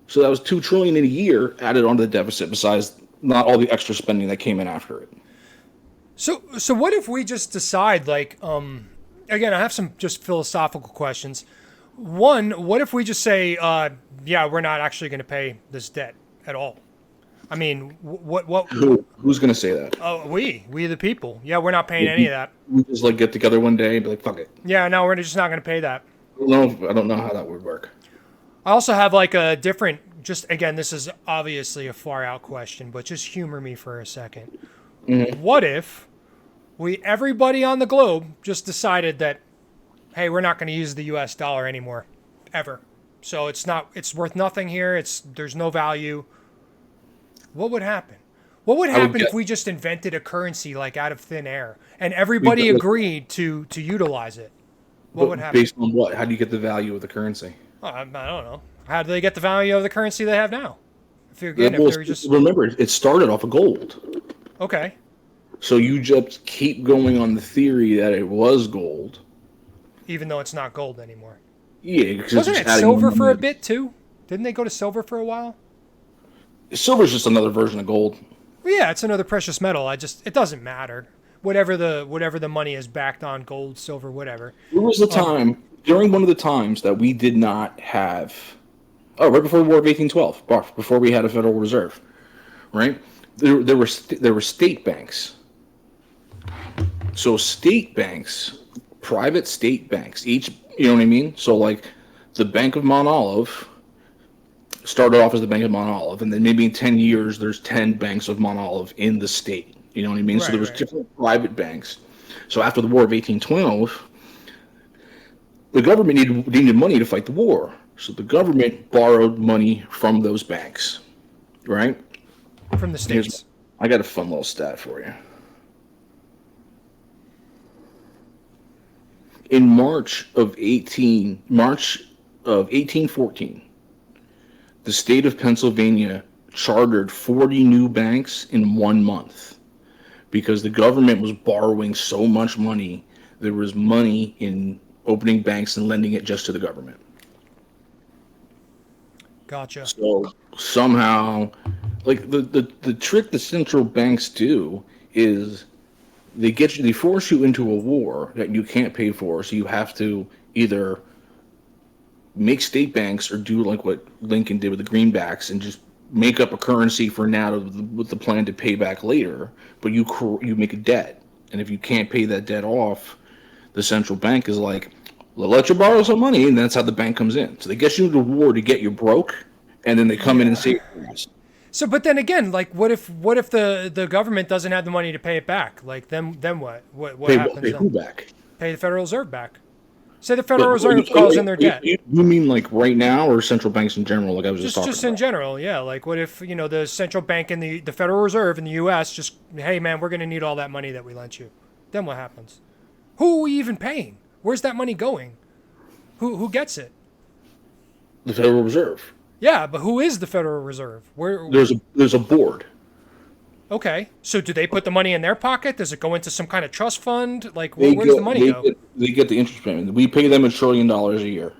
So that was 2 trillion in a year added onto the deficit, besides not all the extra spending that came in after it. So what if we just decide, like, again, I have some just philosophical questions. One, what if we just say, yeah, we're not actually going to pay this debt at all? I mean, Who's gonna say that? we the people. Yeah, we're not paying any of that. We just like get together one day and be like, fuck it. Yeah, no, we're just not going to pay that. I don't know how that would work. I also have like a different, just again, this is obviously a far out question, but just humor me for a second. What if everybody on the globe just decided that, hey, we're not going to use the US dollar anymore, ever. So it's worth nothing here. There's no value. What would happen? What would happen if we just invented a currency like out of thin air and everybody agreed to utilize it? What would happen? Based on what? How do you get the value of the currency? I don't know. How do they get the value of the currency they have now? If they were just remember, it started off of gold. okay. So you just keep going on the theory that it was gold. Even though it's not gold anymore. Yeah, because Wasn't it silver for a bit too? Didn't they go to silver for a while? Silver's just another version of gold. Well, yeah, it's another precious metal. It doesn't matter. Whatever the money is backed on, gold, silver, whatever. There was a time during one of the times that we did not have. Oh, right before the War of 1812, before we had a Federal Reserve, right? There were state banks. So state banks, private state banks, each, you know what I mean? So like the Bank of Mount Olive started off as the Bank of Mount Olive, and then maybe in 10 years there's 10 banks of Mount Olive in the state. You know what I mean? Right, so there was different private banks. So after the War of 1812, the government needed money to fight the war. So the government borrowed money from those banks, right? From the states. I got a fun little stat for you. In March of 1814, the state of Pennsylvania chartered 40 new banks in 1 month because the government was borrowing so much money. There was money in opening banks and lending it just to the government. Gotcha. So somehow, like the trick the central banks do is they force you into a war that you can't pay for, so you have to either make state banks or do like what Lincoln did with the greenbacks and just make up a currency for now with the plan to pay back later. But you make a debt, and if you can't pay that debt off, the central bank is like, "We'll let you borrow some money," and that's how the bank comes in. So they get you into war to get you broke, and then they come in and save you. So, but then again, like, what if the government doesn't have the money to pay it back? Like, then what? What happens? Pay who back? Pay the Federal Reserve back. Say the Federal Reserve calls in their debt. You mean like right now, or central banks in general? Like I was just talking in general, yeah. Like, what if the central bank and the Federal Reserve in the U.S. just, hey man, we're going to need all that money that we lent you. Then what happens? Who are we even paying? Where's that money going? Who gets it? The Federal Reserve. Yeah, but who is the Federal Reserve? There's a board. Okay, so do they put the money in their pocket? Does it go into some kind of trust fund? Like, where does the money go? They get the interest payment. We pay them $1 trillion a year.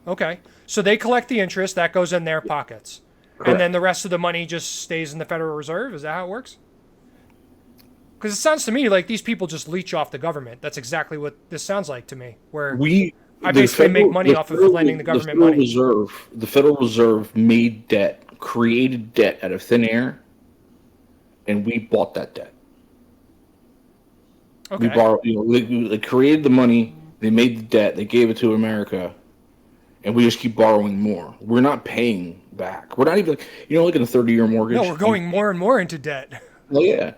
Okay, so they collect the interest that goes in their pockets, Correct. And then the rest of the money just stays in the Federal Reserve. Is that how it works? Because it sounds to me like these people just leech off the government. That's exactly what this sounds like to me. Where I basically make money off of lending the government money. The Federal Reserve made debt, created debt out of thin air, and we bought that debt. Okay. We borrowed, they created the money, they made the debt, they gave it to America, and we just keep borrowing more. We're not paying back. We're not even, like in a 30-year mortgage. No, we're going more and more into debt. Well, yeah.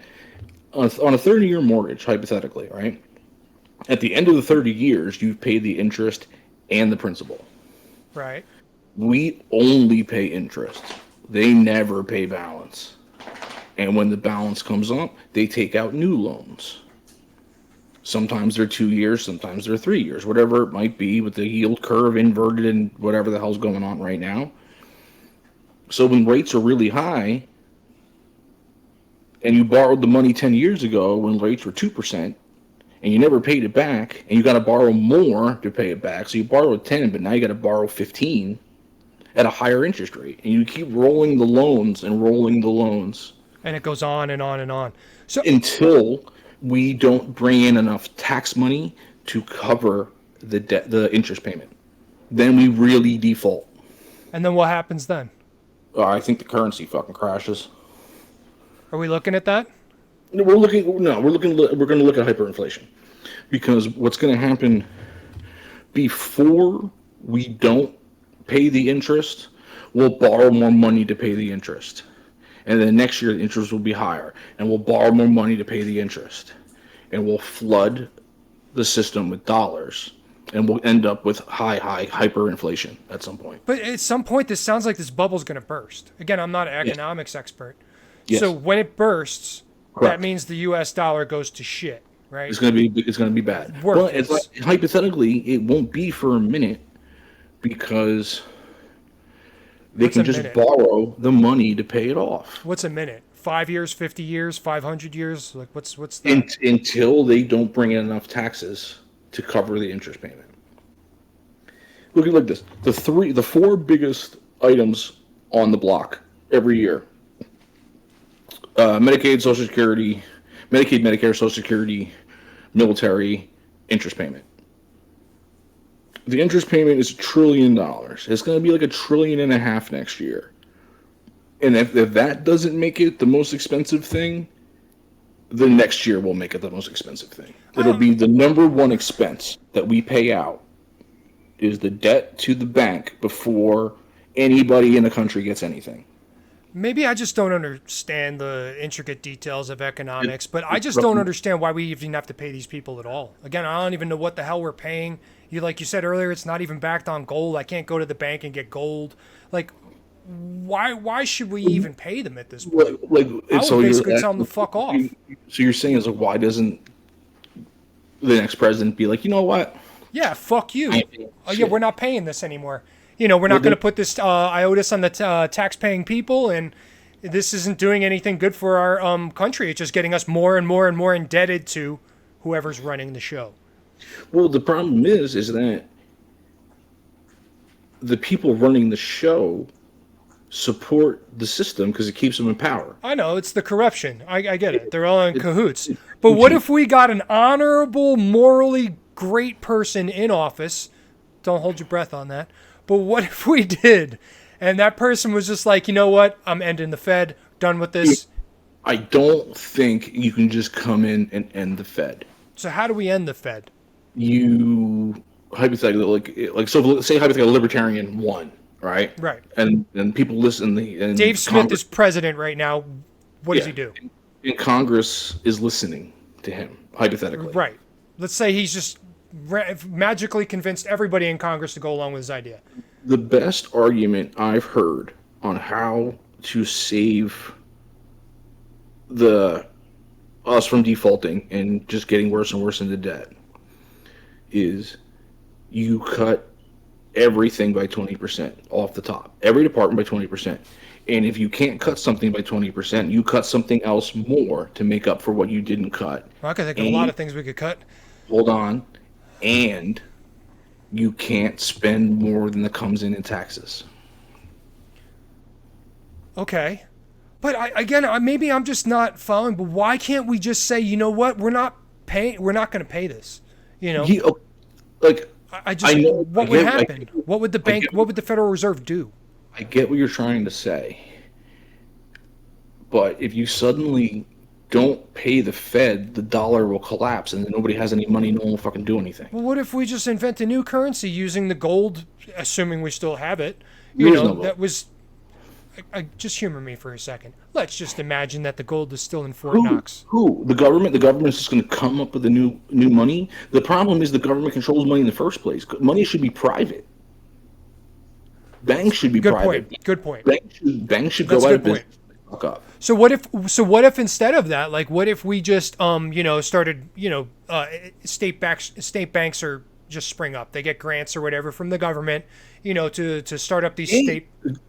On a 30-year mortgage, hypothetically, right? At the end of the 30 years, you've paid the interest and the principal. Right. We only pay interest. They never pay balance. And when the balance comes up, they take out new loans. Sometimes they're 2 years, sometimes they're 3 years, whatever it might be, with the yield curve inverted and whatever the hell's going on right now. So when rates are really high, and you borrowed the money 10 years ago when rates were 2%, and you never paid it back, and you got to borrow more to pay it back. So you borrowed 10, but now you got to borrow 15 at a higher interest rate. And you keep rolling the loans and rolling the loans. And it goes on and on and on. So until we don't bring in enough tax money to cover the debt, the interest payment. Then we really default. And then what happens then? I think the currency fucking crashes. Are we looking at that? We're going to look at hyperinflation, because what's going to happen before we don't pay the interest, we'll borrow more money to pay the interest, and then next year the interest will be higher, and we'll borrow more money to pay the interest, and we'll flood the system with dollars, and we'll end up with high hyperinflation at some point. But at some point, this sounds like this bubble's going to burst. Again, I'm not an economics expert. Yes. So when it bursts, Correct. That means the U.S. dollar goes to shit, right? It's going to be bad. But it's like, hypothetically, it won't be for a minute, because They What's can a just minute? borrow the money to pay it off What's a minute? 5 years, 50 years, 500 years? Like what's that? until they don't bring in enough taxes to cover the interest payment. Look at it like this: the four biggest items on the block every year: Medicaid, Social Security, Medicaid, Medicare, Social Security, military, interest payment. The interest payment is $1 trillion. It's going to be like $1.5 trillion next year. And if that doesn't make it the most expensive thing, the next year will make it the most expensive thing. It'll be the number one expense that we pay out is the debt to the bank before anybody in the country gets anything. Maybe I just don't understand the intricate details of economics, but I just don't understand why we even have to pay these people at all. Again, I don't even know what the hell we're paying. Like you said earlier, it's not even backed on gold. I can't go to the bank and get gold. Like, why should we even pay them at this point? I would basically tell them to fuck off. So you're saying is like, why doesn't the next president be like, you know what? Yeah, fuck you. Oh yeah, we're not paying this anymore. We're not going to put this IOTAS on the tax-paying people, and this isn't doing anything good for our country. It's just getting us more and more and more indebted to whoever's running the show. Well, the problem is that the people running the show support the system because it keeps them in power. I know, it's the corruption. I get it. They're all in cahoots. But what if we got an honorable, morally great person in office? Don't hold your breath on that. But what if we did? And that person was just like, you know what? I'm ending the Fed. Done with this. I don't think you can just come in and end the Fed. So how do we end the Fed? You hypothetically like so say hypothetically a libertarian won, right? Right. And people listen. And Dave Smith is president right now. What does he do? And Congress is listening to him hypothetically. Right. Let's say he's just magically convinced everybody in Congress to go along with his idea. The best argument I've heard on how to save us from defaulting and just getting worse and worse into debt is you cut everything by 20% off the top, every department by 20%. And if you can't cut something by 20%, you cut something else more to make up for what you didn't cut. Well, I could think of a lot of things we could cut. Hold on. And you can't spend more than that comes in taxes. Okay. But maybe I'm just not following, but why can't we just say, you know what, we're not going to pay this. What would happen? What would the bank, what would the Federal Reserve do? I get what you're trying to say. But if you suddenly don't pay the Fed, the dollar will collapse and then nobody has any money, no one will fucking do anything. Well, what if we just invent a new currency using the gold, assuming we still have it? That was... just humor me for a second. Let's just imagine that the gold is still in Fort Knox. Who? The government? The government is just going to come up with a new money? The problem is the government controls money in the first place. Money should be private. Banks should be private. Good point. Banks should go out of business. Fuck up. So what if instead of that, like what if we just started state banks or just spring up. They get grants or whatever from the government, to start up these state.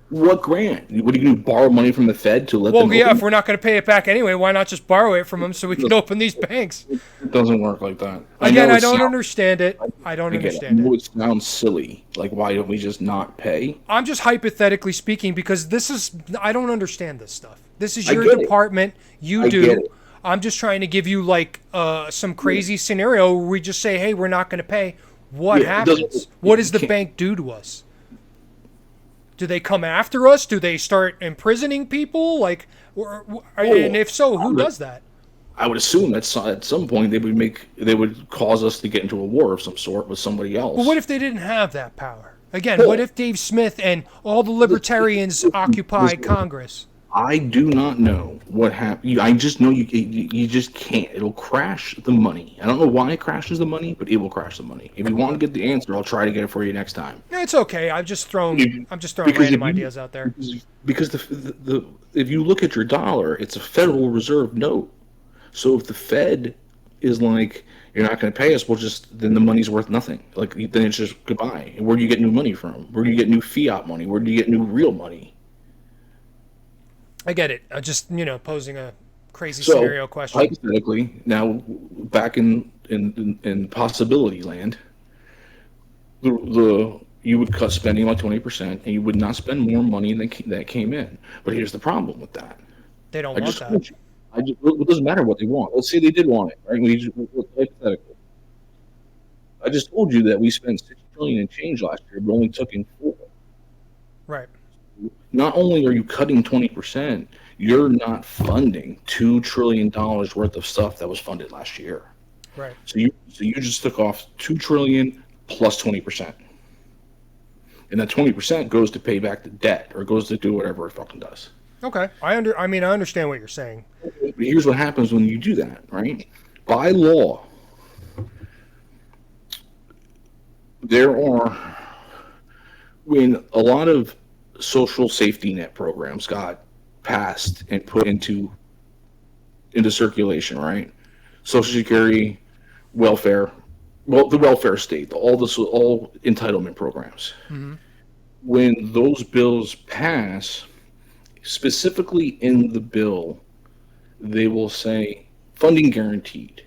What grant? What are you going to borrow money from the Fed to let them? Well, yeah, if we're not going to pay it back anyway, why not just borrow it from them so we can open these banks? It doesn't work like that. Again, I don't understand it. I don't understand it. It sounds silly. Like, why don't we just not pay? I'm just hypothetically speaking because I don't understand this stuff. This is your department. You do. I'm just trying to give you some crazy scenario where we just say, hey, we're not going to pay. What happens? What does the bank do to us? Do they come after us? Do they start imprisoning people? And if so, who does that? I would assume that at some point they would cause us to get into a war of some sort with somebody else. But what if they didn't have that power? Again, what if Dave Smith and all the libertarians occupy Congress? I do not know what happened. I just know you just can't. It'll crash the money. I don't know why it crashes the money, but it will crash the money. If you want to get the answer, I'll try to get it for you next time. No, it's okay. I'm just throwing random ideas out there. Because if you look at your dollar, it's a Federal Reserve note. So if the Fed is like, you're not going to pay us. Well, just then the money's worth nothing. Like then it's just goodbye. And where do you get new money from? Where do you get new fiat money? Where do you get new real money? I get it. Just posing a crazy So scenario question. hypothetically, now back in possibility land, the you would cut spending by 20%, and you would not spend more money than that came in. But here's the problem with that. They don't I want just that. told you. It doesn't matter what they want. Let's say they did want it, right? Hypothetically. I just told you that we spent $6 trillion in change last year, but only took in 4. Right. Not only are you cutting 20%, you're not funding $2 trillion worth of stuff that was funded last year. Right. So you just took off $2 trillion plus 20%, and that 20% goes to pay back the debt or goes to do whatever it fucking does. Okay. I understand what you're saying. But here's what happens when you do that, right? By law, when a lot of social safety net programs got passed and put into circulation, right? Social Security, welfare, the welfare state, all entitlement programs. Mm-hmm. When those bills pass, specifically in the bill, they will say funding guaranteed.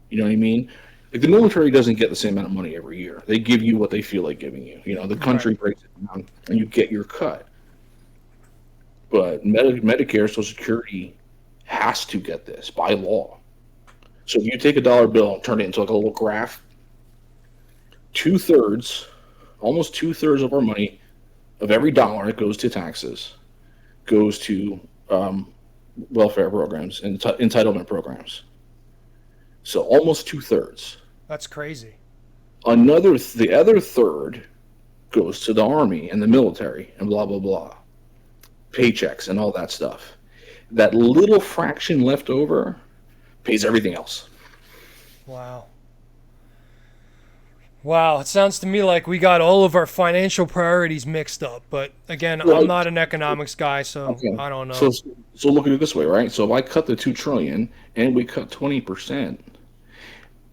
You know what I mean? Like the military doesn't get the same amount of money every year. They give you what they feel like giving you. The country breaks it down and you get your cut. But Medicare, Social Security has to get this by law. So if you take a dollar bill and turn it into like a little graph, almost 2/3 of our money, of every dollar that goes to taxes, goes to welfare programs and entitlement programs. So almost 2/3. That's crazy. The other third goes to the army and the military and blah blah blah, paychecks and all that stuff. That little fraction left over pays everything else. Wow. It sounds to me like we got all of our financial priorities mixed up. But again, Well, I'm not an economics guy, so Okay. I don't know. So look at it this way, right? So if I cut the $2 trillion and we cut 20%,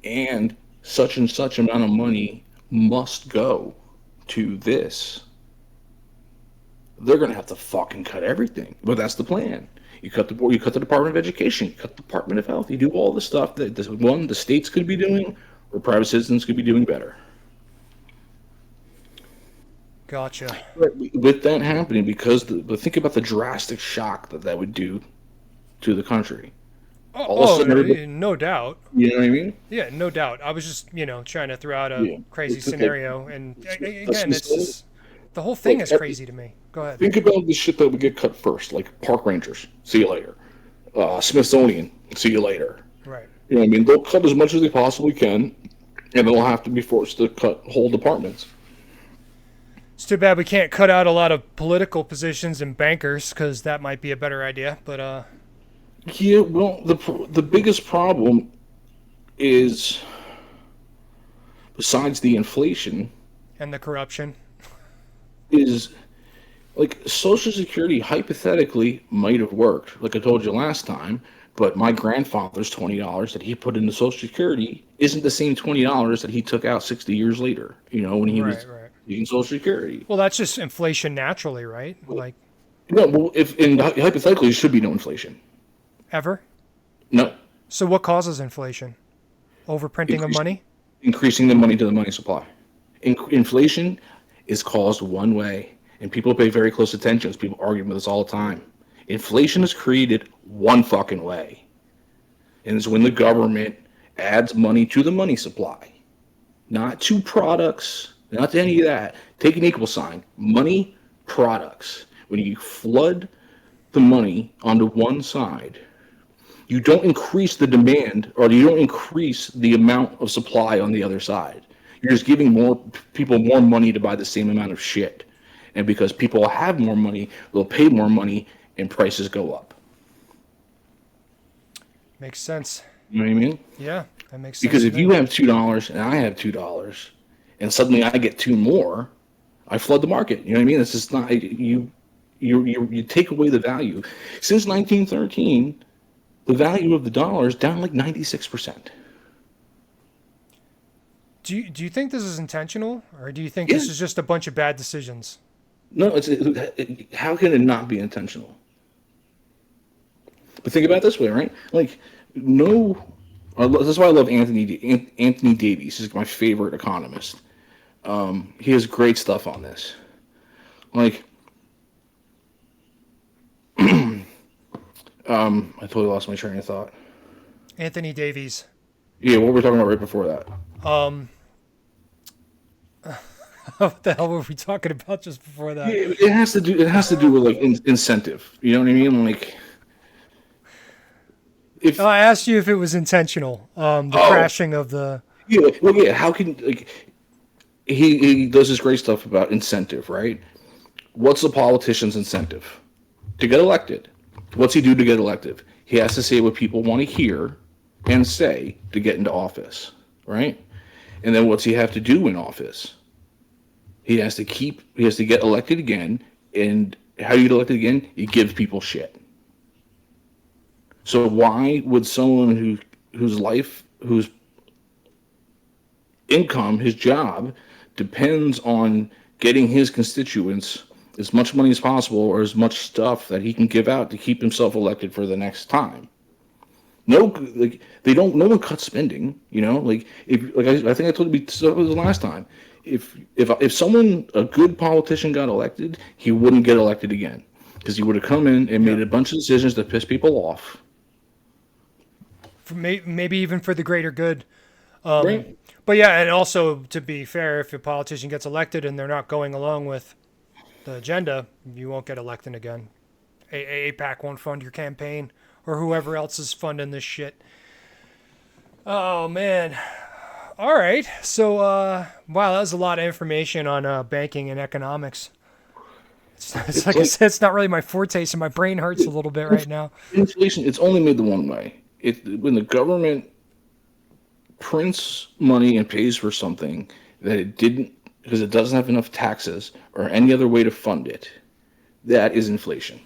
and such amount of money must go to this, they're gonna have to fucking cut everything. But that's the plan. You cut the board, you cut the Department of Education, you cut the Department of Health, you do all the stuff that the states could be doing or private citizens could be doing better. Gotcha. With that happening, but think about the drastic shock that would do to the country. All of a sudden, everybody, no doubt. you know what I mean? Yeah, no doubt. I was just, trying to throw out a Yeah. crazy It's okay. scenario, and again, That's it's just, the whole thing Like is crazy to me. Go ahead. Think about the shit that would get cut first, like park rangers. See you later. Smithsonian. See you later. Right. You know what I mean? They'll cut as much as they possibly can, and they'll have to be forced to cut whole departments. It's too bad we can't cut out a lot of political positions and bankers, because that might be a better idea. But Yeah, well, the biggest problem is, besides the inflation, and the corruption. is like Social Security hypothetically might have worked, like I told you last time, but my grandfather's $20 that he put into Social Security isn't the same $20 that he took out 60 years later, when he was Right. using Social Security. Well, that's just inflation naturally, right? Like No, well, hypothetically, there should be no inflation. ever. No. So what causes inflation? Overprinting of money? Increasing the money to the money supply. Inflation is caused one way, and people pay very close attention. People argue with us all the time. Inflation is created one fucking way, and it's when the government adds money to the money supply, not to products, not to any of that. Take an equal sign. Money, products. When you flood the money onto one side, you don't increase the demand, or you don't increase the amount of supply on the other side. You're just giving more people more money to buy the same amount of shit. And because people have more money, they'll pay more money and prices go up. Makes sense. You know what I mean? Yeah, that makes sense. Because to if me. you have $2 and I have $2 and suddenly I get 2 more, I flood the market. You know what I mean? It's just not, you take away the value. Since 1913, the value of the dollar is down like 96%. Do you think this is intentional, or do you think this Yeah. is just a bunch of bad decisions? No, how can it not be intentional? But think about it this way, right? Like, no, that's why I love Anthony Davies. He's my favorite economist. He has great stuff on this. Like, I totally lost my train of thought. Anthony Davies. Yeah, what were we talking about right before that? What the hell were we talking about just before that? It has to do. It has to do with like incentive. You know what I mean? Like, if I asked you if it was intentional. The crashing of the. yeah, well, yeah. How can like he does this great stuff about incentive, right? What's the politician's incentive to get elected? What's he do to get elected? He has to say what people want to hear and say to get into office, right? And then what's he have to do in office? He has to get elected again. And how you get elected again? You give people shit. So why would someone whose income, his job depends on getting his constituents as much money as possible or as much stuff that he can give out to keep himself elected for the next time? No, like no one cuts spending, you know. Like I think I told you this last time. If a good politician got elected, he wouldn't get elected again because he would have come in and made a bunch of decisions that piss people off. Maybe even for the greater good. Right. But yeah, and also to be fair, if a politician gets elected and they're not going along with the agenda, you won't get elected again. AIPAC won't fund your campaign or whoever else is funding this shit. Oh man. All right. So wow, that was a lot of information on banking and economics. It's like I said, it's not really my forte, so my brain hurts a little bit right now. Inflation, it's only made the one way. When the government prints money and pays for something that it didn't, because it doesn't have enough taxes or any other way to fund it, that is inflation.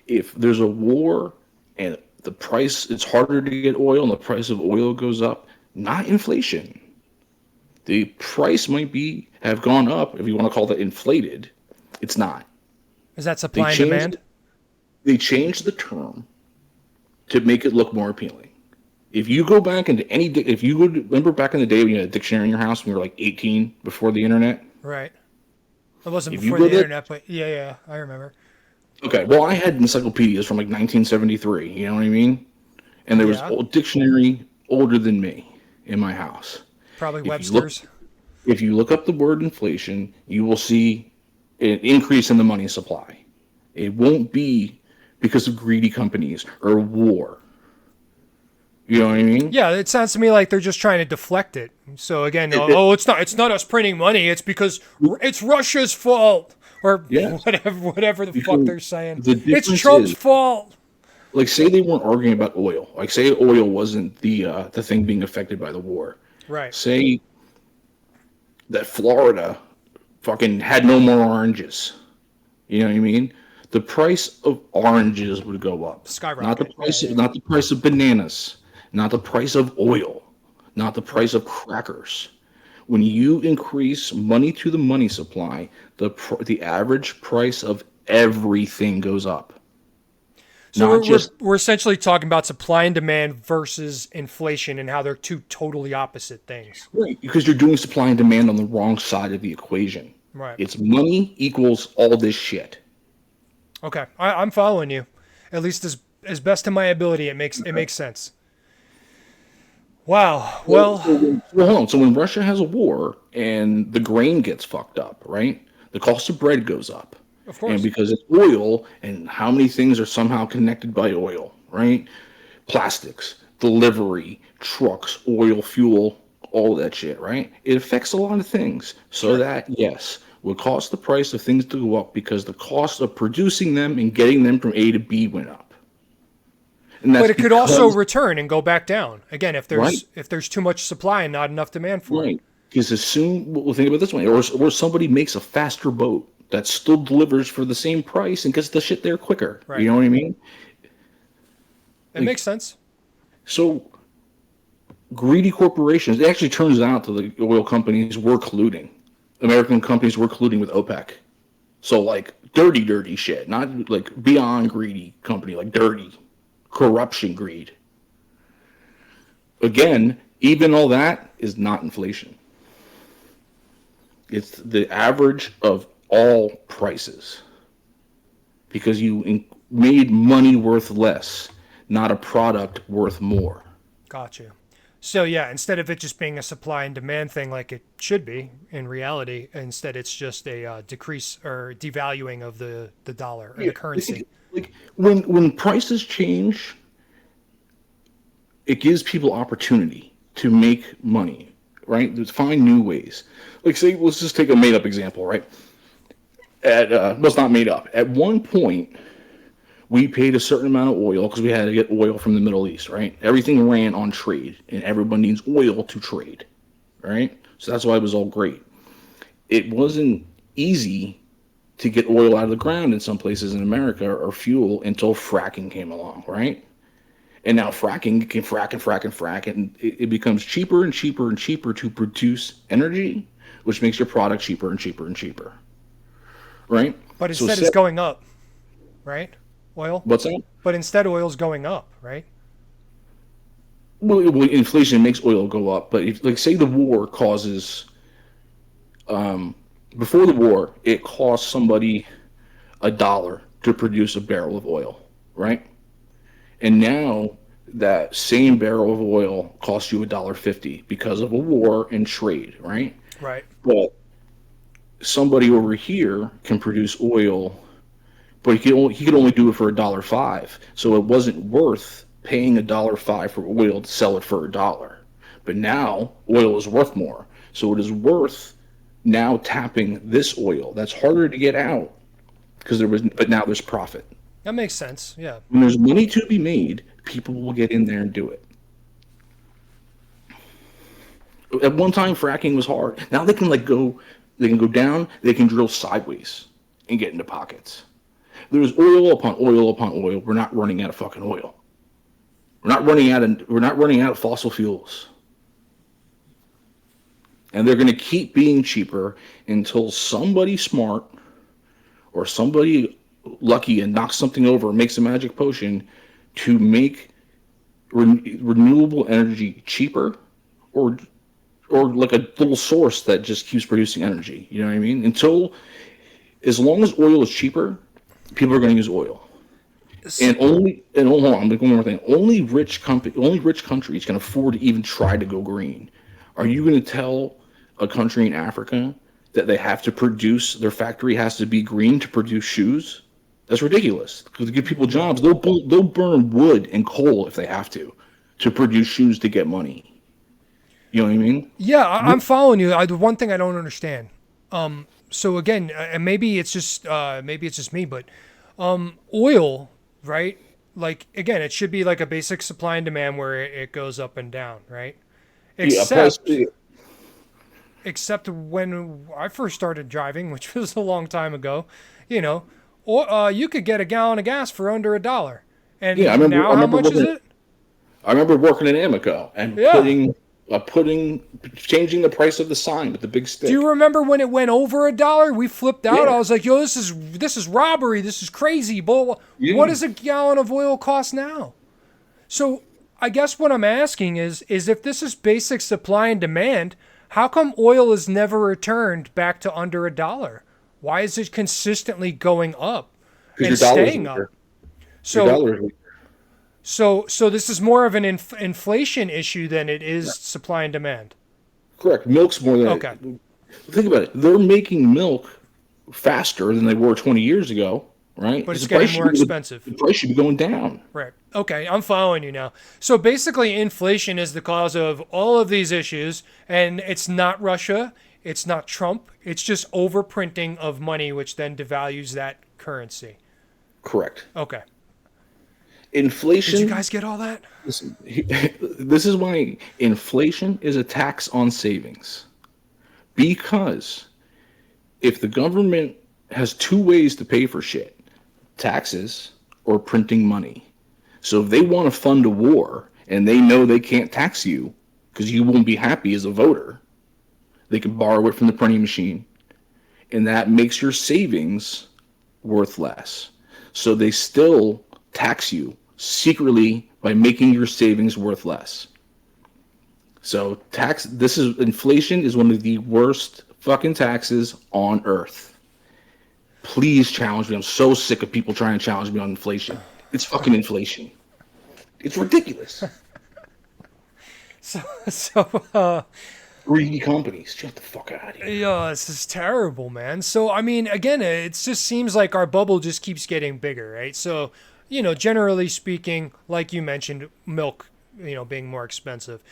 If there's a war and the price, it's harder to get oil and the price of oil goes up, not inflation. The price might have gone up, if you want to call that inflated. It's not. Is that supply and demand? They changed the term to make it look more appealing. If you go back into remember back in the day when you had a dictionary in your house when you were like 18 before the internet? Right. It wasn't If before you the go there- internet, but yeah, I remember. Okay, well, I had encyclopedias from like 1973, you know what I mean? And there was Yeah. a dictionary older than me in my house. Probably If you Webster's. If you look up the word inflation, you will see an increase in the money supply. It won't be because of greedy companies or war. You know what I mean? Yeah, it sounds to me like they're just trying to deflect it. So again, it's not us printing money. It's because it's Russia's fault, or Yes. whatever the fuck Because they're saying. the It's difference Trump's is- fault. Like, say they weren't arguing about oil. Like, say oil wasn't the thing being affected by the war. Right. Say that Florida fucking had no more oranges. You know what I mean? The price of oranges would go up. Skyrocket. Not the price of bananas, not the price of oil, not the price of crackers. When you increase money to the money supply, the average price of everything goes up. So Not we're essentially talking about supply and demand versus inflation and how they're two totally opposite things. Right, because you're doing supply and demand on the wrong side of the equation. Right. It's money equals all this shit. Okay, I'm following you. At least as best to my ability, it makes sense. Wow. Well, hold on. So when Russia has a war and the grain gets fucked up, right? The cost of bread goes up. of course. And because it's oil, and how many things are somehow connected by oil, right? Plastics, delivery, trucks, oil, fuel, all that shit, right? It affects a lot of things. So that, yes, would cause the price of things to go up because the cost of producing them and getting them from A to B went up. And that's But it could also because- return and go back down again if there's Right. if there's too much supply and not enough demand for it. Right. Because as soon, we'll think about it this way, or somebody makes a faster boat that still delivers for the same price and gets the shit there quicker. Right. You know what I mean? It makes sense. So greedy corporations. It actually turns out that the oil companies were colluding. American companies were colluding with OPEC. So like dirty, dirty shit, not like beyond greedy company, like dirty corruption, greed. Again, even all that is not inflation. It's the average of all prices because you made money worth less, not a product worth more. Gotcha. So yeah, instead of it just being a supply and demand thing like it should be in reality, instead it's just a decrease or devaluing of the dollar or the currency. Like when prices change, it gives people opportunity to make money, right? To find new ways. Like say, let's just take a made up example, right? Well, it's not made up. At one point, we paid a certain amount of oil because we had to get oil from the Middle East, right? Everything ran on trade, and everyone needs oil to trade, right? So that's why it was all great. It wasn't easy to get oil out of the ground in some places in America or fuel until fracking came along, right? And now fracking can frack, and it becomes cheaper and cheaper and cheaper to produce energy, which makes your product cheaper and cheaper and cheaper, right? But instead it's going up, right? Oil? What's that? But instead oil's going up, right? Well, inflation makes oil go up, but if, like, say the war causes, before the war, it cost somebody $1 to produce a barrel of oil, right? And now that same barrel of oil costs you $1.50 because of a war and trade, right? Right. But somebody over here can produce oil, but he could only do it for $1.05. So it wasn't worth paying $1.05 for oil to sell it for $1. But now oil is worth more. So it is worth now tapping this oil. That's harder to get out but now there's profit. That makes sense. Yeah. When there's money to be made, people will get in there and do it. At one time, fracking was hard. Now they can go down, they can drill sideways and get into pockets. There's oil upon oil upon oil. We're not running out of fucking oil. We're not running out of fossil fuels. And they're going to keep being cheaper until somebody smart or somebody lucky and knocks something over and makes a magic potion to make renewable energy cheaper or like a little source that just keeps producing energy. You know what I mean? As long as oil is cheaper, people are going to use oil. And hold on, I'm going to go one more thing. Only rich countries can afford to even try to go green. Are you going to tell a country in Africa that they have to produce, their factory has to be green to produce shoes? That's ridiculous. Because to give people jobs, they'll burn wood and coal if they have to produce shoes to get money. You know what I mean? Yeah, I'm following you. The one thing I don't understand. So again, and maybe it's just me, but oil, right? Like again, it should be like a basic supply and demand where it goes up and down, right? Except when I first started driving, which was a long time ago, or you could get a gallon of gas for under $1. And yeah, how much is it? I remember working in Amoco and changing the price of the sign with the big stick. Do you remember when it went over $1? We flipped out. Yeah. I was like, "Yo, this is robbery. This is crazy." But what does a gallon of oil cost now? So I guess what I'm asking is if this is basic supply and demand, how come oil is never returned back to under $1? Why is it consistently going up and staying up? So this is more of an inflation issue than it is supply and demand. Correct. Milk's more than okay. Think about it. They're making milk faster than they were 20 years ago, right? But it's getting more expensive. The price should be going down. Right. Okay, I'm following you now. So basically, inflation is the cause of all of these issues, and it's not Russia, it's not Trump, it's just overprinting of money, which then devalues that currency. Correct. Okay. Inflation. Did you guys get all that? This is why inflation is a tax on savings. Because if the government has two ways to pay for shit, taxes or printing money. So if they want to fund a war and they know they can't tax you, because you won't be happy as a voter. They can borrow it from the printing machine, and that makes your savings worth less. So they still tax you secretly by making your savings worth less. So inflation is one of the worst fucking taxes on earth. Please challenge me. I'm so sick of people trying to challenge me on inflation. It's fucking inflation. It's ridiculous. So Greedy companies. Shut the fuck out of here. yeah, this is terrible, man. So, I mean, again, it just seems like our bubble just keeps getting bigger, right? So, generally speaking, like you mentioned, milk, being more expensive.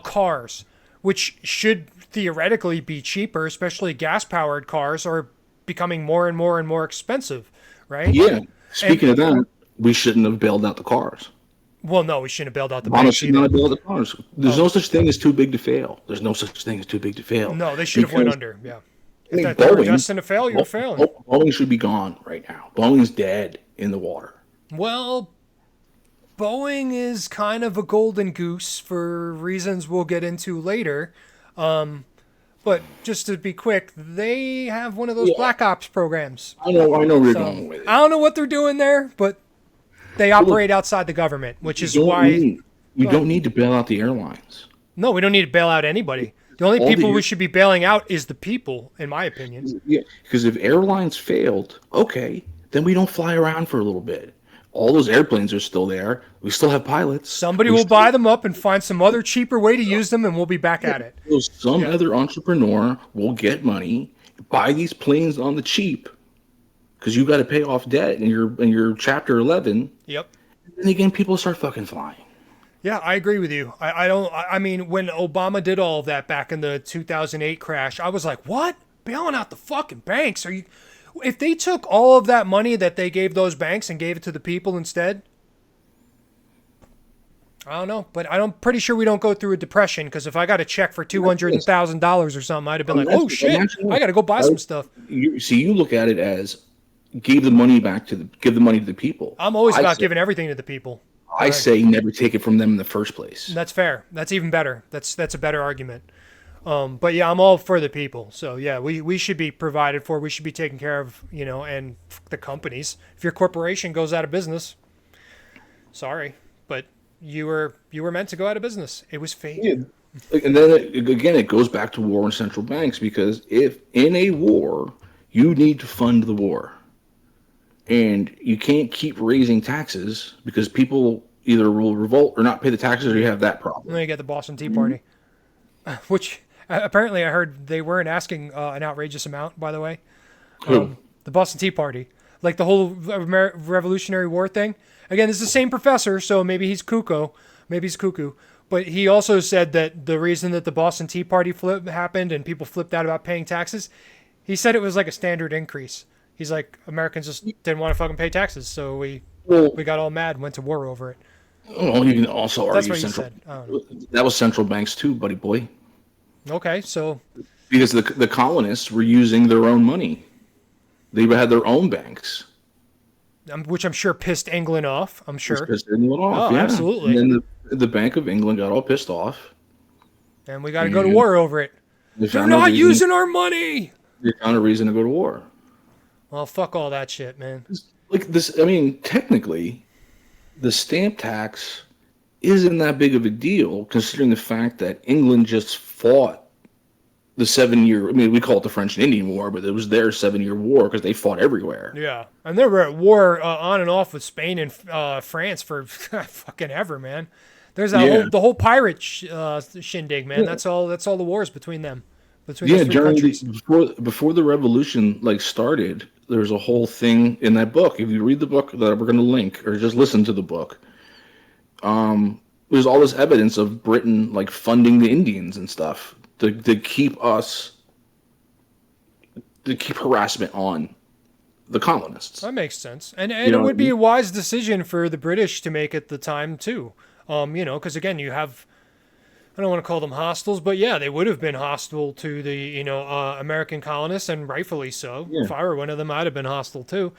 Cars, which should theoretically be cheaper, especially gas-powered cars, are becoming more and more and more expensive, right? Yeah. Speaking of that, we shouldn't have bailed out the cars. Well, no, we shouldn't have bailed out the Obama banks should not have either. bailed out the cars. There's no such thing as too big to fail. There's no such thing as too big to fail. No, they should have went Because, under, yeah. I mean, If they were Boeing, destined to fail, you're failing. Boeing should be gone right now. Boeing's dead in the water. Well, Boeing is kind of a golden goose for reasons we'll get into later. But just to be quick, they have one of those Black Ops programs. I know where you're So, going with it. I don't know what they're doing there, but they operate outside the government, which is why... You don't need to bail out the airlines. No, we don't need to bail out anybody. The only All the people we air- should be bailing out is the people, in my opinion. Yeah, because if airlines failed, okay, then we don't fly around for a little bit. All those airplanes are still there. We still have pilots. Somebody We will still- buy them up and find some other cheaper way to use them, and we'll be back at it. So some other entrepreneur will get money, buy these planes on the cheap, because you got to pay off debt in your Chapter 11. Yep. And again, people start fucking flying. Yeah, I agree with you. I mean, when Obama did all of that back in the 2008 crash, I was like, what? Bailing out the fucking banks? If they took all of that money that they gave those banks and gave it to the people instead, I don't know, but I'm pretty sure we don't go through a depression, because if I got a check for $200,000 or something, I'd have been like, oh shit, I got to go buy some stuff. You look at it as give the money to the people. I'm always about say- giving everything to the people. I say never take it from them in the first place. That's fair. That's even better. That's a better argument. But yeah, I'm all for the people. So yeah, we should be provided for. We should be taken care of, and the companies. If your corporation goes out of business, sorry, but you were meant to go out of business. It was fate. Yeah. And then it goes back to war and central banks, because if in a war you need to fund the war, and you can't keep raising taxes because people either will revolt or not pay the taxes, or you have that problem. And then you get the Boston Tea Party, which apparently I heard they weren't asking an outrageous amount, by the way. Who? The Boston Tea Party, like the whole Revolutionary War thing. Again, it's the same professor, so maybe he's cuckoo. But he also said that the reason that the Boston Tea Party flip happened and people flipped out about paying taxes, he said it was like a standard increase. He's like, Americans just didn't want to fucking pay taxes, so we got all mad and went to war over it. Well, you can also That's argue what he central. said. I don't know. That was central banks too, buddy boy, Okay, so because the colonists were using their own money. They had their own banks. which I'm sure pissed England off. I'm sure, Pissed England off, Oh, yeah. absolutely. And then the Bank of England got all pissed off. and we got to go to war over it. They They're found a not reason- using our money. They found a reason to go to war. Well, fuck all that shit, man. Like this, I mean, technically, the stamp tax isn't that big of a deal, considering the fact that England just fought the 7 year. I mean, we call it the French and Indian War, but it was their 7 year war because they fought everywhere. Yeah, and they were at war on and off with Spain and France for fucking ever, man. There's that the whole pirate shindig, man. That's all the wars between them, between those three During countries. before the revolution started, there was a whole thing in that book. If you read the book that we're going to link, or just listen to the book, there's all this evidence of Britain funding the Indians and stuff to keep harassment on the colonists. That makes sense, and it would be a wise decision for the British to make at the time too. Because again, you have, I don't want to call them hostiles, but yeah, they would have been hostile to the American colonists, and rightfully so. Yeah. If I were one of them, I'd have been hostile too.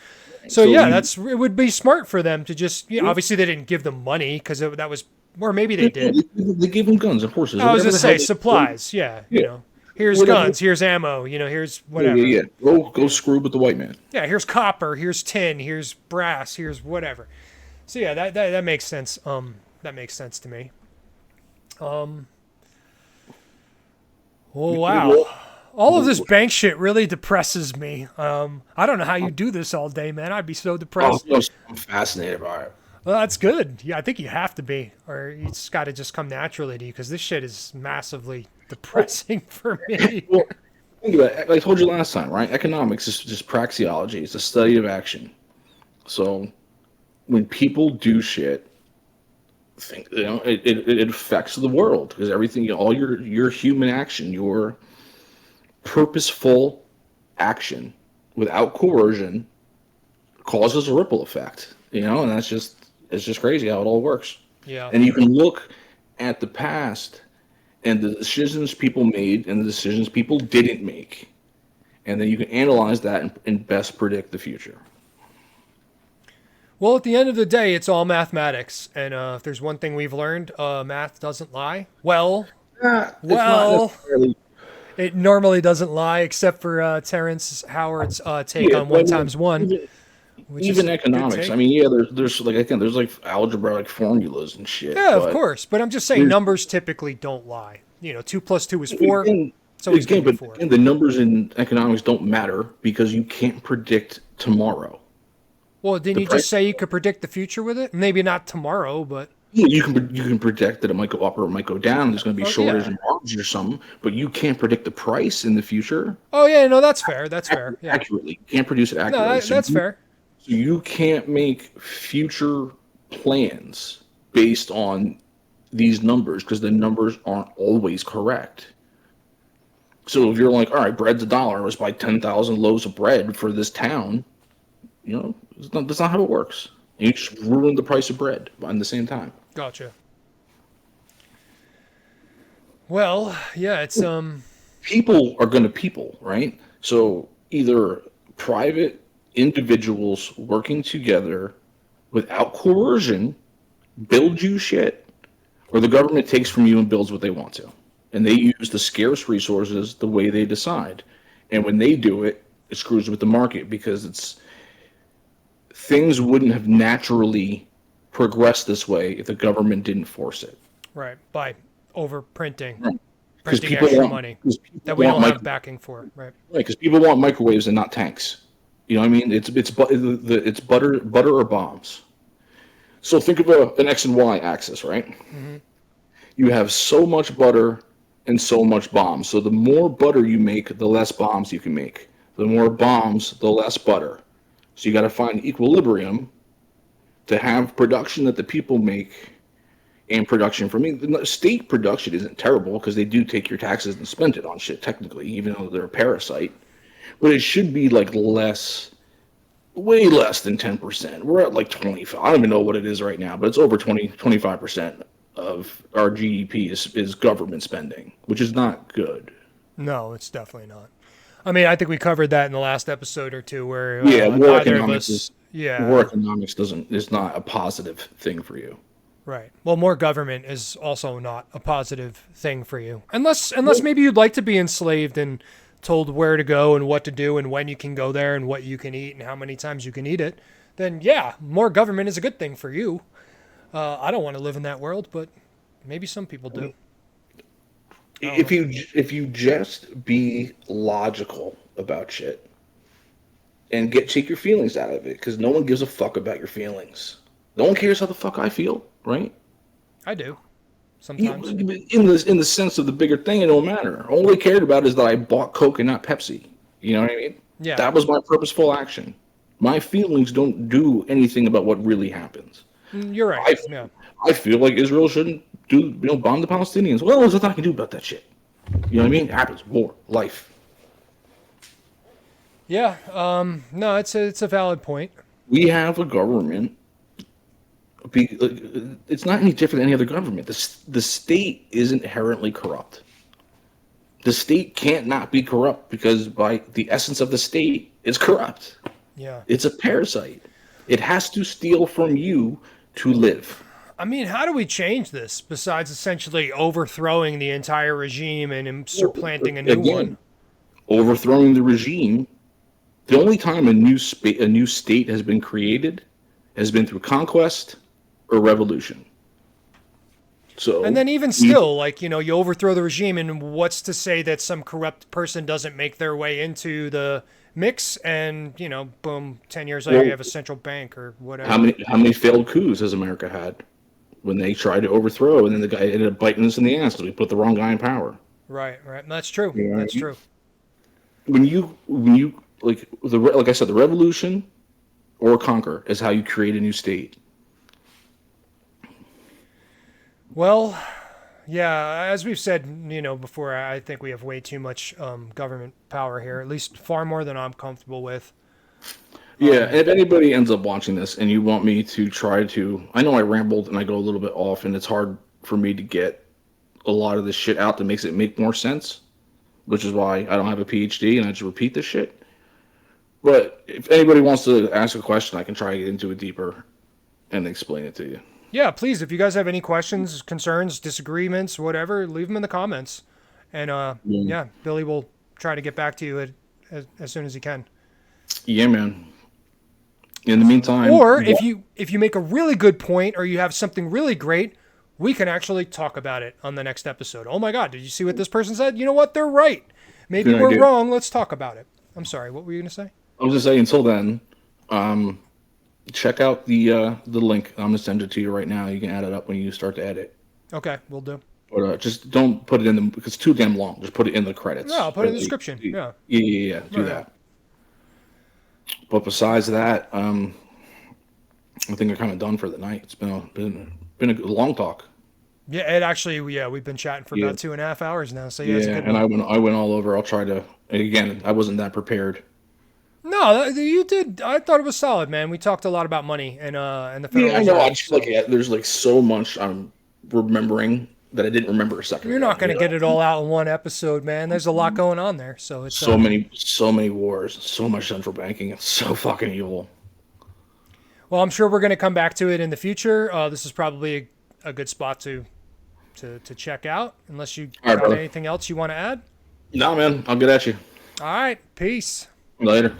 So yeah, it would be smart for them to just obviously they didn't give them money because that was or maybe they did. They gave them guns and horses. I was whatever just the hell say supplies. Yeah, Yeah. you know, here's Whatever. guns, here's ammo. You know, here's whatever. Yeah. Go screw with the white man. Yeah, here's copper, here's tin, here's brass, here's whatever. So yeah, that makes sense. That makes sense to me. Oh wow. All of this bank shit really depresses me. I don't know how you do this all day, man. I'd be so depressed. I'm fascinated by it. Well, that's good. Yeah, I think you have to be, or it's got to just come naturally to you, because this shit is massively depressing for me. Well, think about it. Like I told you last time, right? Economics is just praxeology. It's a study of action. So when people do shit, think it affects the world, because everything, all your human action, your purposeful action without coercion causes a ripple effect. And it's just crazy how it all works. Yeah. And you can look at the past and the decisions people made and the decisions people didn't make, and then you can analyze that and best predict the future. Well, at the end of the day, it's all mathematics, and if there's one thing we've learned, math doesn't lie. Well, It's not necessarily- it normally doesn't lie, except for Terrence Howard's take on 1 times 1. Which is even a good economics. take. I mean, yeah, there's like, again, there's like algebraic formulas and shit. Yeah, of but course. But I'm just saying numbers typically don't lie. 2 + 2 is 4. Again, It's always going to be but 4. again, the numbers in economics don't matter because you can't predict tomorrow. Well, didn't you just say you could predict the future with it? Maybe not tomorrow, but Yeah, you can predict that it might go up or it might go down. There's going to be shortage yeah. in margins or something, but you can't predict the price in the future oh yeah, no, that's fair. That's fair. Yeah, accurately. You can't produce it no, accurately. So that's you- fair. So you can't make future plans based on these numbers because the numbers aren't always correct. So if you're like, all right, bread's $1, let's buy 10,000 loaves of bread for this town, that's not how it works. You just ruin the price of bread at the same time. Gotcha. Well, yeah, it's People are going to people, right? So either private individuals working together without coercion build you shit, or the government takes from you and builds what they want to. And they use the scarce resources the way they decide. And when they do it, it screws with the market because things wouldn't have naturally progressed this way if the government didn't force it. right by overprinting, Right. 'Cause printing people extra want- money 'cause people that we want don't have mic- backing for. Right. Right, because people want microwaves and not tanks. You know what I mean? It's butter or bombs. So think of an X and Y axis, right? Mm-hmm. You have so much butter and so much bombs. So the more butter you make, the less bombs you can make. The more bombs, the less butter. So you got to find equilibrium to have production that the people make and production for me. The state production isn't terrible because they do take your taxes and spend it on shit technically, even though they're a parasite. But it should be like way less than 10%. We're at like 25. I don't even know what it is right now, but it's over 25% of our GDP is government spending, which is not good. No, it's definitely not. I mean, I think we covered that in the last episode or two, where Yeah, war neither of economics us. War economics is not a positive thing for you. Right. Well, more government is also not a positive thing for you, unless maybe you'd like to be enslaved and told where to go and what to do and when you can go there and what you can eat and how many times you can eat it. Then yeah, more government is a good thing for you. I don't want to live in that world, but maybe some people do. If you just be logical about shit and take your feelings out of it, because no one gives a fuck about your feelings. No one cares how the fuck I feel, right? I do. Sometimes. In the sense of the bigger thing, it don't matter. All I cared about is that I bought Coke and not Pepsi. You know what I mean? Yeah. That was my purposeful action. My feelings don't do anything about what really happens. You're right. Yeah. I feel like Israel shouldn't bomb the Palestinians. Well, there's nothing I can do about that shit. You know what I mean? It happens. War, life. Yeah. No, it's a valid point. We have a government. It's not any different than any other government. The state is inherently corrupt. The state can't not be corrupt because by the essence of the state, it's corrupt. Yeah. It's a parasite. It has to steal from you to live. I mean, how do we change this besides essentially overthrowing the entire regime and supplanting a new one? Overthrowing the regime. The only time a new state has been created has been through conquest or revolution. So, And then even still, like, you overthrow the regime, and what's to say that some corrupt person doesn't make their way into the mix and, boom, 10 years later you have a central bank or whatever. how many failed coups has America had when they tried to overthrow, and then the guy ended up biting us in the ass because we put the wrong guy in power? Right. That's true. Yeah. That's true. When you like I said, the revolution or conquer is how you create a new state. Well, yeah, as we've said, before, I think we have way too much government power here, at least far more than I'm comfortable with. Yeah, and if anybody ends up watching this and you want me to I know I rambled and I go a little bit off, and it's hard for me to get a lot of this shit out that makes it make more sense, which is why I don't have a PhD and I just repeat this shit. But if anybody wants to ask a question, I can try to get into it deeper and explain it to you. Yeah, please, if you guys have any questions, concerns, disagreements, whatever, leave them in the comments. And yeah, Billy will try to get back to you as soon as he can. Yeah, man. In the meantime, or if you make a really good point or you have something really great, we can actually talk about it on the next episode. Oh my God, did you see what this person said? You know what? They're right. Maybe we're wrong. Let's talk about it. I'm sorry. What were you going to say? I was just saying, until then, check out the link. I'm gonna send it to you right now. You can add it up when you start to edit. Okay, we'll do. But just don't put it in because it's too damn long. Just put it in the credits. No, I'll put it in the description. Yeah. Do that. But besides that, I think we're kind of done for the night. It's been a long talk. Yeah, it actually, we've been chatting for about 2.5 hours now. So yeah, it's a good and one. I went all over. I'll try to. Again, I wasn't that prepared. No, you did. I thought it was solid, man. We talked a lot about money and the federal Yeah, I know. Reserve, I just there's so much I'm remembering that I didn't remember a second. You're not going to get it all out in one episode, man. There's a lot going on there. So it's so many wars, so much central banking. It's so fucking evil. Well, I'm sure we're going to come back to it in the future. This is probably a good spot to check out, unless you got anything else you want to add. No, man. I'll get at you. All right. Peace. Later.